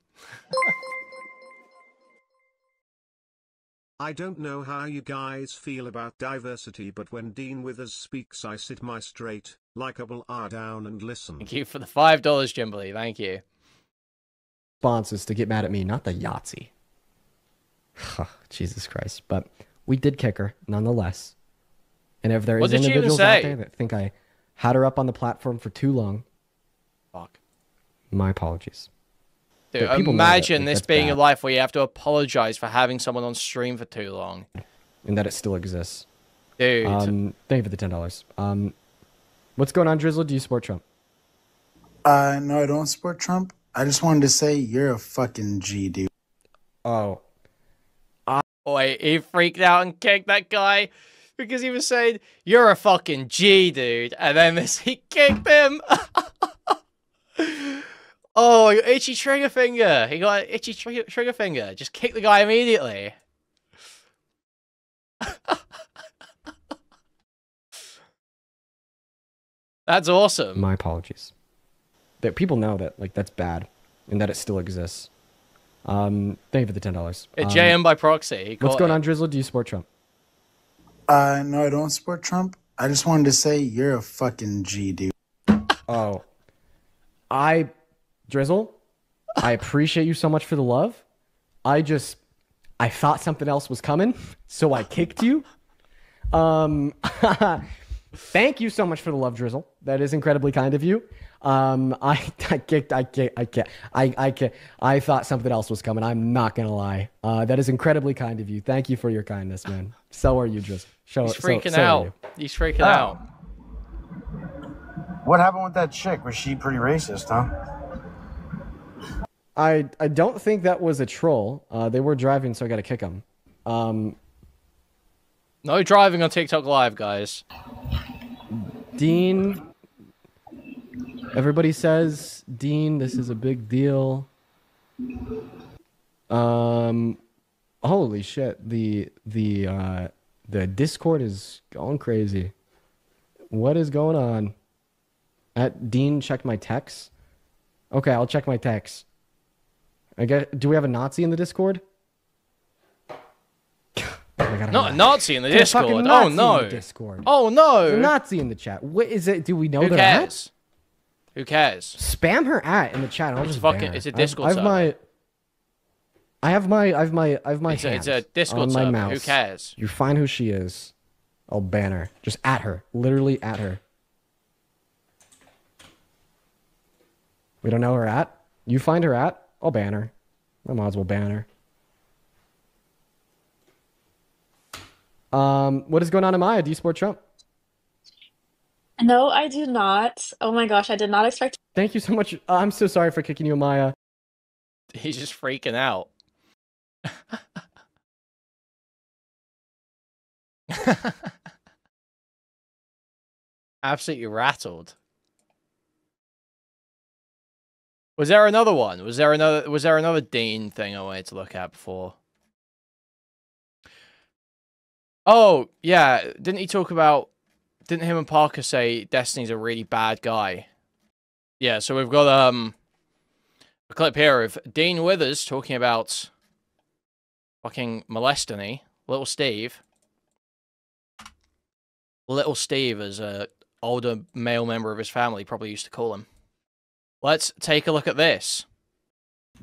I don't know how you guys feel about diversity, but when Dean Withers speaks, I sit my straight, likable R down and listen.
Thank you for the $5, Jimberly. Thank you.
Responses to get mad at me, not the Yahtzee. Jesus Christ. But we did kick her, nonetheless. And if there is individuals out there that think I had her up on the platform for too long,
fuck.
My apologies.
Dude, imagine this being a life where you have to apologize for having someone on stream for too long.
And that it still exists.
Dude.
Thank you for the $10. What's going on, Drizzle? Do you support Trump?
No, I don't support Trump. I just wanted to say you're a fucking G, dude.
Oh.
Wait, he freaked out and kicked that guy because he was saying, you're a fucking G, dude. And then he kicked him. Oh, itchy trigger finger. He got an itchy trigger finger. Just kick the guy immediately. That's awesome.
My apologies. That people know that that's bad, and that it still exists. Thank you for the $10.
JM by proxy.
What's going on, Drizzle? Do you support Trump?
No, I don't support Trump. I just wanted to say you're a fucking G, dude.
Oh. Drizzle, I appreciate you so much for the love. I thought something else was coming, so I kicked you. Thank you so much for the love, Drizzle. That is incredibly kind of you. I thought something else was coming. I'm not gonna lie. That is incredibly kind of you. Thank you for your kindness, man. So are you, Drizzle.
He's freaking out. He's freaking out.
What happened with that chick? Was she pretty racist, huh?
I don't think that was a troll. They were driving, so I got to kick them.
No driving on TikTok Live, guys.
Dean. Everybody says, Dean, this is a big deal. Holy shit. The Discord is going crazy. What is going on? Dean checked my text. Okay, I'll check my text. Do we have a Nazi in the Discord?
Not a Nazi in the Discord. Oh no. Oh no.
There's a Nazi in the chat. What is it? Do we know
Who
that?
cares? Who cares?
Spam her in the chat. I'll just ban her.
It's a Discord
I have my
It's
hands
a Discord
on my
server.
mouse.
Who cares?
You find who she is. I'll ban her. Just at her. Literally at her. We don't know where at. You find her at. I'll ban her. I might as well ban her. What is going on, Amaya? Do you support Trump?
No, I do not. Oh my gosh, I did not expect.
Thank you so much. I'm so sorry for kicking you, Amaya.
He's just freaking out. Absolutely rattled. Was there another one? Was there another Dean thing I wanted to look at before? Oh, yeah. Didn't him and Parker say Destiny's a really bad guy? Yeah, so we've got a clip here of Dean Withers talking about fucking molesting Little Steve. Little Steve, as a older male member of his family probably used to call him. Let's take a look at this.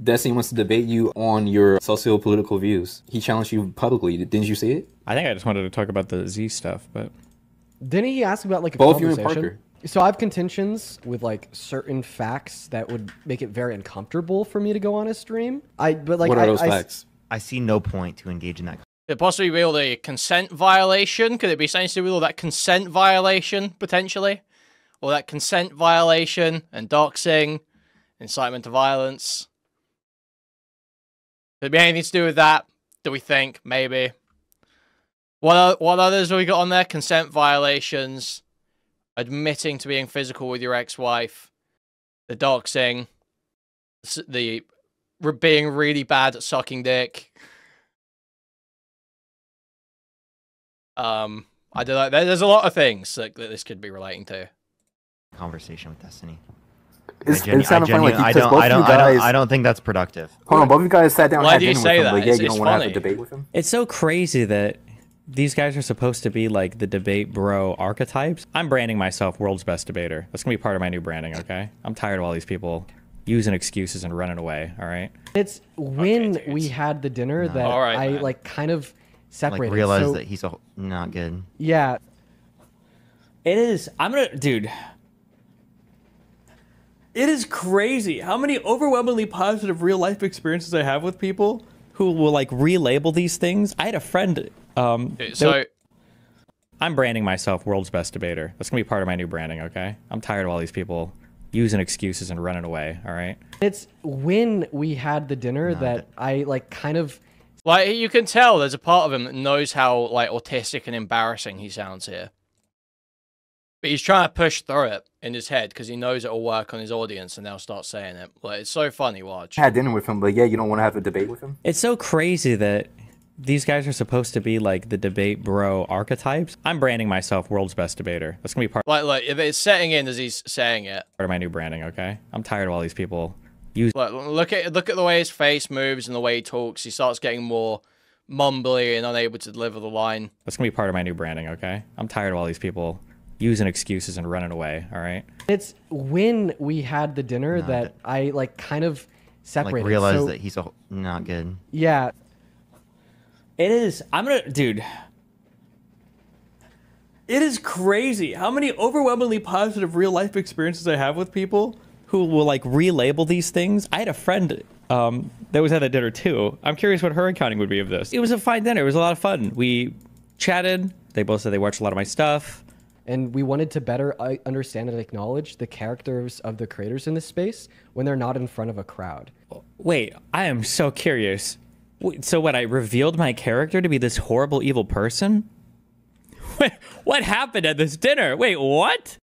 Destiny wants to debate you on your socio-political views. He challenged you publicly. Didn't you see it?
I think I just wanted to talk about the Z stuff, but...
Didn't he ask about like a
Both you and
conversation?
Parker.
So I have contentions with like certain facts that would make it very uncomfortable for me to go on a stream. What
are those facts?
I see no point to engage in that.
Could it possibly be all the consent violation? Could it be something to do with all that consent violation, potentially? Or that consent violation and doxing, incitement to violence? Could it be anything to do with that? Do we think? Maybe. What others have we got on there? Consent violations, admitting to being physical with your ex-wife, the doxing, the being really bad at sucking dick. I don't know. There's a lot of things that this could be relating to.
Conversation with Destiny.
It's kind of funny, like, because both of you guys...
I don't think that's productive.
Hold on, both of you guys sat down and
Why
had
do you
dinner
say
with him,
that?
but yeah, you
It's
don't want to have a
funny.
debate with him?
It's so crazy that these guys are supposed to be like the debate bro archetypes. I'm branding myself world's best debater. That's gonna be part of my new branding, okay? I'm tired of all these people using excuses and running away, all right?
It's when we had the dinner that
All right,
I
man.
like kind of separated.
Like realize
So,
that he's not good.
yeah,
It is. Dude. It is crazy how many overwhelmingly positive real life experiences I have with people who will like relabel these things. I had a friend.
So
I'm branding myself world's best debater. That's gonna be part of my new branding, okay? I'm tired of all these people using excuses and running away, all right?
it's when we had the dinner that I like kind of
like you can tell there's a part of him that knows how like autistic and embarrassing he sounds here. But he's trying to push through it in his head because he knows it'll work on his audience and they'll start saying it. Like, it's so funny, watch.
Had dinner with him, but yeah, you don't want to have a debate with him?
It's so crazy that these guys are supposed to be like the debate bro archetypes. I'm branding myself world's best debater. That's gonna be part
Like if it's setting in as he's saying it.
of my new branding, okay? I'm tired of all these people using.
Look at the way his face moves and the way he talks. He starts getting more mumbly and unable to deliver the line.
That's gonna be part of my new branding, okay? I'm tired of all these people using excuses and running away, all right?
it's when we had the dinner that I like kind of separated.
Like realize
So,
that he's not good.
yeah,
It is. Dude. It is crazy how many overwhelmingly positive real life experiences I have with people who will like relabel these things. I had a friend that was at that dinner too. I'm curious what her accounting would be of this. It was a fine dinner. It was a lot of fun. We chatted. They both said they watched a lot of my stuff.
and we wanted to better understand and acknowledge the characters of the creators in this space when they're not in front of a crowd.
Wait, I am so curious. Wait, so what, I revealed my character to be this horrible, evil person? Wait, what happened at this dinner? Wait, what?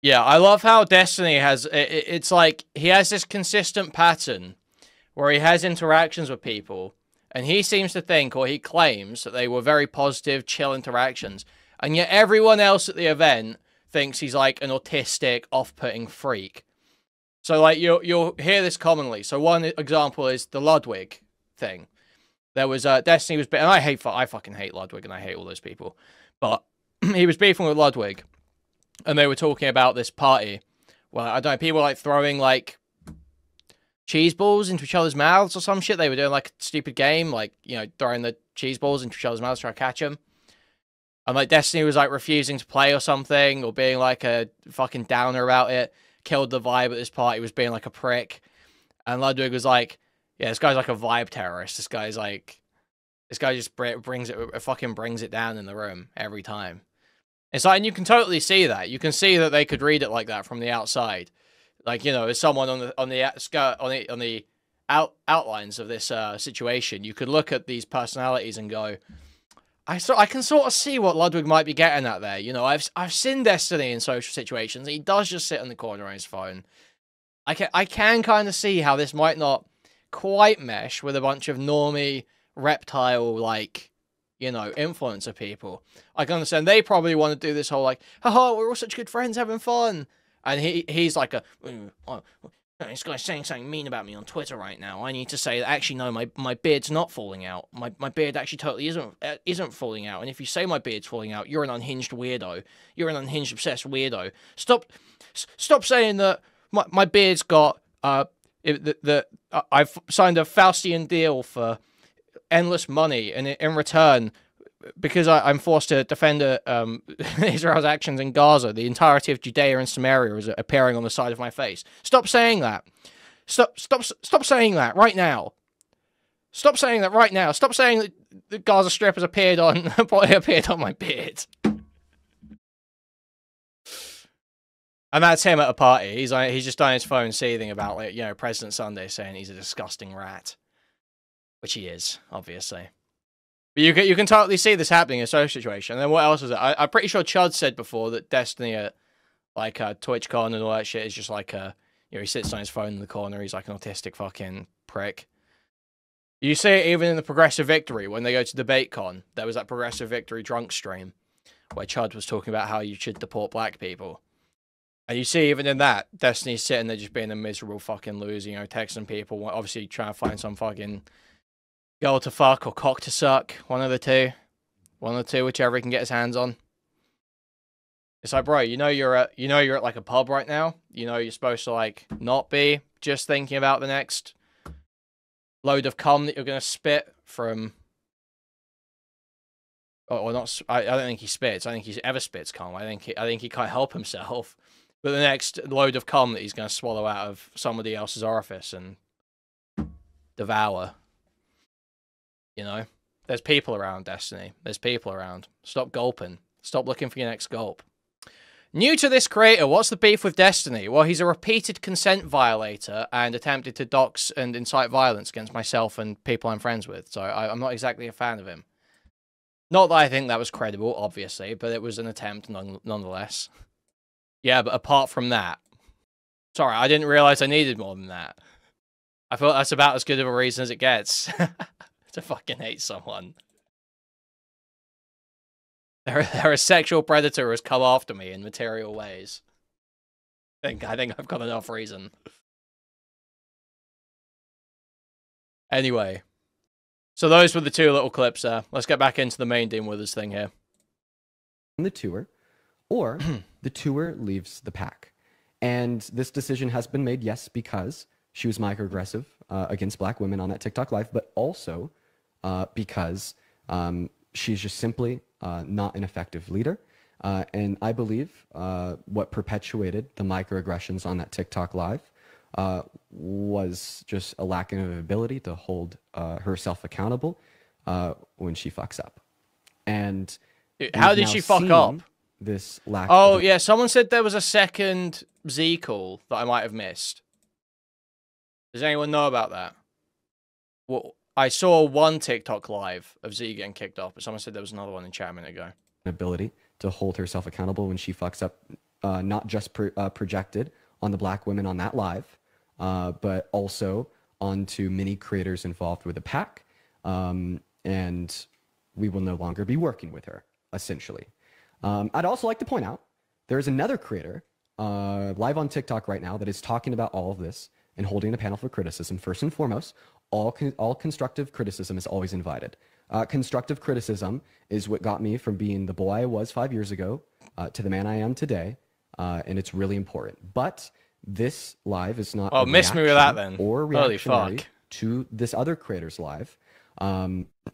Yeah, I love how Destiny has... It's like he has this consistent pattern where he has interactions with people and he seems to think, or he claims, that they were very positive, chill interactions. And yet everyone else at the event thinks he's like an autistic, off-putting freak. So like you'll hear this commonly. So one example is the Ludwig thing. There was Destiny was, and I fucking hate Ludwig and I hate all those people. But he was beefing with Ludwig, and they were talking about this party. Well, I don't know, people like throwing like cheese balls into each other's mouths or some shit. They were doing like a stupid game, like, you know, throwing the cheese balls into each other's mouths trying to catch them. And like Destiny was like refusing to play or something, or being like a fucking downer about it. Killed the vibe at this party, was being like a prick. And Ludwig was like, yeah, this guy's like a vibe terrorist. This guy just brings it down in the room every time. It's like, and you can totally see that. You can see that they could read it like that from the outside. Like, you know, as someone on the outlines of this situation, you could look at these personalities and go, I can sort of see what Ludwig might be getting at there. You know, I've seen Destiny in social situations. He does just sit in the corner on his phone. I can kind of see how this might not quite mesh with a bunch of normie reptile, like, you know, influencer people. I can understand they probably want to do this whole like, haha, we're all such good friends having fun. And he's like this guy's saying something mean about me on Twitter right now. I need to say that actually no, my beard's not falling out. My beard actually totally isn't falling out. And if you say my beard's falling out, you're an unhinged weirdo. You're an unhinged obsessed weirdo. Stop saying that my beard's got I've signed a Faustian deal for endless money, and in return, because I'm forced to defend Israel's actions in Gaza, the entirety of Judea and Samaria is appearing on the side of my face. Stop saying that. Stop saying that right now. Stop saying that right now. Stop saying that the Gaza Strip has appeared on my beard. And that's him at a party. He's just on his phone seething about, like, you know, President Sunday saying he's a disgusting rat, which he is, obviously. But you can totally see this happening in a social situation. And then what else was it? I'm pretty sure Chud said before that Destiny at like TwitchCon and all that shit is just like a You know, he sits on his phone in the corner. He's like an autistic fucking prick. You see it even in the Progressive Victory when they go to DebateCon. There was that Progressive Victory drunk stream where Chud was talking about how you should deport black people. And you see even in that, Destiny's sitting there just being a miserable fucking loser, you know, texting people, obviously trying to find some fucking girl to fuck or cock to suck. One of the two. One of the two, whichever he can get his hands on. It's like, bro, you know you're at like a pub right now. You know you're supposed to like not be just thinking about the next load of cum that you're gonna spit from. Or not. I don't think he spits. I think he ever spits cum. I think he can't help himself. But the next load of cum that he's gonna swallow out of somebody else's orifice and devour. You know, there's people around, Destiny. There's people around. Stop gulping. Stop looking for your next gulp. New to this creator, what's the beef with Destiny? Well, he's a repeated consent violator and attempted to dox and incite violence against myself and people I'm friends with. So I'm not exactly a fan of him. Not that I think that was credible, obviously, but it was an attempt nonetheless. Yeah, but apart from that... Sorry, I didn't realize I needed more than that. I thought that's about as good of a reason as it gets to fucking hate someone. There a sexual predator who has come after me in material ways. I think I've got enough reason. Anyway. So those were the two little clips there. Let's get back into the main Dean Withers thing here.
The tour, or the tour leaves the pack. And this decision has been made, yes, because she was microaggressive against black women on that TikTok live, but also because she's just simply not an effective leader. And I believe what perpetuated the microaggressions on that TikTok live was just a lack of ability to hold herself accountable when she fucks up. And
how did she fuck up?
This lack.
Oh, yeah, someone said there was a second Z call that I might have missed. Does anyone know about that? Well, I saw one TikTok live of Z getting kicked off, but someone said there was another one in chat a minute ago.
Ability to hold herself accountable when she fucks up, not just projected on the black women on that live, but also onto many creators involved with the pack. And we will no longer be working with her, essentially. I'd also like to point out, there's another creator live on TikTok right now that is talking about all of this and holding a panel for criticism. First and foremost, all constructive criticism is always invited. Constructive criticism is what got me from being the boy I was 5 years ago to the man I am today, and it's really important. But this live is not
oh, miss me with that then.
Or reactionary to this other creator's live.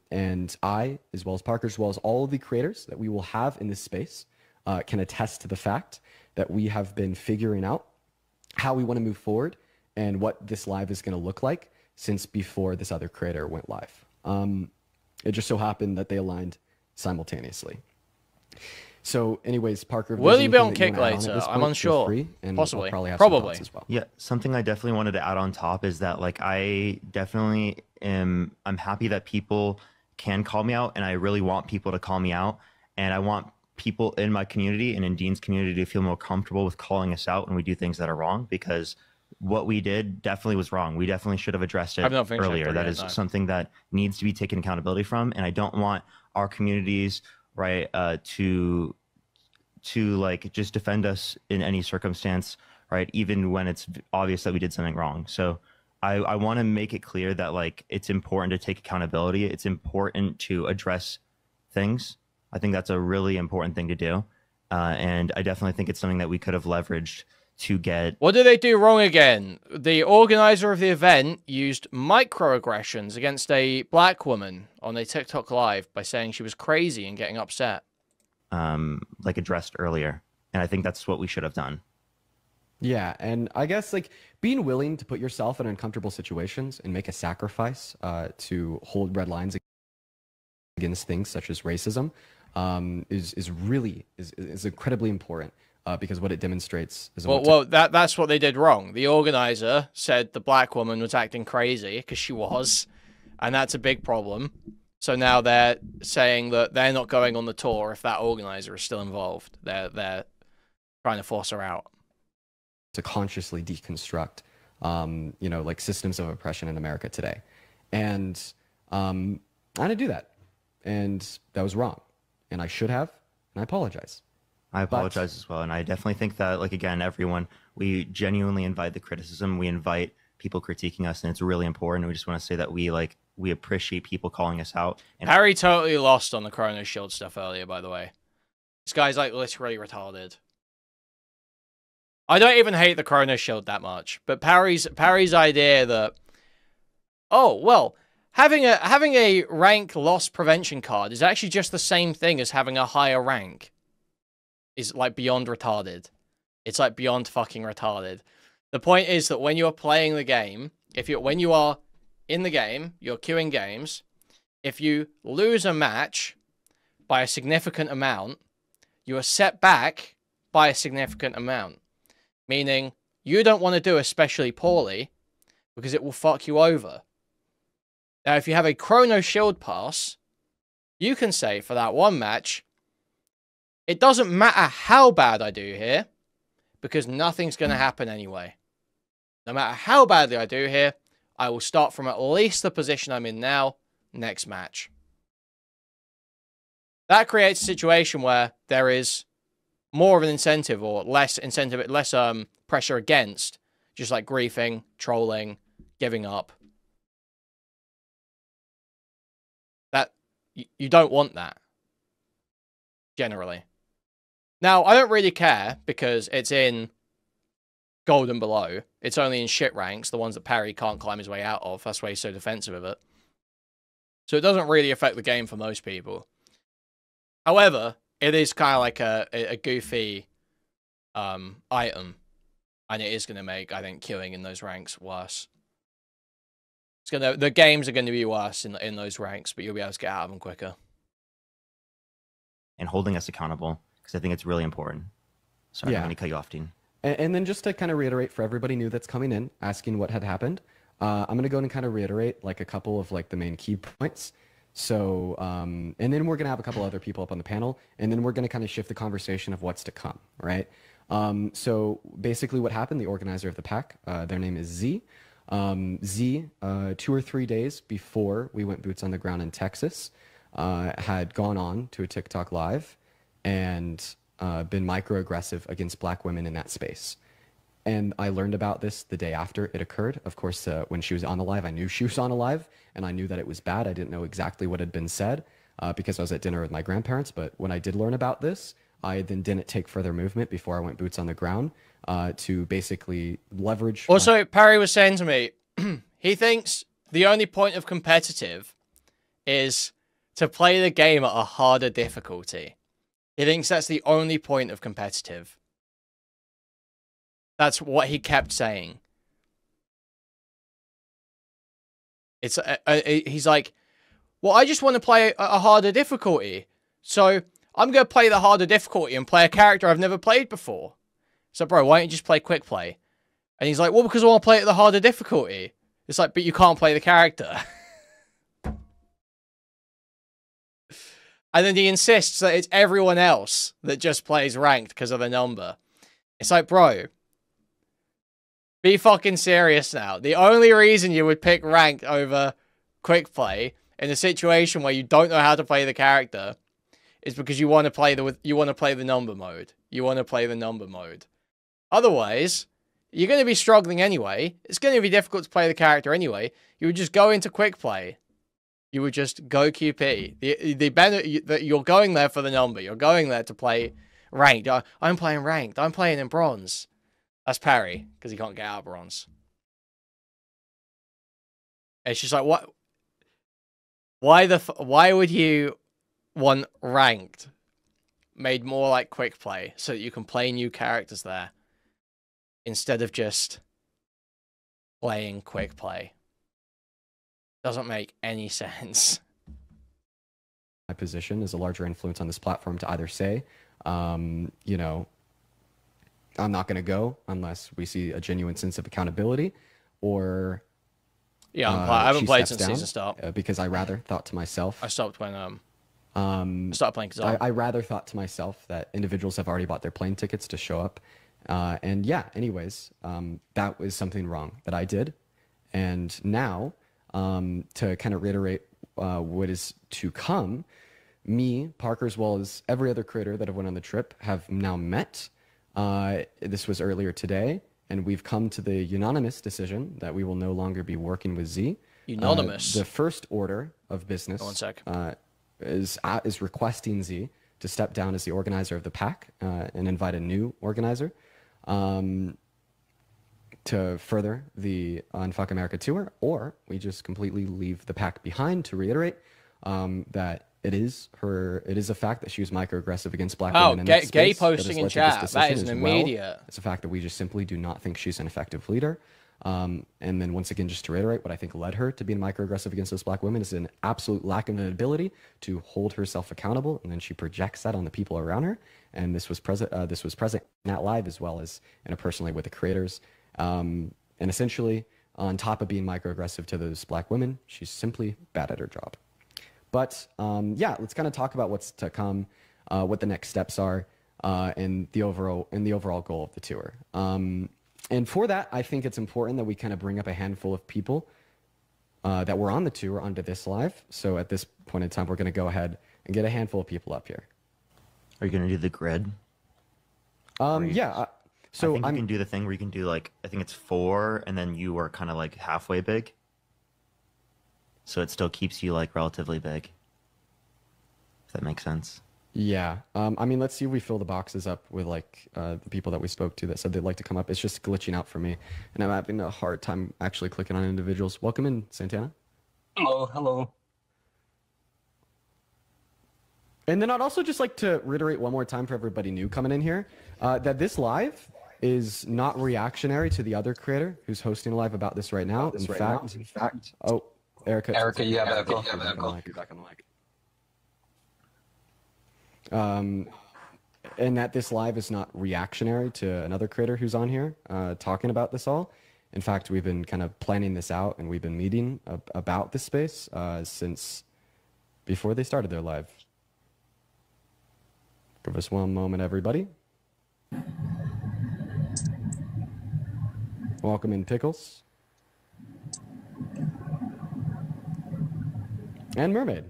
And I, as well as Parker, as well as all of the creators that we will have in this space, can attest to the fact that we have been figuring out how we want to move forward and what this live is going to look like since before this other creator went live. It just so happened that they aligned simultaneously. So anyways, Parker,
will you be on Kick later? I'm unsure. Possibly. Probably.
As well.
Yeah, something I definitely wanted to add on top is that like I definitely am I'm happy that people can call me out, and I really want people to call me out, and I want people in my community and in Dean's community to feel more comfortable with calling us out when we do things that are wrong, because what we did definitely was wrong. We definitely should have addressed it earlier. That is something that needs to be taken accountability from, and I don't want our communities, right, to like just defend us in any circumstance, right, even when it's obvious that we did something wrong. So I want to make it clear that like it's important to take accountability. It's important to address things. I think that's a really important thing to do, and I definitely think it's something that we could have leveraged to get...
What did they do wrong again? The organizer of the event used microaggressions against a black woman on a TikTok live by saying she was crazy and getting upset.
Like addressed earlier. And I think that's what we should have done.
Yeah, and I guess like being willing to put yourself in uncomfortable situations and make a sacrifice to hold red lines against things such as racism is really incredibly important. Because what it demonstrates is...
Well, that's what they did wrong. The organizer said the black woman was acting crazy, because she was, and that's a big problem. So now they're saying that they're not going on the tour if that organizer is still involved. They're trying to force her out.
to consciously deconstruct, you know, like systems of oppression in America today. And I didn't do that. And that was wrong. And I should have, and I apologize.
I apologize as well. And I definitely think that, like, again, everyone, we genuinely invite the criticism. We invite people critiquing us, and it's really important. We just want to say that we appreciate people calling us out. And
Harry totally lost on the Chrono Shield stuff earlier, by the way. This guy's, like, literally retarded. I don't even hate the Chrono Shield that much, but Parry's idea that, oh, well, having a rank loss prevention card is actually just the same thing as having a higher rank is, like, beyond retarded. It's, like, beyond fucking retarded. The point is that when you're playing the game, when you are in the game, you're queuing games, if you lose a match by a significant amount, you are set back by a significant amount. Meaning, you don't want to do especially poorly, because it will fuck you over. Now, if you have a Chrono Shield pass, you can say for that one match, it doesn't matter how bad I do here, because nothing's going to happen anyway. No matter how badly I do here, I will start from at least the position I'm in now, next match. That creates a situation where there is more of an incentive, or less incentive, less pressure against, just like griefing, trolling, giving up. That, you don't want that, generally. Now, I don't really care, because it's in gold and below. It's only in shit ranks, the ones that Parry can't climb his way out of. That's why he's so defensive of it. So it doesn't really affect the game for most people. However, it is kind of like a goofy item. And it is going to make, I think, queuing in those ranks worse. The games are going to be worse in those ranks, but you'll be able to get out of them quicker.
And holding us accountable, because I think it's really important. Sorry, I'm going to cut you off, Dean.
And then just to kind of reiterate for everybody new that's coming in, asking what had happened, I'm going to go and kind of reiterate like a couple of like the main key points. So, and then we're going to have a couple other people up on the panel, and then we're going to kind of shift the conversation of what's to come, right? So basically what happened, the organizer of the pack, their name is Z. Z, 2 or 3 days before we went boots on the ground in Texas, had gone on to a TikTok live and been microaggressive against black women in that space. And I learned about this the day after it occurred. Of course, when she was on the live, I knew she was on a live, and I knew that it was bad. I didn't know exactly what had been said because I was at dinner with my grandparents. But when I did learn about this, I then didn't take further movement before I went boots on the ground to basically leverage.
Also, Parry was saying to me, he thinks the only point of competitive is to play the game at a harder difficulty. He thinks that's the only point of competitive. That's what he kept saying. It's he's like, well, I just want to play a harder difficulty. So I'm going to play the harder difficulty and play a character I've never played before. So, bro, why don't you just play quick play? And he's like, well, because I want to play at the harder difficulty. It's like, but you can't play the character. And then he insists that it's everyone else that just plays ranked because of the number. It's like, bro, be fucking serious now. The only reason you would pick ranked over quick play in a situation where you don't know how to play the character is because you want to play the number mode. You want to play the number mode. Otherwise, you're going to be struggling anyway. It's going to be difficult to play the character anyway. You would just go into quick play. You would just go QP. The benefit that you're going there for the number. You're going there to play ranked. I'm playing ranked. I'm playing in bronze. That's Parry, because he can't get out of bronze. It's just like, what? Why would you want ranked made more like quick play so that you can play new characters there instead of just playing quick play? Doesn't make any sense.
My position is a larger influence on this platform to either say, you know, I'm not going to go unless we see a genuine sense of accountability, or
yeah, I haven't played since season start
because I rather thought to myself.
I stopped when I started playing.
I rather thought to myself that individuals have already bought their plane tickets to show up And yeah, anyways, that was something wrong that I did. And now, to kind of reiterate what is to come, me, Parker, as well as every other creator that have went on the trip have now met. This was earlier today, and we've come to the unanimous decision that we will no longer be working with Z.
Unanimous.
The first order of business
1 sec.
Is requesting Z to step down as the organizer of the pack and invite a new organizer to further the Unfuck America tour, or we just completely leave the pack behind. To reiterate, that it is a fact that she was microaggressive against black women in that space.
Gay posting in chat. That is an immediate.
It's a fact that we just simply do not think she's an effective leader. And then once again, just to reiterate, what I think led her to being microaggressive against those black women is an absolute lack of an ability to hold herself accountable, and then she projects that on the people around her. And this was present. This was present in that live as well as in a personal way with the creators. And essentially, on top of being microaggressive to those black women, she's simply bad at her job. But yeah, let's kind of talk about what's to come, what the next steps are, and the overall goal of the tour. And for that, I think it's important that we kind of bring up a handful of people that were on the tour onto this live. So at this point in time, we're going to go ahead and get a handful of people up here.
Are you going to do the grid?
Yeah. So
I think you can do the thing where you can do like, I think it's 4, and then you are kind of like halfway big. So it still keeps you like relatively big. If that makes sense.
Yeah. I mean, let's see if we fill the boxes up with like the people that we spoke to that said they'd like to come up. It's just glitching out for me, and I'm having a hard time actually clicking on individuals. Welcome in, Santana.
Hello, hello.
And then I'd also just like to reiterate one more time for everybody new coming in here, that this live is not reactionary to the other creator who's hosting a live about this right now. In fact, oh, Erica,
you have echo.
You're back on the mic. And that this live is not reactionary to another creator who's on here talking about this all. In fact, we've been kind of planning this out, and we've been meeting about this space since before they started their live. Give us one moment, everybody. Welcome in, Pickles. And Mermaid.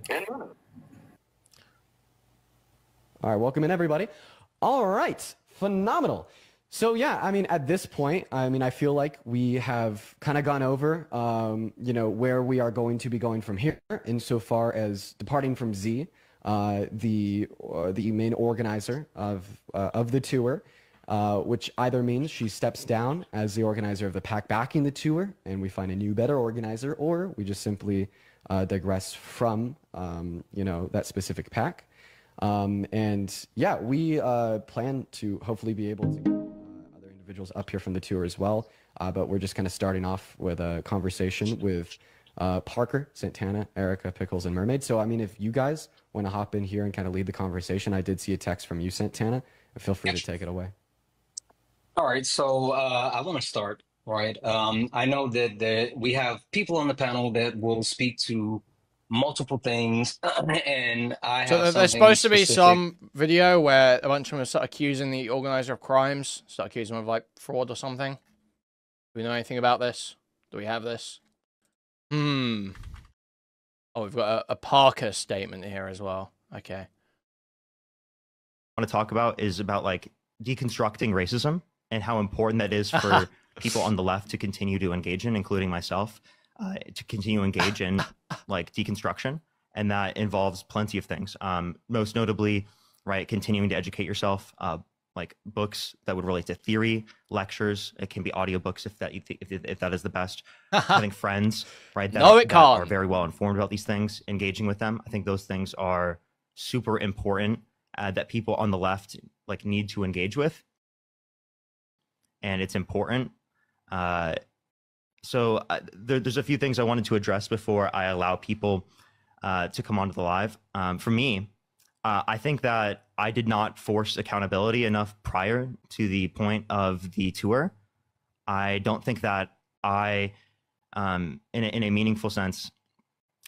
All right, welcome in, everybody. All right, phenomenal. So yeah, I mean, at this point, I mean, I feel like we have kind of gone over, you know, where we are going to be going from here, insofar as departing from Z, the main organizer of the tour, which either means she steps down as the organizer of the pack backing the tour, and we find a new, better organizer, or we just simply digress from, you know, that specific pack. And yeah, we plan to hopefully be able to get other individuals up here from the tour as well. But we're just kind of starting off with a conversation with Parker, Santana, Erica, Pickles, and Mermaid. So, I mean, if you guys want to hop in here and kind of lead the conversation, I did see a text from you, Santana. Feel free to take it away.
All right, so I want to start, right? I know that we have people on the panel that will speak to multiple things, and I have
So there's supposed to be some video where a bunch of them start accusing the organizer of crimes, start accusing them of like fraud or something. Do we know anything about this? Do we have this? Oh, we've got a Parker statement here as well. Okay.
I want to talk about is about like deconstructing racism and how important that is for people on the left to continue to engage in, including myself, to continue to engage in like deconstruction. And that involves plenty of things. Most notably, right, continuing to educate yourself, like books that would relate to theory, lectures. It can be audiobooks if that is the best. Having friends, right, that are very well informed about these things, engaging with them. I think those things are super important that people on the left like need to engage with. And it's important. So there's a few things I wanted to address before I allow people to come onto the live. For me, I think that I did not force accountability enough prior to the point of the tour. I don't think that I, in a meaningful sense,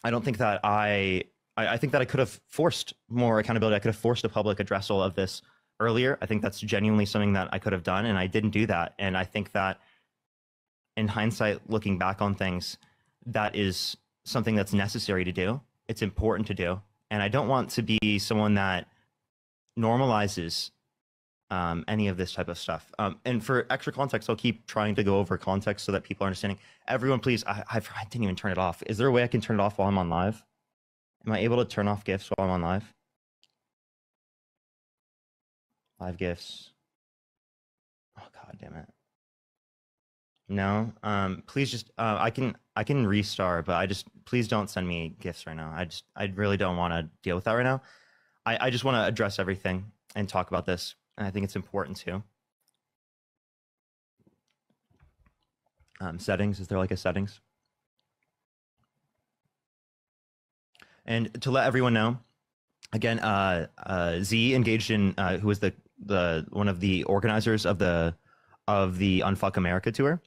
I don't think that I think that I could have forced more accountability. I could have forced a public addressal of this earlier. I think that's genuinely something that I could have done, and I didn't do that. And I think that in hindsight, looking back on things, that is something that's necessary to do. It's important to do. And I don't want to be someone that normalizes any of this type of stuff. And for extra context, I'll keep trying to go over context so that people are understanding. Everyone, please, I didn't even turn it off. Is there a way I can turn it off while I'm on live? Am I able to turn off GIFs while I'm on live? Live GIFs. Oh, God damn it. No, please just, I can restart, but please don't send me GIFs right now. I really don't want to deal with that right now. I just want to address everything and talk about this. And I think it's important too. Settings, is there like a settings? And to let everyone know, again, Z engaged in, who was the one of the organizers of the Unfuck America tour,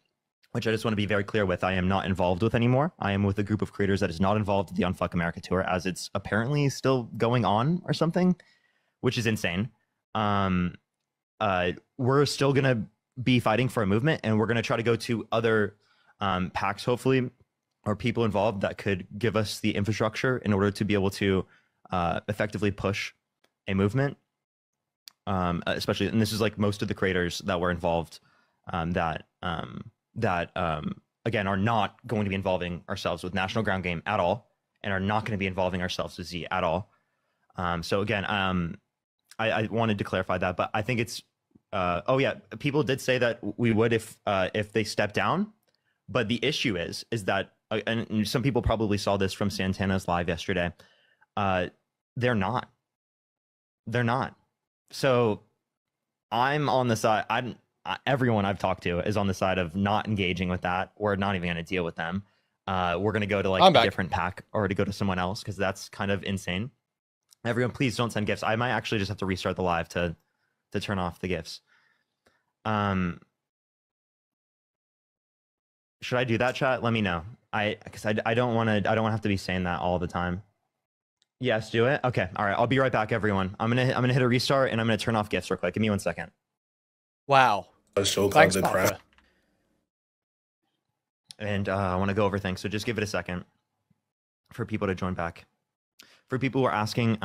which I just want to be very clear with. I am not involved with anymore. I am with a group of creators that is not involved with the Unfuck America tour, as it's apparently still going on or something, which is insane. We're still going to be fighting for a movement, and we're going to try to go to other packs, hopefully, or people involved that could give us the infrastructure in order to be able to effectively push a movement. Especially, and this is like most of the creators that were involved that again are not going to be involving ourselves with National Ground Game at all, and are not going to be involving ourselves with Z at all. So again, I wanted to clarify that, but I think it's oh yeah, people did say that we would if they step down, but the issue is that and some people probably saw this from Santana's live yesterday. They're not. So I'm on the side. Everyone I've talked to is on the side of not engaging with that. We're not even going to deal with them. We're going to go to like a different pack or to go to someone else, because that's kind of insane. Everyone, please don't send gifts. I might actually just have to restart the live to turn off the gifts. Should I do that, chat? Let me know. Because I don't want to have to be saying that all the time. Yes, do it. Okay. All right. I'll be right back, everyone. I'm gonna hit a restart, and I'm gonna turn off gifts real quick. Give me 1 second.
Wow.
Thanks, crap.
And I want to go over things, so just give it a second for people to join back. For people who are asking,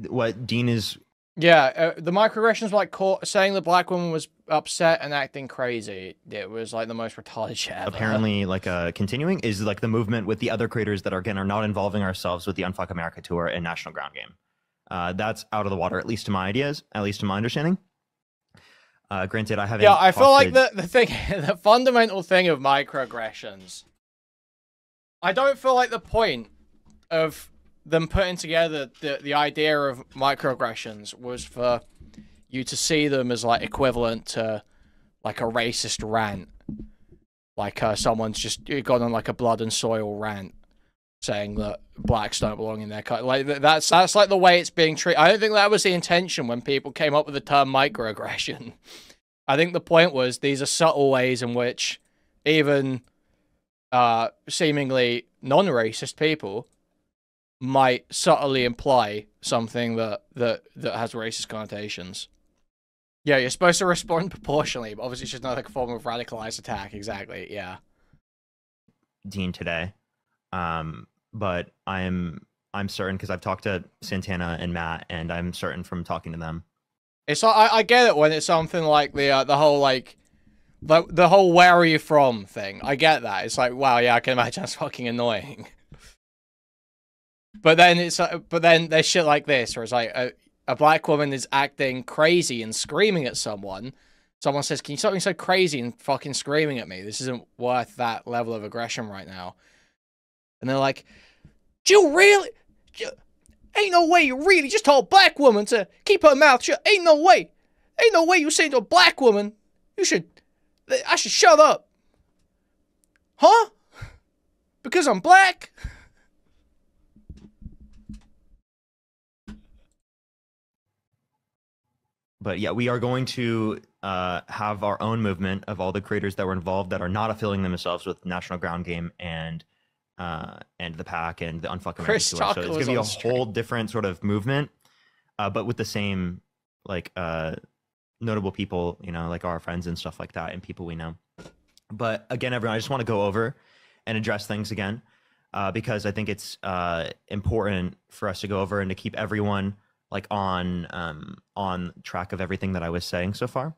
what Dean is.
Yeah, the microaggressions were like saying the black woman was upset and acting crazy. It was like the most retarded shit ever.
Apparently, like continuing is like the movement with the other creators that are not involving ourselves with the Unfuck America tour and National Ground Game. That's out of the water, at least to my ideas, at least to my understanding. Granted, I haven't.
Yeah, I feel like the fundamental thing of microaggressions. I don't feel like the point of them putting together the idea of microaggressions was for you to see them as like equivalent to like a racist rant, like someone's just gone on like a blood and soil rant saying that blacks don't belong in their country. Like that's like the way it's being treated. I don't think that was the intention when people came up with the term microaggression. I think the point was these are subtle ways in which even seemingly non-racist people might subtly imply something that has racist connotations. Yeah, you're supposed to respond proportionally, but obviously it's just another form of radicalized attack. Exactly, yeah.
Dean today, but I'm certain because I've talked to Santana and Matt, and I'm certain from talking to them.
It's like I get it when it's something like the whole like the whole "where are you from" thing. I get that. It's like, wow, yeah, I can imagine that's fucking annoying. But then there's shit like this where it's like a black woman is acting crazy and screaming at someone. Someone says, "Can you stop being so crazy and fucking screaming at me? This isn't worth that level of aggression right now." And they're like, "Jill, really? Ain't no way you really just told a black woman to keep her mouth shut. Ain't no way. Ain't no way you saying to a black woman, I should shut up. Huh? Because I'm black?"
But yeah, we are going to have our own movement of all the creators that were involved that are not affiliating themselves with National Ground Game and the pack and the Unfuck America tour. So it's going to be a whole different sort of movement, but with the same like notable people, you know, like our friends and stuff like that, and people we know. But again, everyone, I just want to go over and address things again, because I think it's important for us to go over and to keep everyone like on track of everything that I was saying so far.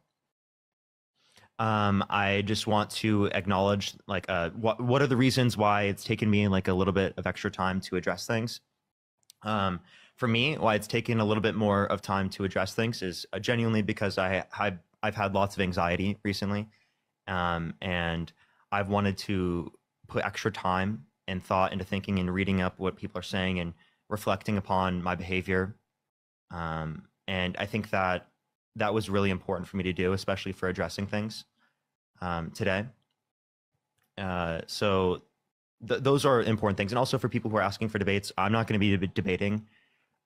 I just want to acknowledge like what are the reasons why it's taken me like a little bit of extra time to address things. For me, why it's taken a little bit more of time to address things is genuinely because I've had lots of anxiety recently, and I've wanted to put extra time and thought into thinking and reading up what people are saying and reflecting upon my behavior. And I think that was really important for me to do, especially for addressing things today. So those are important things. And also for people who are asking for debates, I'm not going to be debating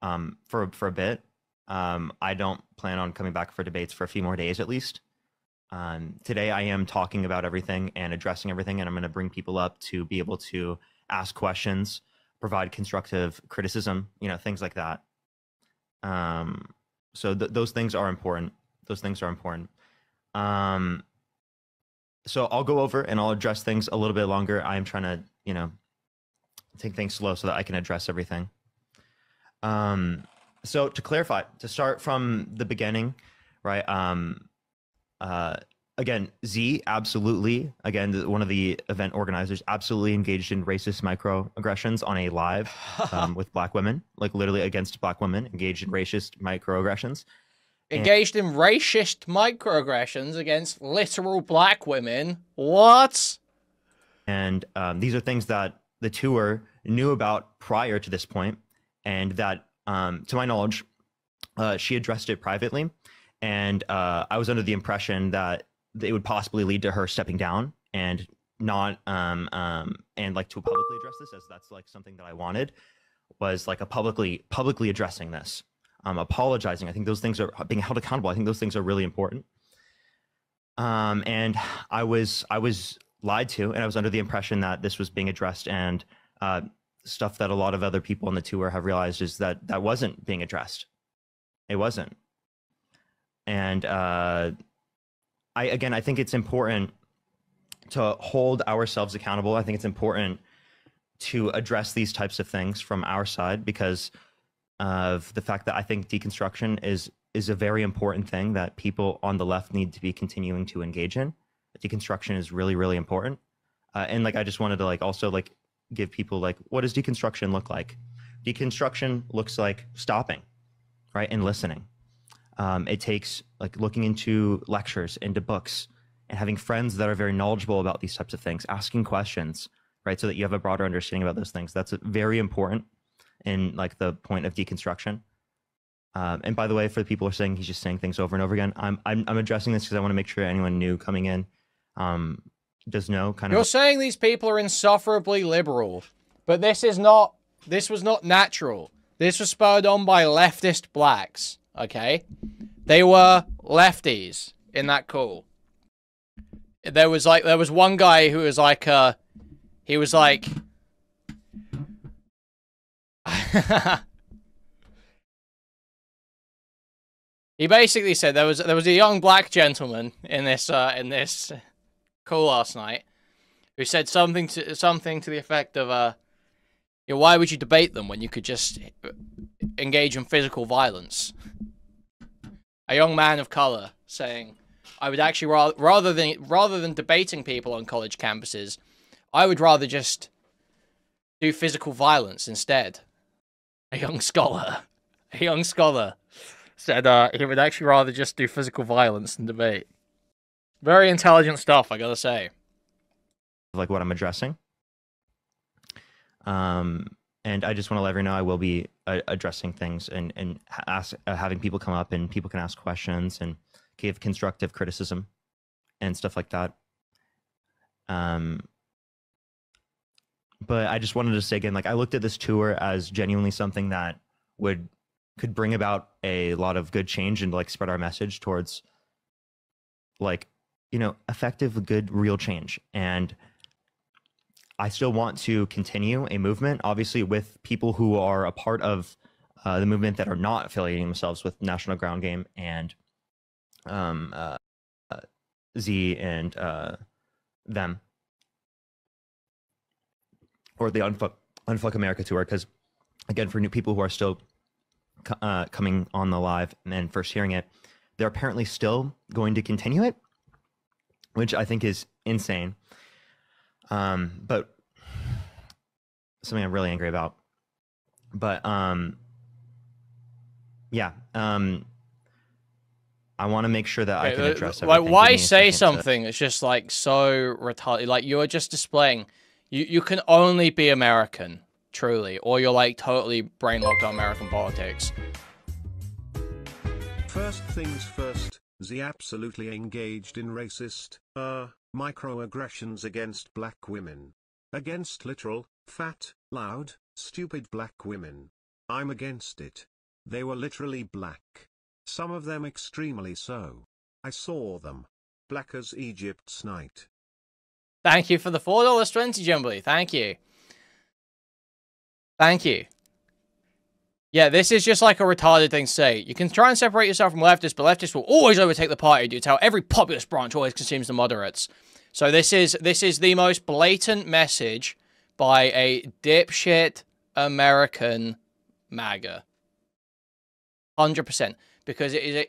for a bit. I don't plan on coming back for debates for a few more days at least. Today I am talking about everything and addressing everything, and I'm going to bring people up to be able to ask questions, provide constructive criticism, you know, things like that. So those things are important. Those things are important. So I'll go over and I'll address things a little bit longer. I'm trying to, you know, take things slow so that I can address everything. So to clarify, to start from the beginning, right? Again, Z absolutely, again, one of the event organizers, absolutely engaged in racist microaggressions on a live with black women, like literally against black women, engaged in racist microaggressions.
Engaged in racist microaggressions against literal black women. What?
And these are things that the tour knew about prior to this point, and that, to my knowledge, she addressed it privately. And I was under the impression that it would possibly lead to her stepping down and not and like to publicly address this, as that's like something that I wanted, was like a publicly addressing this, apologizing. I think those things are being held accountable. I think those things are really important. And I was lied to, and I was under the impression that this was being addressed, and stuff that a lot of other people on the tour have realized is that wasn't being addressed. It wasn't. And I think it's important to hold ourselves accountable. I think it's important to address these types of things from our side, because of the fact that I think deconstruction is a very important thing that people on the left need to be continuing to engage in. Deconstruction is really, really important. And like, I just wanted to like also like give people like, what does deconstruction look like? Deconstruction looks like stopping, right? And listening. It takes like looking into lectures, into books, and having friends that are very knowledgeable about these types of things, asking questions, right? So that you have a broader understanding about those things. That's very important in like the point of deconstruction. And by the way, for the people who are saying he's just saying things over and over again, I'm addressing this because I want to make sure anyone new coming in does know kind of.
You're saying these people are insufferably liberal, but this was not natural. This was spurred on by leftist blacks. Okay, they were lefties in that call. There was one guy who was like, he was like, he basically said there was a young black gentleman in this call last night who said something to the effect of, you know, why would you debate them when you could just engage in physical violence? A young man of color saying, I would actually rather than debating people on college campuses, I would rather just do physical violence instead. A young scholar said he would actually rather just do physical violence than debate. Very intelligent stuff, I gotta say.
Like what I'm addressing. And I just want to let everyone know I will be addressing things and having people come up, and people can ask questions and give constructive criticism and stuff like that. But I just wanted to say again, like, I looked at this tour as genuinely something that could bring about a lot of good change and like spread our message towards like, you know, effective, good, real change. And I still want to continue a movement, obviously, with people who are a part of the movement that are not affiliating themselves with National Ground Game and Z and them, or the Unfuck America tour, because again, for new people who are still coming on the live and first hearing it, they're apparently still going to continue it, which I think is insane. But something I'm really angry about. But yeah, I want to make sure that I can address everything.
Like, why say something that's just like so retarded? Like, you're just displaying, you can only be American, truly, or you're like totally brainlocked on American politics.
First things first, Z absolutely engaged in racist, microaggressions against black women. Against literal, fat, loud, stupid black women. I'm against it. They were literally black. Some of them extremely so. I saw them. Black as Egypt's night.
Thank you for the $4.20, Jumbly. Thank you. Thank you. Yeah, this is just like a retarded thing to say. You can try and separate yourself from leftists, but leftists will always overtake the party. Do tell every populist branch always consumes the moderates. So this is the most blatant message by a dipshit American MAGA. 100%. Because it is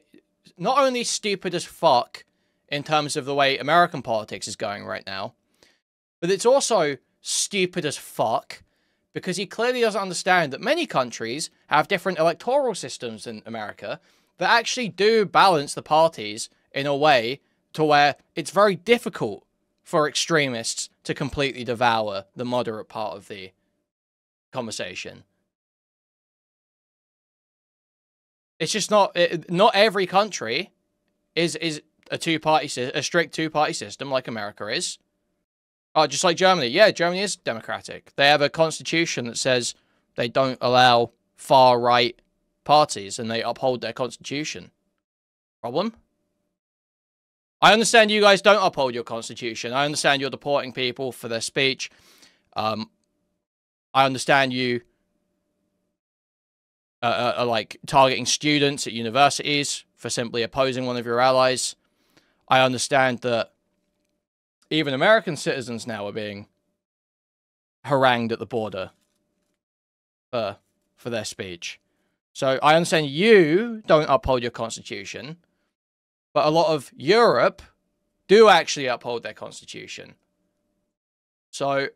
not only stupid as fuck in terms of the way American politics is going right now, but it's also stupid as fuck because he clearly doesn't understand that many countries have different electoral systems than America that actually do balance the parties in a way to where it's very difficult for extremists to completely devour the moderate part of the conversation. It's just not every country is a strict two-party system like America is. Oh, just like Germany. Yeah, Germany is democratic. They have a constitution that says they don't allow far-right parties and they uphold their constitution. Problem? I understand you guys don't uphold your constitution. I understand you're deporting people for their speech. I understand you are like targeting students at universities for simply opposing one of your allies. I understand that even American citizens now are being harangued at the border for their speech. So I understand you don't uphold your constitution, but a lot of Europe do actually uphold their constitution. So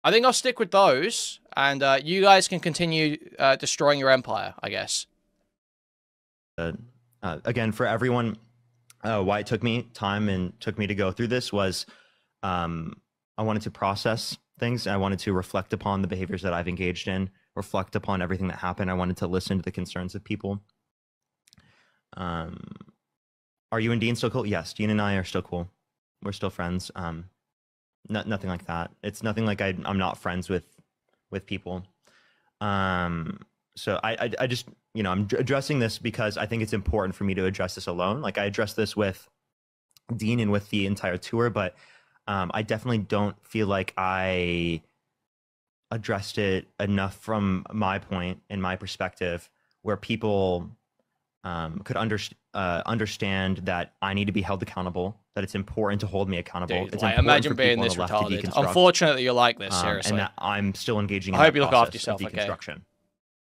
I think I'll stick with those, and you guys can continue destroying your empire, I guess.
Again, for everyone, why it took me time and took me to go through this was I wanted to process things. I wanted to reflect upon the behaviors that I've engaged in, reflect upon everything that happened. I wanted to listen to the concerns of people. Are you and Dean still cool? Yes, Dean and I are still cool. We're still friends. Nothing like that. It's nothing like I'm not friends with people. So I just, you know, I'm addressing this because I think it's important for me to address this alone. Like I addressed this with Dean and with the entire tour, but I definitely don't feel like I addressed it enough from my point and my perspective where people could understand that I need to be held accountable, that it's important to hold me accountable.
Dude,
it's
like, imagine being this retarded. Unfortunately, you're like this, seriously.
And that I'm still engaging in
I hope
that
you look after yourself,
of deconstruction,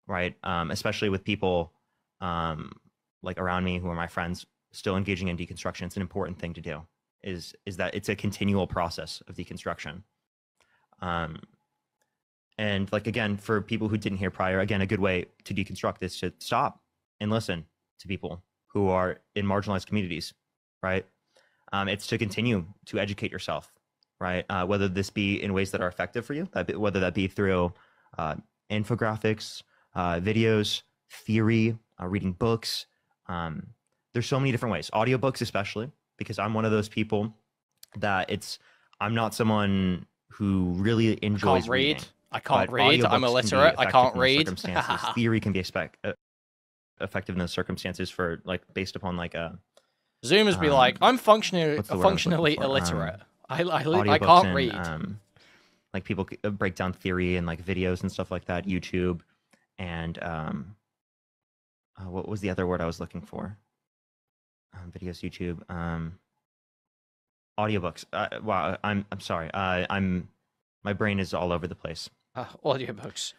right? Especially with people like around me who are my friends still engaging in deconstruction. It's an important thing to do, is that it's a continual process of deconstruction. And like, again, for people who didn't hear prior, again, a good way to deconstruct is to stop and listen to people who are in marginalized communities, right? It's to continue to educate yourself, right? Whether this be in ways that are effective for you, whether that be through infographics, videos, theory, reading books. There's so many different ways. Audiobooks especially, because I'm one of those people that I'm not someone who really enjoys reading.
I can't read. I'm illiterate. I can't read.
Theory can be effective in those circumstances for based upon
Zoomers be like, I'm functionally illiterate. I can't read.
Like people break down theory and like videos and stuff like that, YouTube, and what was the other word I was looking for? Videos, YouTube, audiobooks. Wow, I'm sorry. My brain is all over the place.
Audiobooks.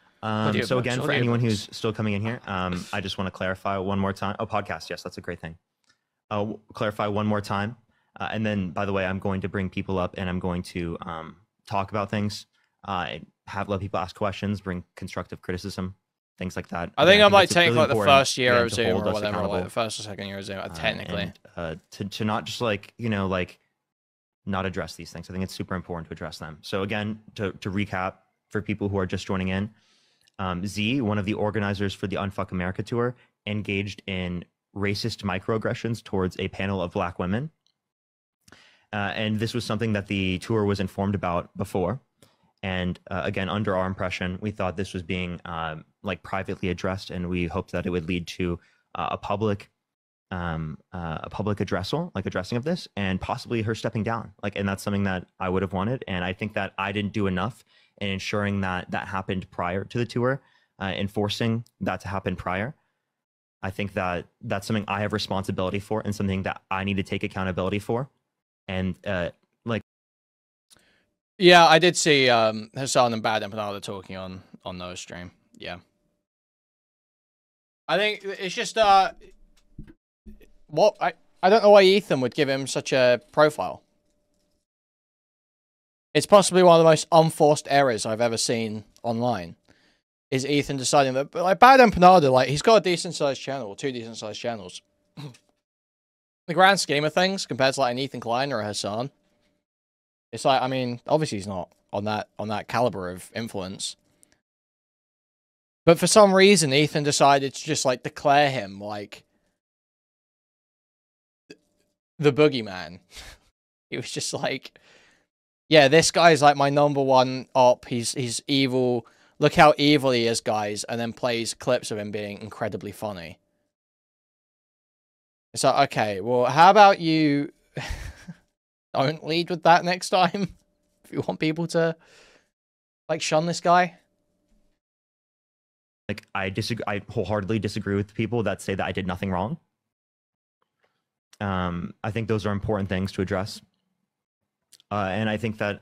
So again, for anyone who's still coming in here, I just want to clarify one more time. Oh, podcast. Yes, that's a great thing. Clarify one more time. And then, by the way, I'm going to bring people up and I'm going to talk about things, let people ask questions, bring constructive criticism, things like that.
I think I might take
really
like the first year
again,
of Zoom or whatever, like the first or second year of Zoom, technically.
And, to not just like, not address these things. I think it's super important to address them. So again, to recap for people who are just joining in, Z, one of the organizers for the Unfuck America tour, engaged in racist microaggressions towards a panel of Black women. And this was something that the tour was informed about before. And again, under our impression, we thought this was being privately addressed, and we hoped that it would lead to a public addressal, addressing of this, and possibly her stepping down. And that's something that I would have wanted. And I think that I didn't do enough in ensuring that that happened prior to the tour, enforcing that to happen prior. I think that that's something I have responsibility for and something that I need to take accountability for. And
yeah, I did see Hassan and Bad Empanada talking on no stream. Yeah, I think it's just I don't know why Ethan would give him such a profile. It's possibly one of the most unforced errors I've ever seen online. Is Ethan deciding that, Bad Empanada, he's got a decent sized channel, 2 decent sized channels. The grand scheme of things, compared to an Ethan Klein or a Hassan, it's I mean, obviously he's not on that caliber of influence. But for some reason, Ethan decided to just declare him the boogeyman. He was just yeah, this guy's my #1 op. He's evil. Look how evil he is, guys, and then plays clips of him being incredibly funny. It's okay, well, how about you don't lead with that next time? If you want people to, shun this guy?
I disagree. I wholeheartedly disagree with people that say that I did nothing wrong. I think those are important things to address. And I think that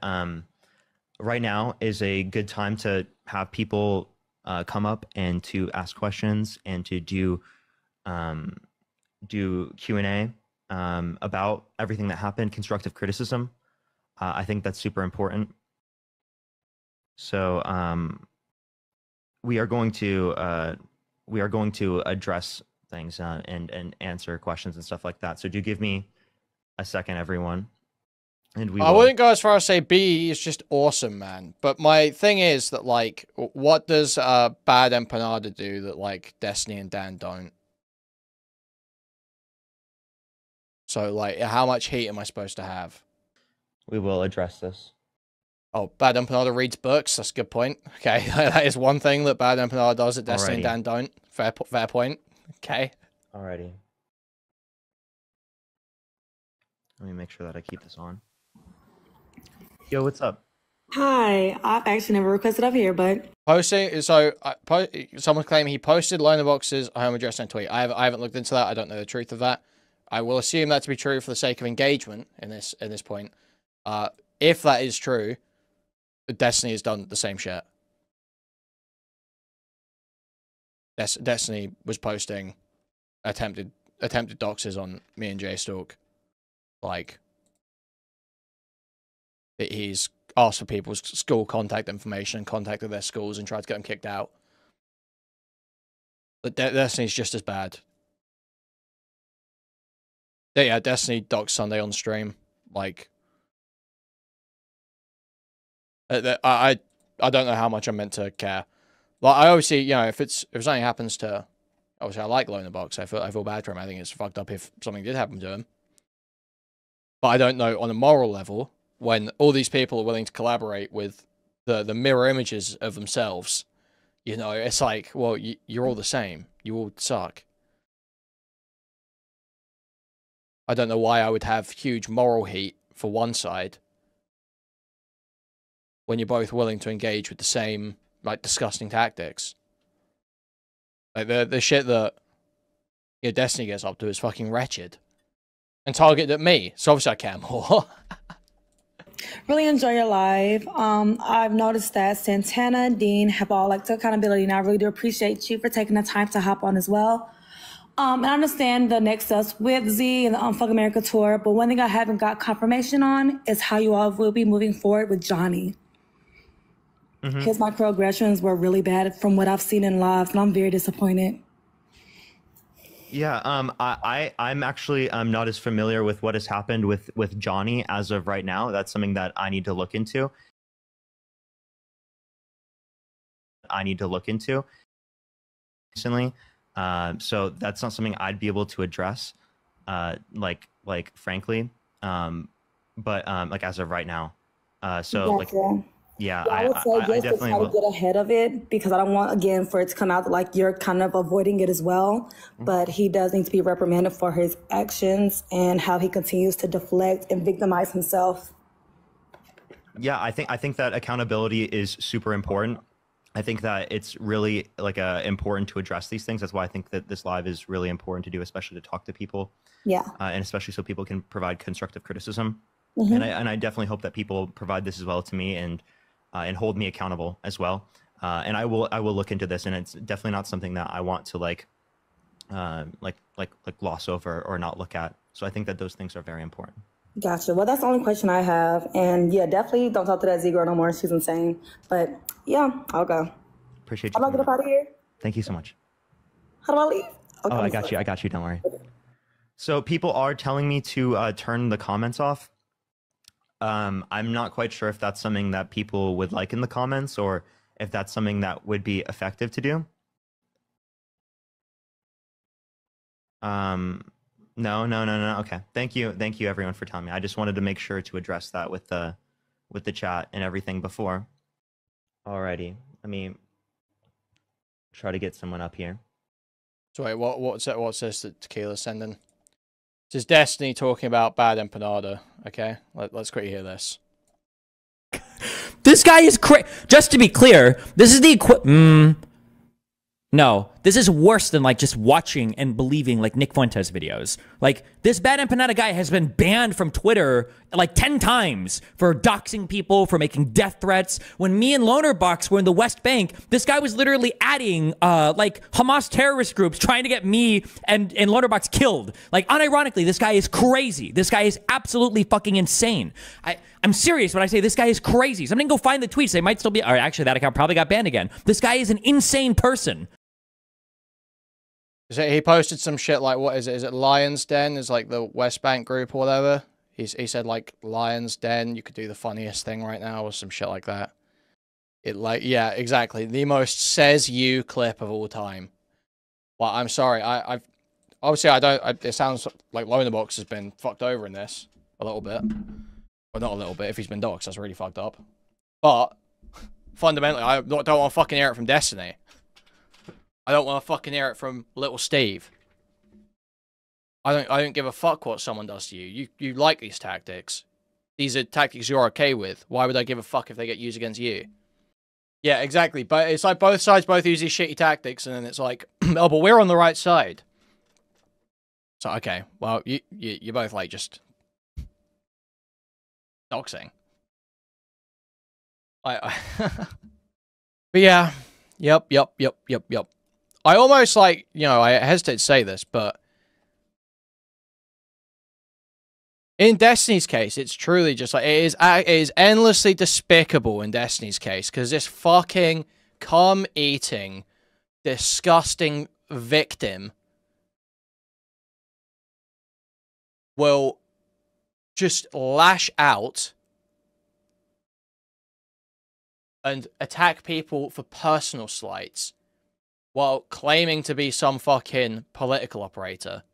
right now is a good time to have people come up and to ask questions and to do Q&A about everything that happened, constructive criticism. I think that's super important. So we are going to address things and answer questions and stuff like that. So do give me a second, everyone. And
I wouldn't go as far as say B is just awesome, man. But my thing is that what does Bad Empanada do that Destiny and Dan don't? So how much heat am I supposed to have?
We will address this.
Oh, Bad Empanada reads books. That's a good point. Okay, that is one thing that Bad Empanada does that Destiny and Dan don't. Fair point. Okay.
Alrighty. Let me make sure that I keep this on. Yo, what's up?
Hi, I've actually never requested up here, but
posting. So, someone's claiming he posted Loner Box's home address and tweet. I haven't looked into that. I don't know the truth of that. I will assume that to be true for the sake of engagement in this point. If that is true, Destiny has done the same shit. Destiny was posting attempted doxes on me and Jay Stalk. He's asked for people's school contact information, contacted their schools, and tried to get them kicked out. But Destiny's just as bad. Yeah, Destiny doxed Sunday on stream. I don't know how much I'm meant to care. I obviously, if something happens to, obviously I like Loner Box. I feel bad for him. I think it's fucked up if something did happen to him. But I don't know on a moral level, when all these people are willing to collaborate with the mirror images of themselves, it's well, you're all the same. You all suck. I don't know why I would have huge moral heat for one side when you're both willing to engage with the same, disgusting tactics. Like the shit that Destiny gets up to is fucking wretched. And targeted at me, so obviously I care more.
Really enjoy your live. I've noticed that Santana and Dean have all like took accountability, and I really do appreciate you for taking the time to hop on as well. And I understand the next steps with Z and the Unfuck America tour, but one thing I haven't got confirmation on is how you all will be moving forward with Johnny. His microaggressions were really bad from what I've seen in live, and I'm very disappointed.
Yeah, I'm actually not as familiar with what has happened with Johnny as of right now. That's something that I need to look into. Recently, so that's not something I'd be able to address, like frankly, but like as of right now. So like. Yeah,
I would say
I
just to
definitely
try to
will.
get ahead of it, because I don't want, again, for it to come out that, like, you're kind of avoiding it as well. But he does need to be reprimanded for his actions and how he continues to deflect and victimize himself.
Yeah, I think that accountability is super important. I think that it's really like important to address these things. That's why I think that this live is really important to do, especially to talk to people.
Yeah.
And especially so people can provide constructive criticism.
Mhm.
And I definitely hope that people provide this as well to me and hold me accountable as well. And I will look into this, and it's definitely not something that I want to like gloss over or not look at. So I think that those things are very important.
Gotcha. Well, that's the only question I have. And yeah, definitely don't talk to that Z girl no more. She's insane. But yeah, I'll go.
Appreciate
How
you.
do I get up out of here?
Thank you so much.
How do I leave? Okay,
I got you. Don't worry. So people are telling me to turn the comments off. I'm not quite sure if that's something that people would like in the comments or if that's something that would be effective to do. No. Okay. Thank you everyone for telling me. I just wanted to make sure to address that with the chat and everything before. Alrighty. Let me try to get someone up here.
So wait, what's this that Tequila's sending? This is Destiny talking about bad empanada. Okay, let's quickly hear this.
This guy is just to be clear, this is the no, this is worse than like just watching and believing like Nick Fuentes videos. Like this bad empanada guy has been banned from Twitter like 10 times for doxing people, for making death threats. When me and Lonerbox were in the West Bank, this guy was literally adding like Hamas terrorist groups trying to get me and Lonerbox killed. Like unironically, this guy is crazy. This guy is absolutely fucking insane. I'm serious when I say this guy is crazy. Somebody go find the tweets. They might still be, or actually that account probably got banned again. This guy is an insane person.
So he posted some shit like, what is it? Is it Lion's Den? Is like the West Bank group or whatever. He said like Lion's Den. You could do the funniest thing right now or some shit like that. Yeah, exactly. The most says you clip of all time. Well, I'm sorry. I've obviously I don't. It sounds like Lonerbox has been fucked over in this a little bit. Well, not a little bit. If he's been doxxed, that's really fucked up. But fundamentally, I don't want to fucking hear it from Destiny. I don't want to fucking hear it from Little Steve. I don't give a fuck what someone does to you. You like these tactics. These are tactics you're okay with. Why would I give a fuck if they get used against you? Yeah, exactly. But it's like both sides both use these shitty tactics, and then it's like, oh, but we're on the right side. So okay, well, you're both like just doxing. But yeah, yep. I almost like, I hesitate to say this, but in Destiny's case, it's truly just like, it is endlessly despicable in Destiny's case, because this fucking cum-eating, disgusting victim will just lash out and attack people for personal slights while claiming to be some fucking political operator.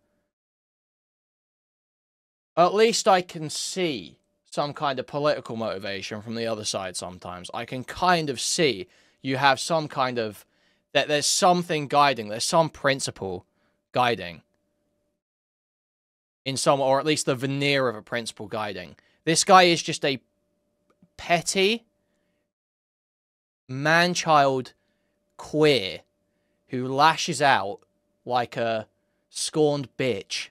At least I can see some kind of political motivation from the other side sometimes. I can kind of see you have some kind of... that there's something guiding, there's some principle guiding. In some... or at least the veneer of a principle guiding. This guy is just a petty, man-child queer who lashes out like a scorned bitch.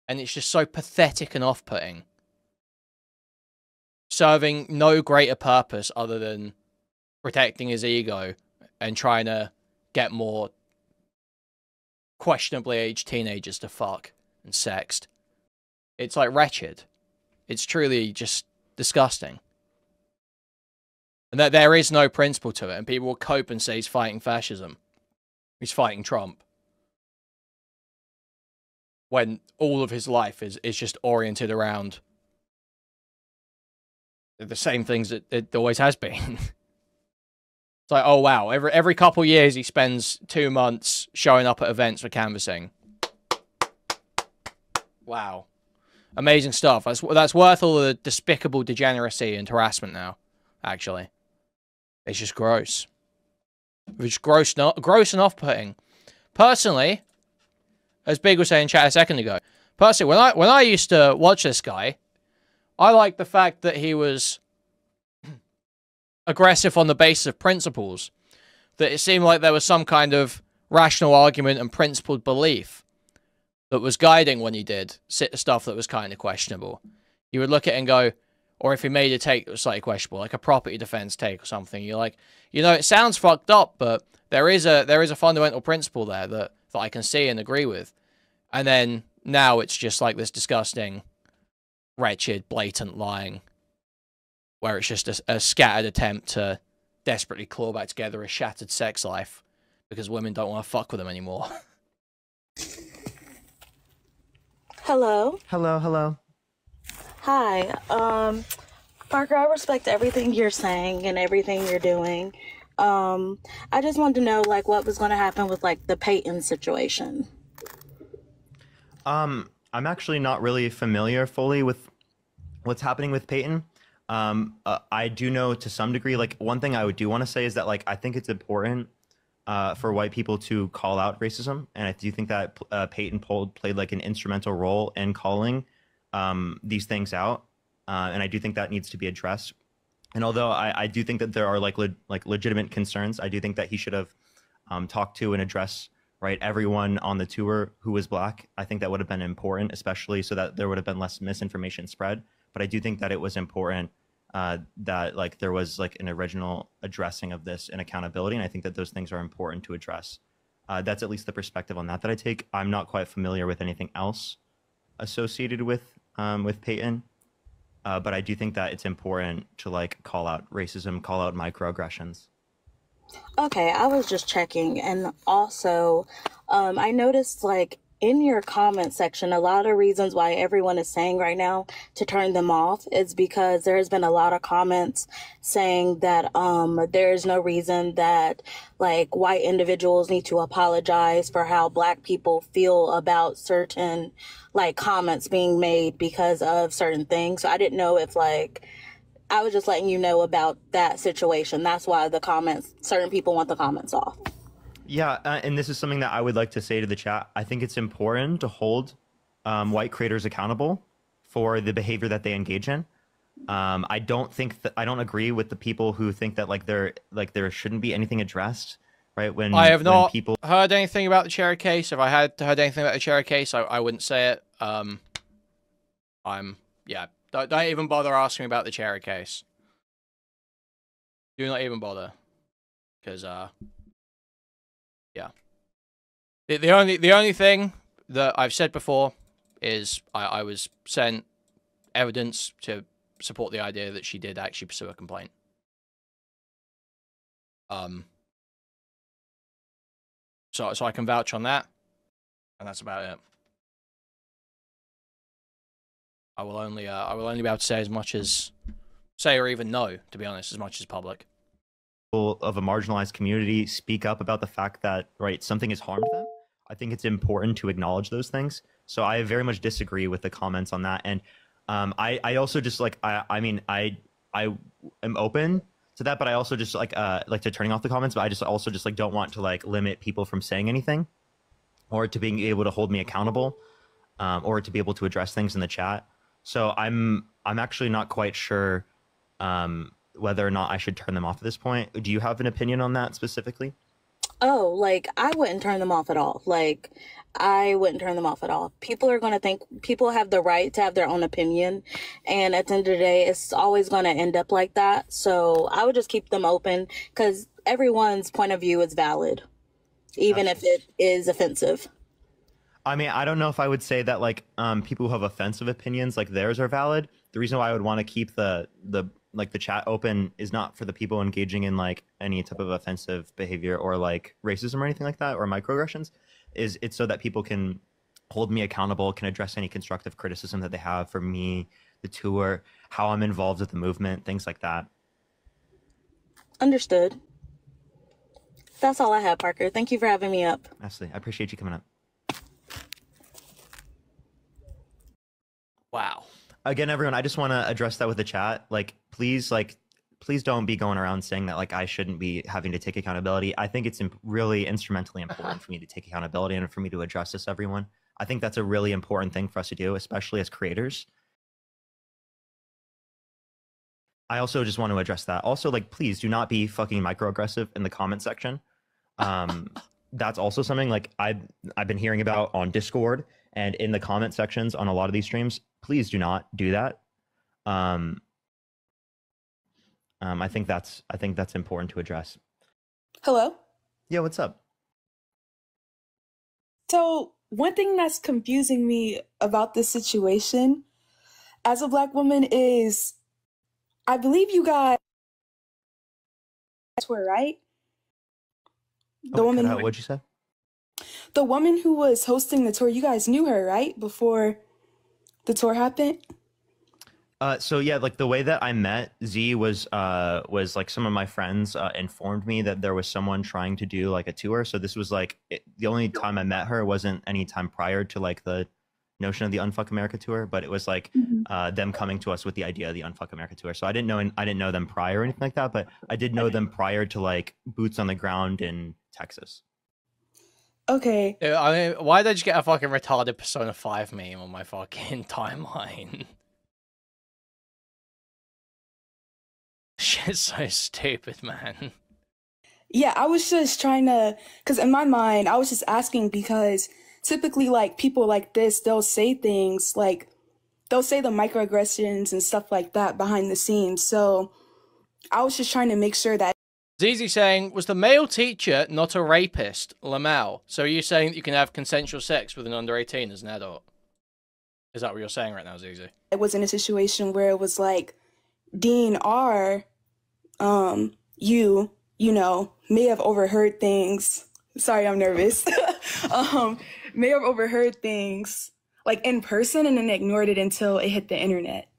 And it's just so pathetic and off-putting. Serving no greater purpose other than protecting his ego and trying to get more questionably aged teenagers to fuck and sext. It's like wretched. It's truly just disgusting. And that there is no principle to it, and people will cope and say he's fighting fascism. He's fighting Trump. When all of his life is just oriented around the same things that it always has been. It's like, oh wow, every couple years he spends 2 months showing up at events for canvassing. Wow. Amazing stuff. That's worth all the despicable degeneracy and harassment now, actually. It's just gross. It's gross and off-putting. Personally, as Big was saying in chat a second ago, personally, when I used to watch this guy, I liked the fact that he was aggressive on the basis of principles. That it seemed like there was some kind of rational argument and principled belief that was guiding when he did stuff that was kind of questionable. You would look at it and go, or if he made a take that was slightly questionable, like a property defense take or something, you're like, you know, it sounds fucked up, but there is a fundamental principle there that I can see and agree with. And then now it's just like this disgusting, wretched, blatant lying, where it's just a scattered attempt to desperately claw back together a shattered sex life because women don't want to fuck with them anymore.
Hello.
Hello, hello.
Hi. Parker, I respect everything you're saying and everything you're doing. I just wanted to know, like, what was going to happen with, like, the Peyton situation.
I'm actually not really familiar fully with what's happening with Peyton. I do know to some degree, like, one thing I do want to say is that, like, I think it's important for white people to call out racism. And I do think that Peyton played like an instrumental role in calling these things out. And I do think that needs to be addressed. And although I do think that there are like legitimate concerns, I do think that he should have talked to and addressed everyone on the tour who was black. I think that would have been important, especially so that there would have been less misinformation spread. But I do think that it was important that like there was like an original addressing of this and accountability. And I think that those things are important to address. That's at least the perspective on that I take. I'm not quite familiar with anything else associated with Peyton. But I do think that it's important to like call out racism, call out microaggressions.
Okay, I was just checking. And also, I noticed like in your comment section, a lot of reasons why everyone is saying right now to turn them off is because there's been a lot of comments saying that there is no reason that like white individuals need to apologize for how black people feel about certain like comments being made because of certain things. So I didn't know if like, I was just letting you know about that situation. That's why the comments, certain people want the comments off.
Yeah, and this is something that I would like to say to the chat. I think it's important to hold white creators accountable for the behavior that they engage in. I don't agree with the people who think that there shouldn't be anything addressed. Right? When
I have not
people
heard anything about the Cherry case. If I had heard anything about the Cherry case, I wouldn't say it. Don't even bother asking me about the Cherry case. Do not even bother, because yeah. The only thing that I've said before is I was sent evidence to support the idea that she did actually pursue a complaint. So I can vouch on that, and that's about it. I will only be able to say as much as say or even know, to be honest, as much as public.
Of a marginalized community speak up about the fact that something has harmed them. I think it's important to acknowledge those things. So I very much disagree with the comments on that, and I also just like I am open to that, but I also just like to turning off the comments. But I just also just like don't want to like limit people from saying anything, or to being able to hold me accountable, or to be able to address things in the chat. So I'm actually not quite sure whether or not I should turn them off at this point. Do you have an opinion on that specifically?
Oh, like, I wouldn't turn them off at all. Like, I wouldn't turn them off at all. People are going to think, people have the right to have their own opinion. And at the end of the day, it's always going to end up like that. So I would just keep them open because everyone's point of view is valid, even if it is offensive.
I mean, I don't know if I would say that like people who have offensive opinions like theirs are valid. The reason why I would want to keep the chat open is not for the people engaging in like any type of offensive behavior or like racism or anything like that or microaggressions. It's so that people can hold me accountable, can address any constructive criticism that they have for me, the tour, how I'm involved with the movement, things like that.
Understood. That's all I have, Parker. Thank you for having me up.
Absolutely. I appreciate you coming up.
Wow.
Again, everyone, I just want to address that with the chat. Please don't be going around saying that I shouldn't be having to take accountability. I think it's really instrumentally important for me to take accountability and for me to address this, everyone. I think that's a really important thing for us to do, especially as creators. I also just want to address that. Also, please do not be fucking microaggressive in the comment section. That's also something I've been hearing about on Discord and in the comment sections on a lot of these streams. Please do not do that. I think that's important to address.
Hello?
Yeah, what's up?
So, one thing that's confusing me about this situation as a Black woman is, I believe you guys were right. The woman.
What'd you say?
The woman who was hosting the tour, you guys knew her, right? Before the tour happened?
So yeah, the way that I met Z was some of my friends informed me that there was someone trying to do a tour. So this was the only time I met her wasn't any time prior to the notion of the Unfuck America tour, but it was them coming to us with the idea of the Unfuck America tour. So I didn't know them prior or anything like that, but I did know them prior to boots on the ground in Texas.
Okay.
I mean, why did I just get a fucking retarded Persona 5 meme on my fucking timeline? Shit's so stupid, man.
Yeah, I was just trying to, because in my mind, I was just asking because typically, people like this, they'll say things they'll say the microaggressions and stuff like that behind the scenes. So I was just trying to make sure that.
Zizi saying, was the male teacher not a rapist, Lamel? So are you saying that you can have consensual sex with an under 18 as an adult? Is that what you're saying right now, Zizi?
It was in a situation where it was Dean R, you know, may have overheard things. Sorry, I'm nervous. May have overheard things in person and then ignored it until it hit the internet.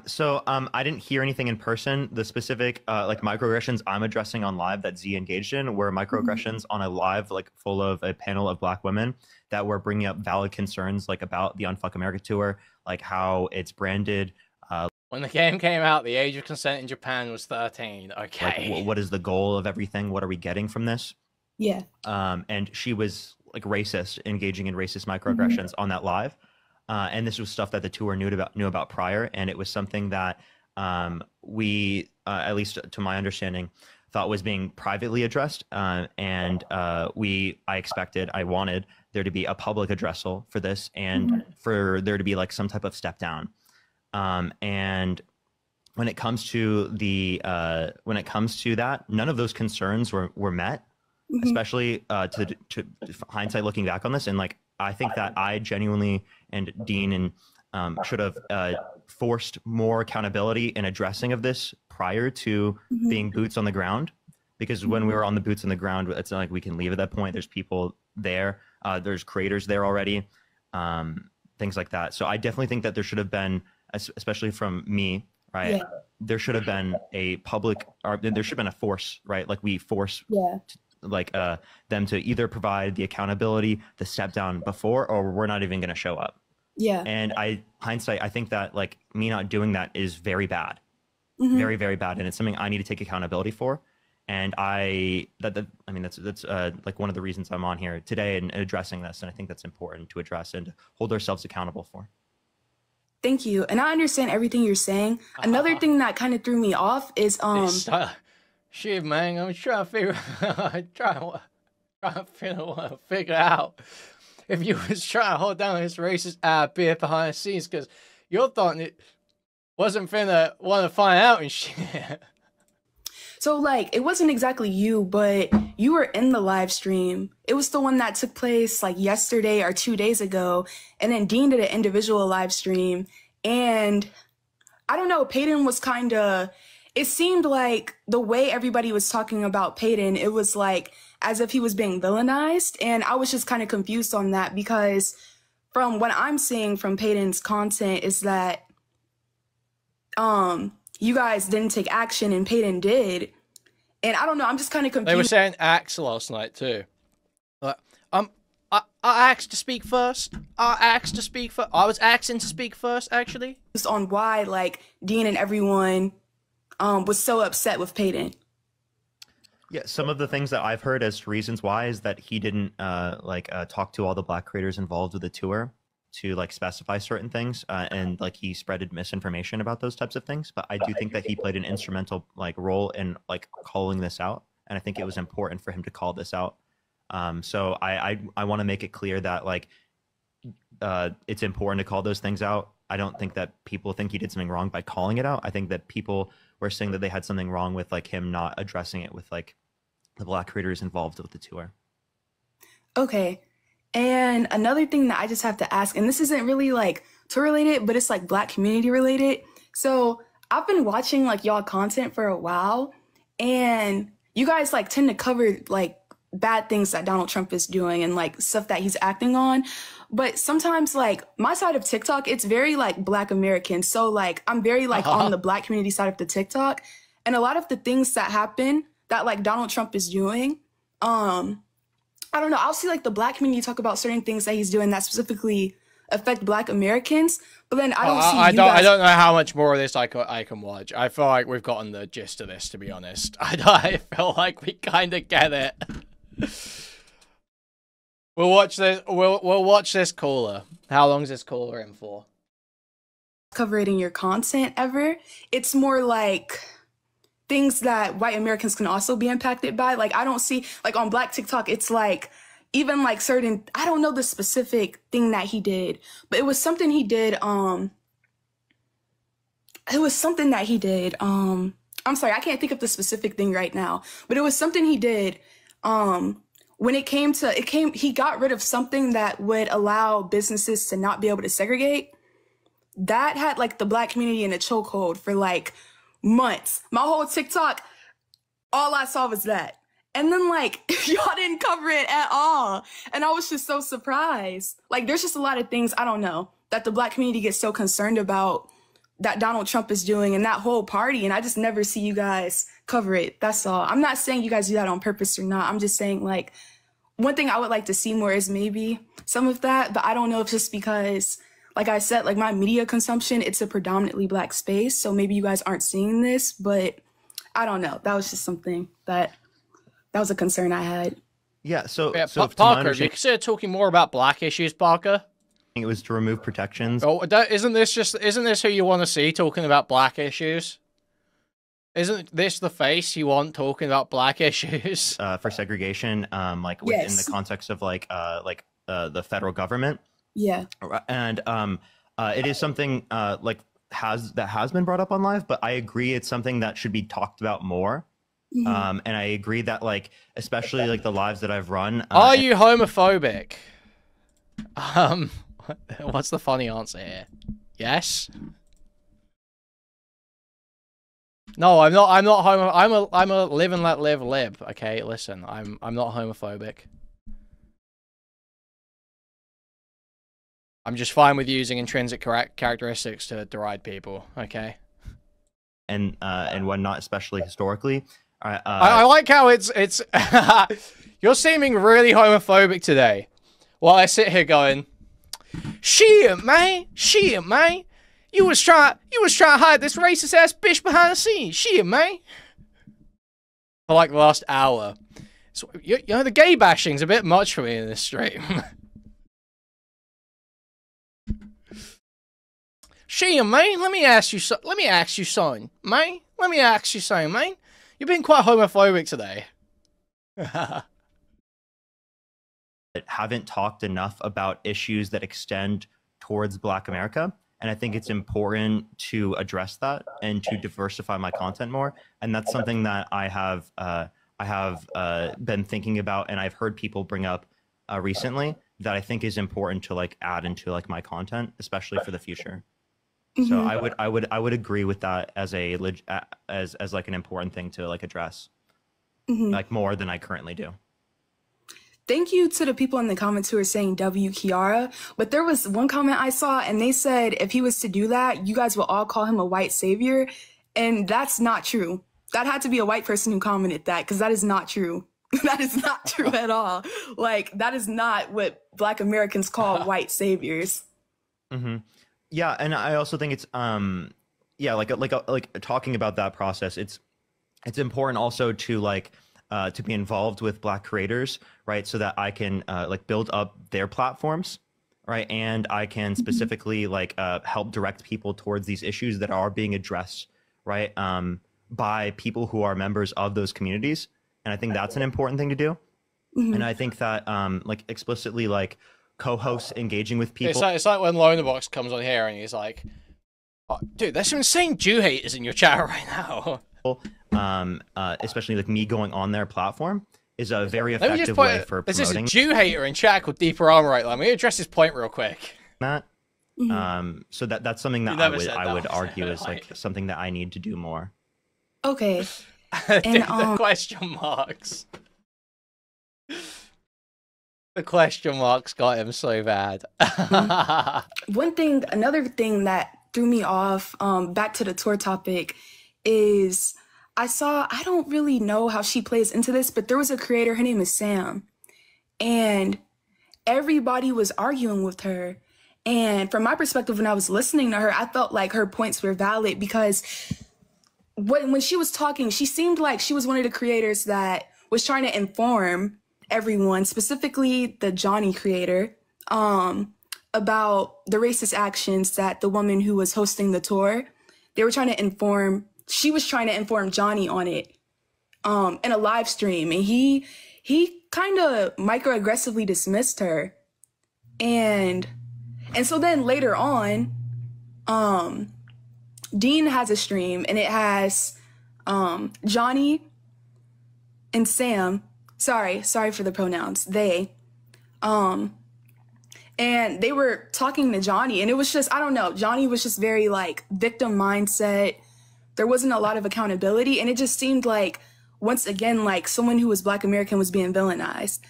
So I didn't hear anything in person. The specific microaggressions I'm addressing on live that Z engaged in were microaggressions on a live full of a panel of Black women that were bringing up valid concerns about the Unfuck America tour, how it's branded.
When the game came out, the age of consent in Japan was 13. Okay.
What is the goal of everything? What are we getting from this?
Yeah. And
she was racist, engaging in racist microaggressions on that live. And this was stuff that the tour knew about prior, and it was something that we, at least to my understanding, thought was being privately addressed. I wanted there to be a public addressal for this, and for there to be some type of step down. And when it comes to that, none of those concerns were met, especially to hindsight looking back on this, and I think that I genuinely and Dean and should have forced more accountability in addressing of this prior to being boots on the ground, because when we were on the boots on the ground, it's not we can leave at that point. There's people there, there's creators there already, things like that. So I definitely think that there should have been, especially from me, right? Yeah. There should have been a public, or there should have been a force, right? We force.
Yeah.
Them to either provide the accountability, the step down before, or we're not even going to show up.
Yeah.
And hindsight, I think that me not doing that is very bad, very, very bad. And it's something I need to take accountability for. And that's one of the reasons I'm on here today and addressing this. And I think that's important to address and hold ourselves accountable for.
Thank you. And I understand everything you're saying. Another thing that kind of threw me off is
Shit, man, I'm trying to figure figure out if you was trying to hold down this racist bit behind the scenes, because you're thought it wasn't finna want to find out and shit.
So, like, it wasn't exactly you, but you were in the live stream. It was the one that took place, like, yesterday or 2 days ago. And then Dean did an individual live stream. And I don't know, Peyton was kind of... It seemed like the way everybody was talking about Peyton, it was like as if he was being villainized. And I was just kind of confused on that because from what I'm seeing from Peyton's content is that you guys didn't take action and Peyton did. And I don't know, I'm just kind of confused.
They were saying axe last night too. Like, I asked to speak first. I was asking to speak first, actually.
Just on why, like, Dean and everyone was so upset with Peyton.
Yeah, some of the things that I've heard as reasons why is that he didn't talk to all the Black creators involved with the tour to like specify certain things, and like he spreaded misinformation about those types of things. But I do think that he played an instrumental like role in like calling this out, and I think it was important for him to call this out. So I want to make it clear that like it's important to call those things out. I don't think that people think he did something wrong by calling it out. I think that people were saying that they had something wrong with like him not addressing it with like the Black creators involved with the tour.
Okay. And another thing that I just have to ask, and this isn't really like tour related, but it's like Black community related. So I've been watching like y'all content for a while, and you guys like tend to cover like bad things that Donald Trump is doing and like stuff that he's acting on. But sometimes like my side of TikTok, it's very like Black American. So like I'm very like on the Black community side of the TikTok. And a lot of the things that happen that like Donald Trump is doing, I don't know, I'll see like the Black community talk about certain things that he's doing that specifically affect Black Americans, but then I don't see
I don't know how much more of this I can watch. I feel like we've gotten the gist of this, to be honest. I feel like we kind of get it. We'll watch this. We'll watch this caller. How long is this caller in for?
Cover it in your content ever. It's more like things that white Americans can also be impacted by. Like I don't see like on Black TikTok, it's like even like certain, I don't know the specific thing that he did, but it was something he did. I'm sorry, I can't think of the specific thing right now, but it was something he did. When he got rid of something that would allow businesses to not be able to segregate. That had like the Black community in a chokehold for like months. My whole TikTok, all I saw was that. And then like, y'all didn't cover it at all. And I was just so surprised. Like there's just a lot of things, I don't know, that the Black community gets so concerned about that Donald Trump is doing and that whole party. And I just never see you guys cover it. That's all. I'm not saying you guys do that on purpose or not. I'm just saying like, one thing I would like to see more is maybe some of that, but I don't know if just because, like I said, like my media consumption, it's a predominantly Black space. So maybe you guys aren't seeing this, but I don't know. That was just something that was a concern I had.
Yeah. So,
yeah,
so
Parker, do you consider talking more about Black issues, Parker?
It was to remove protections.
Oh, isn't this who you want to see talking about Black issues? Isn't this the face you want talking about Black issues?
For segregation, like within the context of like the federal government.
Yeah.
And it is something that has been brought up on live, but I agree it's something that should be talked about more.
Mm-hmm.
And I agree that like, especially like the lives that I've run.
Are you homophobic? What's the funny answer here? Yes. No, I'm not. I'm not homo. I'm a live and let live lib. Okay, listen. I'm not homophobic. I'm just fine with using intrinsic characteristics to deride people. Okay.
And when not, especially historically.
I like how it's you're seeming really homophobic today, while I sit here going, shit, man. You was trying to hide this racist ass bitch behind the scenes. Shit, man. For like the last hour. So, you know, the gay bashing's a bit much for me in this stream. Shit, man. Let me ask you something, man. You've been quite homophobic today.
Haven't talked enough about issues that extend towards Black America. And I think it's important to address that and to diversify my content more. And that's something that I have been thinking about, and I've heard people bring up recently that I think is important to like add into like my content, especially for the future. So I would agree with that as as like an important thing to like address, like more than I currently do.
Thank you to the people in the comments who are saying W Kiara, but there was one comment I saw and they said if he was to do that, you guys will all call him a white savior, and that's not true. That had to be a white person who commented that, because that is not true. That is not true at all. Like, that is not what Black Americans call white saviors.
Yeah, and I also think it's yeah, like talking about that process, it's important also to like to be involved with Black creators, right? So that I can like build up their platforms, right? And I can specifically like help direct people towards these issues that are being addressed, right? By people who are members of those communities. And I think that's an important thing to do. And I think that like explicitly like co-hosts engaging with people.
It's like when Lonerbox comes on here and he's like, oh, dude, there's some insane Jew haters in your chat right now.
Especially like me going on their platform is a very effective way for promoting.
This is a Jew hater in chat called Deeper Armor right now. Let me address his point real quick.
That so that's something that I would argue is like something that I need to do more.
Okay.
Dude, the question marks. The question marks got him so bad.
Another thing that threw me off, back to the tour topic, is I don't really know how she plays into this, but there was a creator, her name is Sam, and everybody was arguing with her. And from my perspective, when I was listening to her, I felt like her points were valid, because when she was talking, she seemed like she was one of the creators that was trying to inform everyone, specifically the Johnny creator, about the racist actions that the woman who was hosting the tour, she was trying to inform Johnny on it in a live stream. And he kind of microaggressively dismissed her. And so then later on, Dean has a stream, and it has Johnny and Sam. Sorry for the pronouns. They. And they were talking to Johnny, and it was just, I don't know, Johnny was just very like victim mindset. There wasn't a lot of accountability, and it just seemed like, once again, like someone who was Black American was being villainized.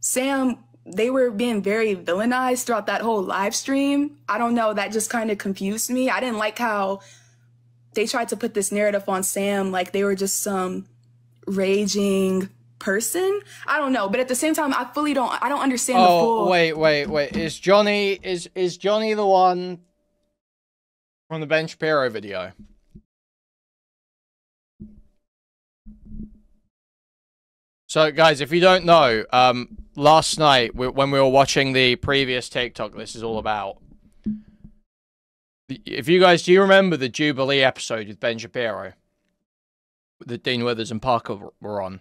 Sam, they were being very villainized throughout that whole live stream. I don't know, that just kind of confused me. I didn't like how they tried to put this narrative on Sam like they were just some raging person. I don't know, but at the same time, I don't understand the full.
Wait. Is Johnny the one from the Ben Shapiro video? So, guys, if you don't know, last night when we were watching the previous TikTok this is all about, if you guys, do you remember the Jubilee episode with Ben Shapiro that Dean Withers and Parker were on?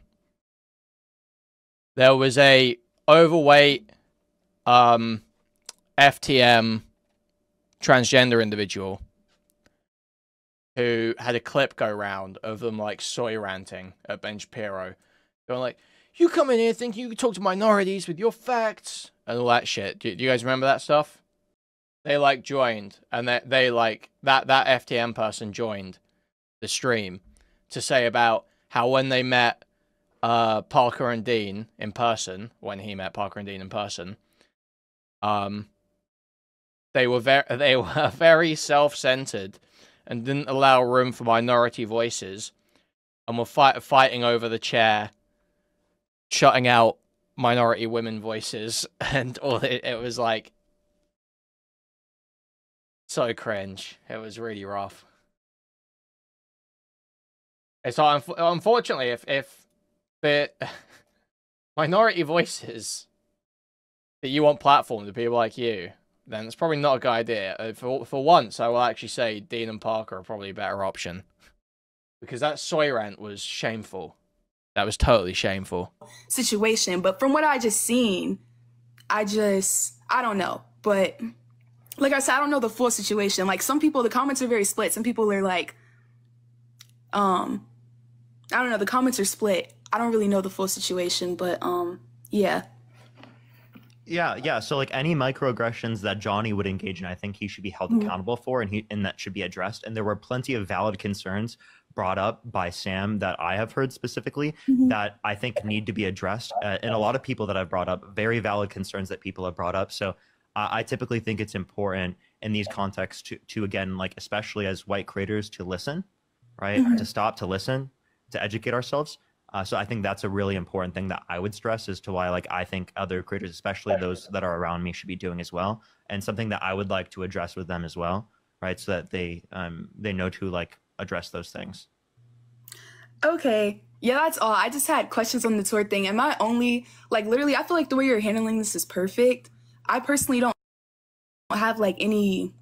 There was a overweight FTM transgender individual who had a clip go round of them like soy ranting at Ben Shapiro, going like, you come in here thinking you can talk to minorities with your facts and all that shit. Do you guys remember that stuff? They like joined, and they like that FTM person joined the stream to say about how when they met Parker and Dean in person, when he met Parker and Dean in person, they were very self-centered and didn't allow room for minority voices, and were fighting over the chair, shutting out minority women voices, and all it was like so cringe. It was really rough. And so unfortunately, if the minority voices that you want platformed to people like you, then it's probably not a good idea. For once, I will actually say Dean and Parker are probably a better option. Because that soy rant was shameful. That was totally shameful.
Situation, but from what I just seen, I don't know. But like I said, I don't know the full situation. Like some people, the comments are very split. Some people are like, I don't know, the comments are split. I don't really know the full situation, but yeah.
Yeah. So like any microaggressions that Johnny would engage in, I think he should be held accountable for, and that should be addressed. And there were plenty of valid concerns brought up by Sam that I have heard specifically that I think need to be addressed. And a lot of people that I've brought up, very valid concerns that people have brought up. So I typically think it's important in these contexts to again, like especially as white creators, to listen, right? To stop, to listen, to educate ourselves. So I think that's a really important thing that I would stress as to why, like, I think other creators, especially those that are around me, should be doing as well, and something that I would like to address with them as well, right? So that they know to like address those things.
Okay, yeah, that's all. I just had questions on the tour thing. Am I only like literally? I feel like the way you're handling this is perfect. I personally don't have like any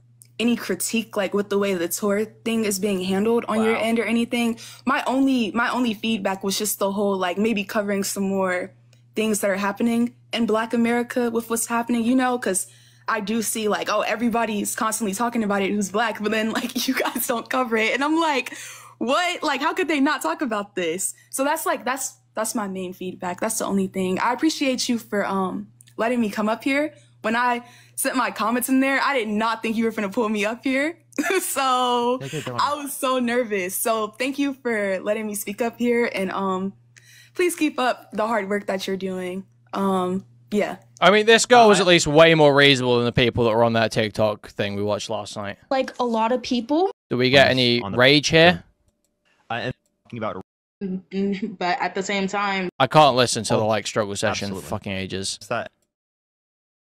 critique like with the way the tour thing is being handled on your end or anything. My only feedback was just the whole like maybe covering some more things that are happening in Black America with what's happening, you know, because I do see like, oh, everybody's constantly talking about it who's Black, but then like you guys don't cover it, and I'm like, what? Like, how could they not talk about this? So that's like that's my main feedback. That's the only thing. I appreciate you for letting me come up here. When I sent my comments in there, I did not think you were going to pull me up here. So I was so nervous. So thank you for letting me speak up here. And please keep up the hard work that you're doing. Yeah.
I mean, this girl was at least way more reasonable than the people that were on that TikTok thing we watched last night.
Like a lot of people.
Do we get any rage here?
I'm talking about.
But at the same time,
I can't listen to the like struggle session for fucking ages.
What's that?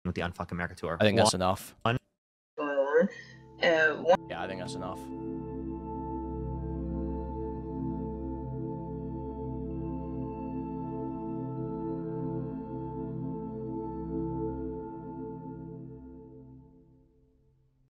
With the Unfuck America tour.
I think that's enough.
One.
Yeah, I think that's enough.